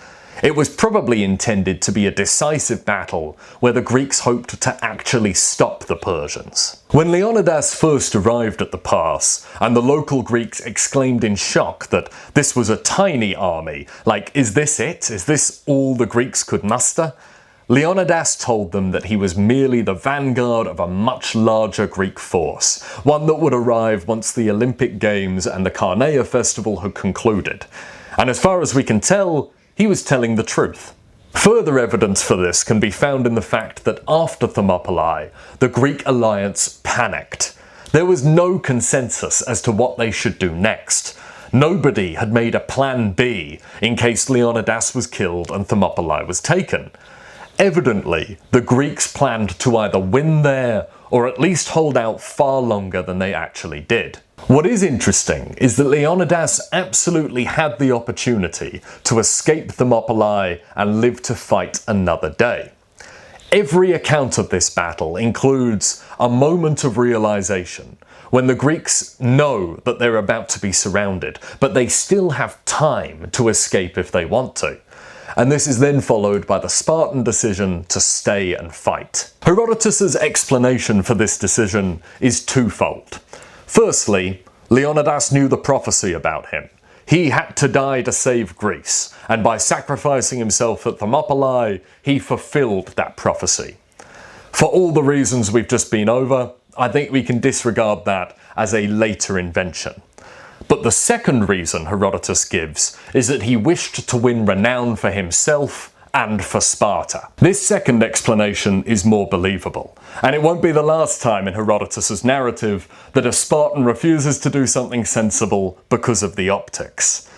It was probably intended to be a decisive battle where the Greeks hoped to actually stop the Persians. When Leonidas first arrived at the pass, and the local Greeks exclaimed in shock that this was a tiny army, like, is this it? Is this all the Greeks could muster? Leonidas told them that he was merely the vanguard of a much larger Greek force, one that would arrive once the Olympic Games and the Carneia festival had concluded. And as far as we can tell, he was telling the truth. Further evidence for this can be found in the fact that after Thermopylae, the Greek alliance panicked. There was no consensus as to what they should do next. Nobody had made a plan B in case Leonidas was killed and Thermopylae was taken. Evidently, the Greeks planned to either win there or at least hold out far longer than they actually did. What is interesting is that Leonidas absolutely had the opportunity to escape Thermopylae and live to fight another day. Every account of this battle includes a moment of realization when the Greeks know that they're about to be surrounded, but they still have time to escape if they want to. And this is then followed by the Spartan decision to stay and fight. Herodotus' explanation for this decision is twofold. Firstly, Leonidas knew the prophecy about him. He had to die to save Greece, and by sacrificing himself at Thermopylae, he fulfilled that prophecy. For all the reasons we've just been over, I think we can disregard that as a later invention. But the second reason Herodotus gives is that he wished to win renown for himself and for Sparta. This second explanation is more believable, and it won't be the last time in Herodotus' narrative that a Spartan refuses to do something sensible because of the optics.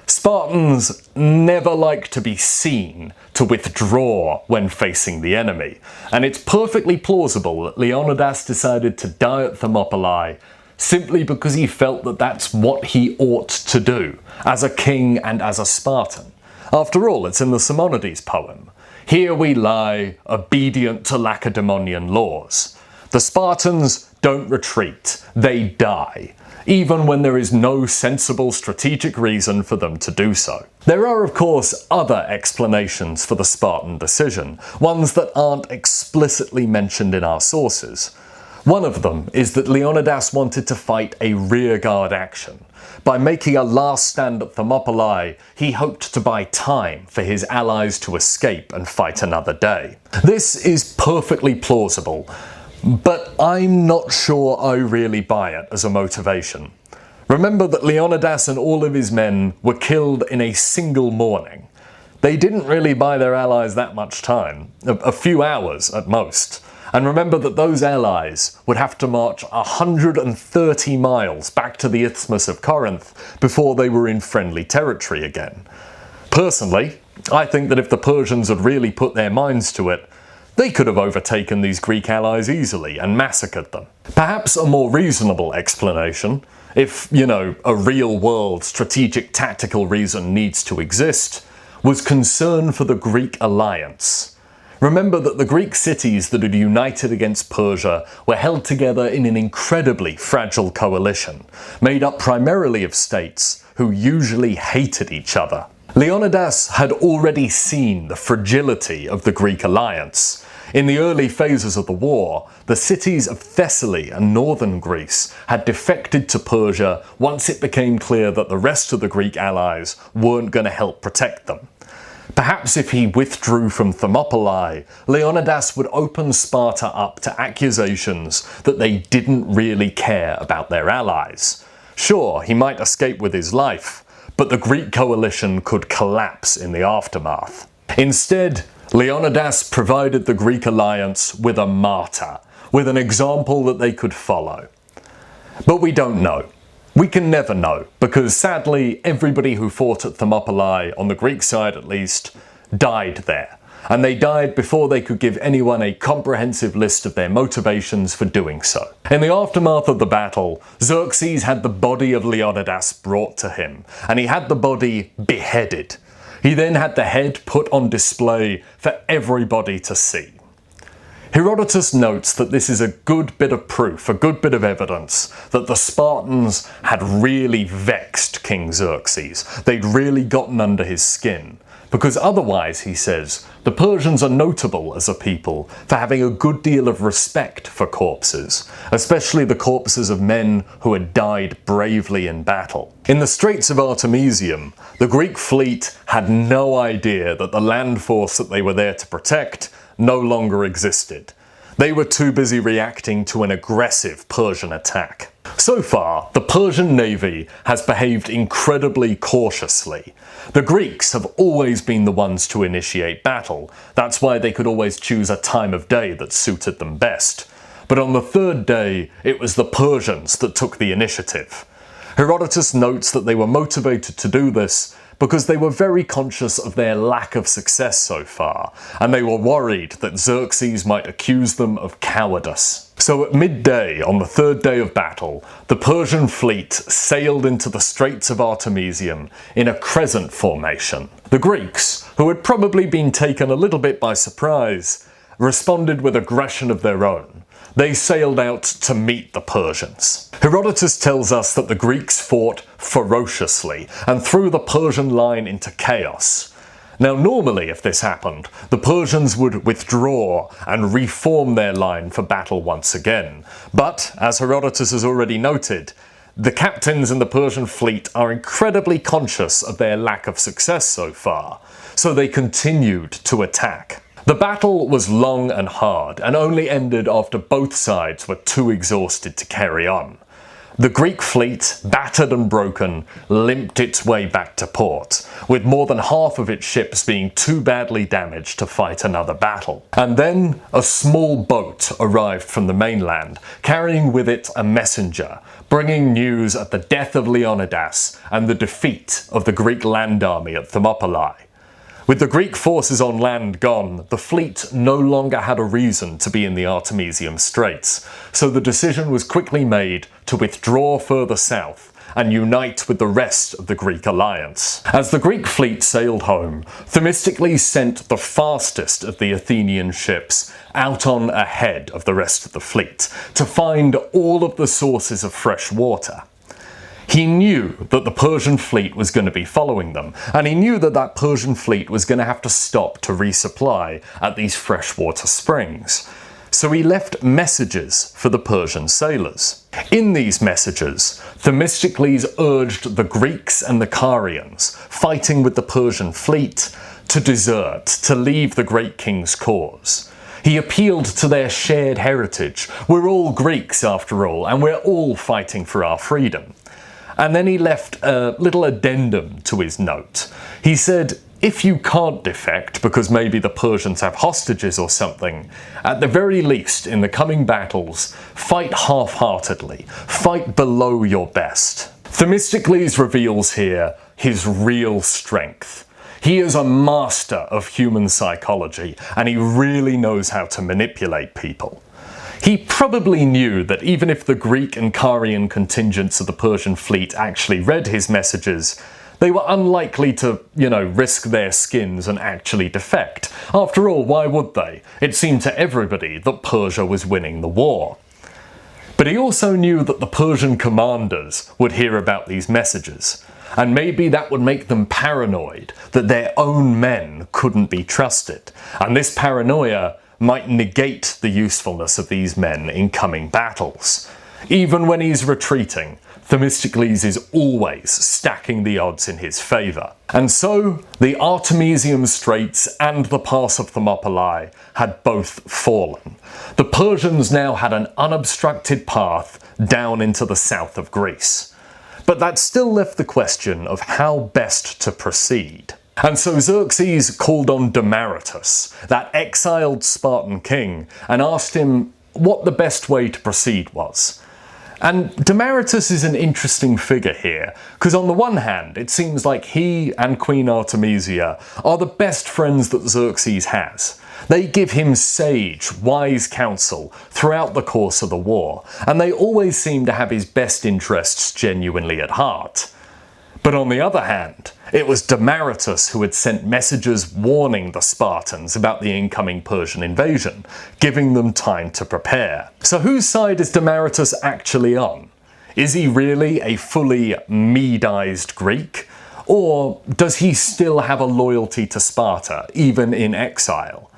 Spartans never like to be seen to withdraw when facing the enemy, and it's perfectly plausible that Leonidas decided to die at Thermopylae simply because he felt that that's what he ought to do, as a king and as a Spartan. After all, it's in the Simonides poem. Here we lie, obedient to Lacedaemonian laws. The Spartans don't retreat, they die, even when there is no sensible strategic reason for them to do so. There are, of course, other explanations for the Spartan decision, ones that aren't explicitly mentioned in our sources. One of them is that Leonidas wanted to fight a rearguard action. By making a last stand at Thermopylae, he hoped to buy time for his allies to escape and fight another day. This is perfectly plausible, but I'm not sure I really buy it as a motivation. Remember that Leonidas and all of his men were killed in a single morning. They didn't really buy their allies that much time, a few hours at most. And remember that those allies would have to march 130 miles back to the Isthmus of Corinth before they were in friendly territory again. Personally, I think that if the Persians had really put their minds to it, they could have overtaken these Greek allies easily and massacred them. Perhaps a more reasonable explanation, if, a real-world strategic tactical reason needs to exist, was concern for the Greek alliance. Remember that the Greek cities that had united against Persia were held together in an incredibly fragile coalition, made up primarily of states who usually hated each other. Leonidas had already seen the fragility of the Greek alliance. In the early phases of the war, the cities of Thessaly and northern Greece had defected to Persia once it became clear that the rest of the Greek allies weren't going to help protect them. Perhaps if he withdrew from Thermopylae, Leonidas would open Sparta up to accusations that they didn't really care about their allies. Sure, he might escape with his life, but the Greek coalition could collapse in the aftermath. Instead, Leonidas provided the Greek alliance with a martyr, with an example that they could follow. But we don't know. We can never know, because sadly everybody who fought at Thermopylae, on the Greek side at least, died there. And they died before they could give anyone a comprehensive list of their motivations for doing so. In the aftermath of the battle, Xerxes had the body of Leonidas brought to him, and he had the body beheaded. He then had the head put on display for everybody to see. Herodotus notes that this is a good bit of proof, a good bit of evidence that the Spartans had really vexed King Xerxes. They'd really gotten under his skin. Because otherwise, he says, the Persians are notable as a people for having a good deal of respect for corpses, especially the corpses of men who had died bravely in battle. In the Straits of Artemisium, the Greek fleet had no idea that the land force that they were there to protect no longer existed. They were too busy reacting to an aggressive Persian attack. So far, the Persian navy has behaved incredibly cautiously. The Greeks have always been the ones to initiate battle. That's why they could always choose a time of day that suited them best. But on the third day, it was the Persians that took the initiative. Herodotus notes that they were motivated to do this because they were very conscious of their lack of success so far, and they were worried that Xerxes might accuse them of cowardice. So at midday on the third day of battle, the Persian fleet sailed into the Straits of Artemisium in a crescent formation. The Greeks, who had probably been taken a little bit by surprise, responded with aggression of their own. They sailed out to meet the Persians. Herodotus tells us that the Greeks fought ferociously and threw the Persian line into chaos. Now normally if this happened, the Persians would withdraw and reform their line for battle once again. But, as Herodotus has already noted, the captains in the Persian fleet are incredibly conscious of their lack of success so far, so they continued to attack. The battle was long and hard, and only ended after both sides were too exhausted to carry on. The Greek fleet, battered and broken, limped its way back to port, with more than half of its ships being too badly damaged to fight another battle. And then a small boat arrived from the mainland, carrying with it a messenger, bringing news of the death of Leonidas and the defeat of the Greek land army at Thermopylae. With the Greek forces on land gone, the fleet no longer had a reason to be in the Artemisium Straits, so the decision was quickly made to withdraw further south and unite with the rest of the Greek alliance. As the Greek fleet sailed home, Themistocles sent the fastest of the Athenian ships out on ahead of the rest of the fleet to find all of the sources of fresh water. He knew that the Persian fleet was going to be following them, and he knew that that Persian fleet was going to have to stop to resupply at these freshwater springs. So he left messages for the Persian sailors. In these messages, Themistocles urged the Greeks and the Carians, fighting with the Persian fleet, to desert, to leave the great king's cause. He appealed to their shared heritage. We're all Greeks after all, and we're all fighting for our freedom. And then he left a little addendum to his note. He said, if you can't defect because maybe the Persians have hostages or something, at the very least in the coming battles, fight half-heartedly, fight below your best. Themistocles reveals here his real strength. He is a master of human psychology, and he really knows how to manipulate people. He probably knew that even if the Greek and Carian contingents of the Persian fleet actually read his messages, they were unlikely to, risk their skins and actually defect. After all, why would they? It seemed to everybody that Persia was winning the war. But he also knew that the Persian commanders would hear about these messages, and maybe that would make them paranoid that their own men couldn't be trusted, and this paranoia might negate the usefulness of these men in coming battles. Even when he's retreating, Themistocles is always stacking the odds in his favour. And so, the Artemisium Straits and the pass of Thermopylae had both fallen. The Persians now had an unobstructed path down into the south of Greece. But that still left the question of how best to proceed. And so Xerxes called on Demaratus, that exiled Spartan king, and asked him what the best way to proceed was. And Demaratus is an interesting figure here, because on the one hand, it seems like he and Queen Artemisia are the best friends that Xerxes has. They give him sage, wise counsel throughout the course of the war, and they always seem to have his best interests genuinely at heart. But on the other hand, It was Demaratus who had sent messages warning the Spartans about the incoming Persian invasion, giving them time to prepare. So whose side is Demaratus actually on? Is he really a fully Medized Greek? Or does he still have a loyalty to Sparta, even in exile?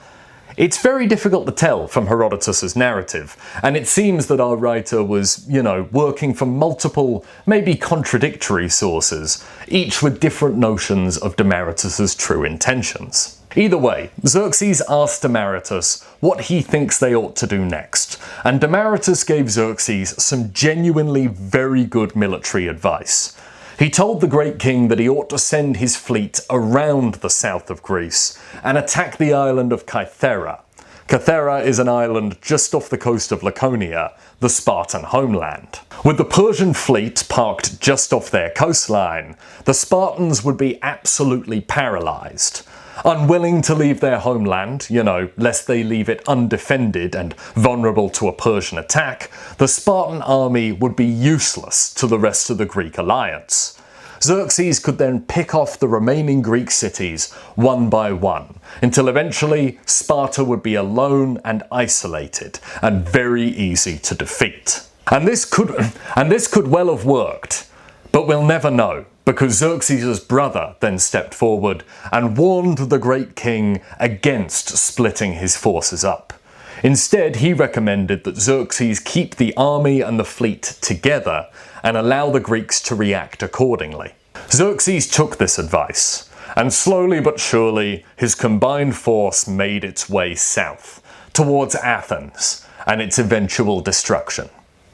It's very difficult to tell from Herodotus' narrative, and it seems that our writer was, working from multiple, maybe contradictory sources, each with different notions of Demaratus' true intentions. Either way, Xerxes asked Demaratus what he thinks they ought to do next, and Demaratus gave Xerxes some genuinely very good military advice. He told the great king that he ought to send his fleet around the south of Greece and attack the island of Kythera. Kythera is an island just off the coast of Laconia, the Spartan homeland. With the Persian fleet parked just off their coastline, the Spartans would be absolutely paralysed. Unwilling to leave their homeland, lest they leave it undefended and vulnerable to a Persian attack, the Spartan army would be useless to the rest of the Greek alliance. Xerxes could then pick off the remaining Greek cities one by one, until eventually Sparta would be alone and isolated, and very easy to defeat. And this could well have worked, but we'll never know, because Xerxes' brother then stepped forward and warned the great king against splitting his forces up. Instead, he recommended that Xerxes keep the army and the fleet together and allow the Greeks to react accordingly. Xerxes took this advice, and slowly but surely his combined force made its way south, towards Athens, and its eventual destruction.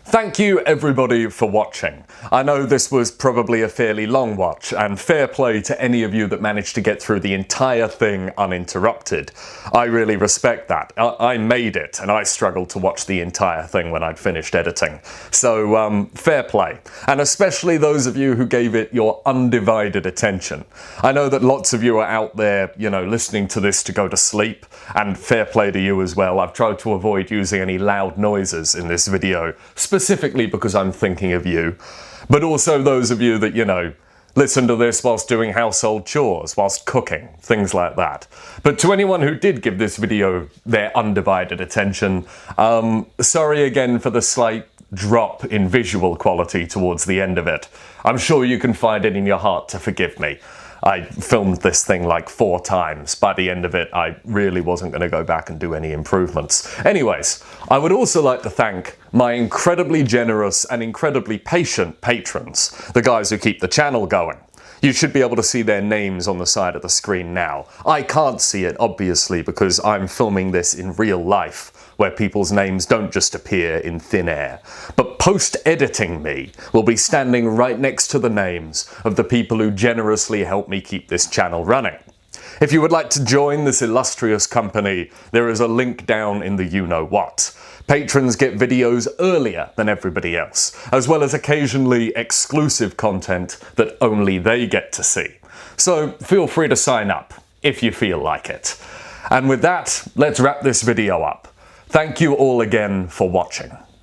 Thank you everybody for watching. I know this was probably a fairly long watch, and fair play to any of you that managed to get through the entire thing uninterrupted. I really respect that. I made it, and I struggled to watch the entire thing when I'd finished editing. So, fair play. And especially those of you who gave it your undivided attention. I know that lots of you are out there, listening to this to go to sleep, and fair play to you as well. I've tried to avoid using any loud noises in this video, specifically because I'm thinking of you, but also those of you that, listen to this whilst doing household chores, whilst cooking, things like that. But to anyone who did give this video their undivided attention, sorry again for the slight drop in visual quality towards the end of it. I'm sure you can find it in your heart to forgive me. I filmed this thing like 4 times. By the end of it, I really wasn't going to go back and do any improvements. Anyways, I would also like to thank my incredibly generous and incredibly patient patrons, the guys who keep the channel going. You should be able to see their names on the side of the screen now. I can't see it, obviously, because I'm filming this in real life, where people's names don't just appear in thin air. But post-editing me will be standing right next to the names of the people who generously help me keep this channel running. If you would like to join this illustrious company, there is a link down in the you-know-what. Patrons get videos earlier than everybody else, as well as occasionally exclusive content that only they get to see. So feel free to sign up, if you feel like it. And with that, let's wrap this video up. Thank you all again for watching.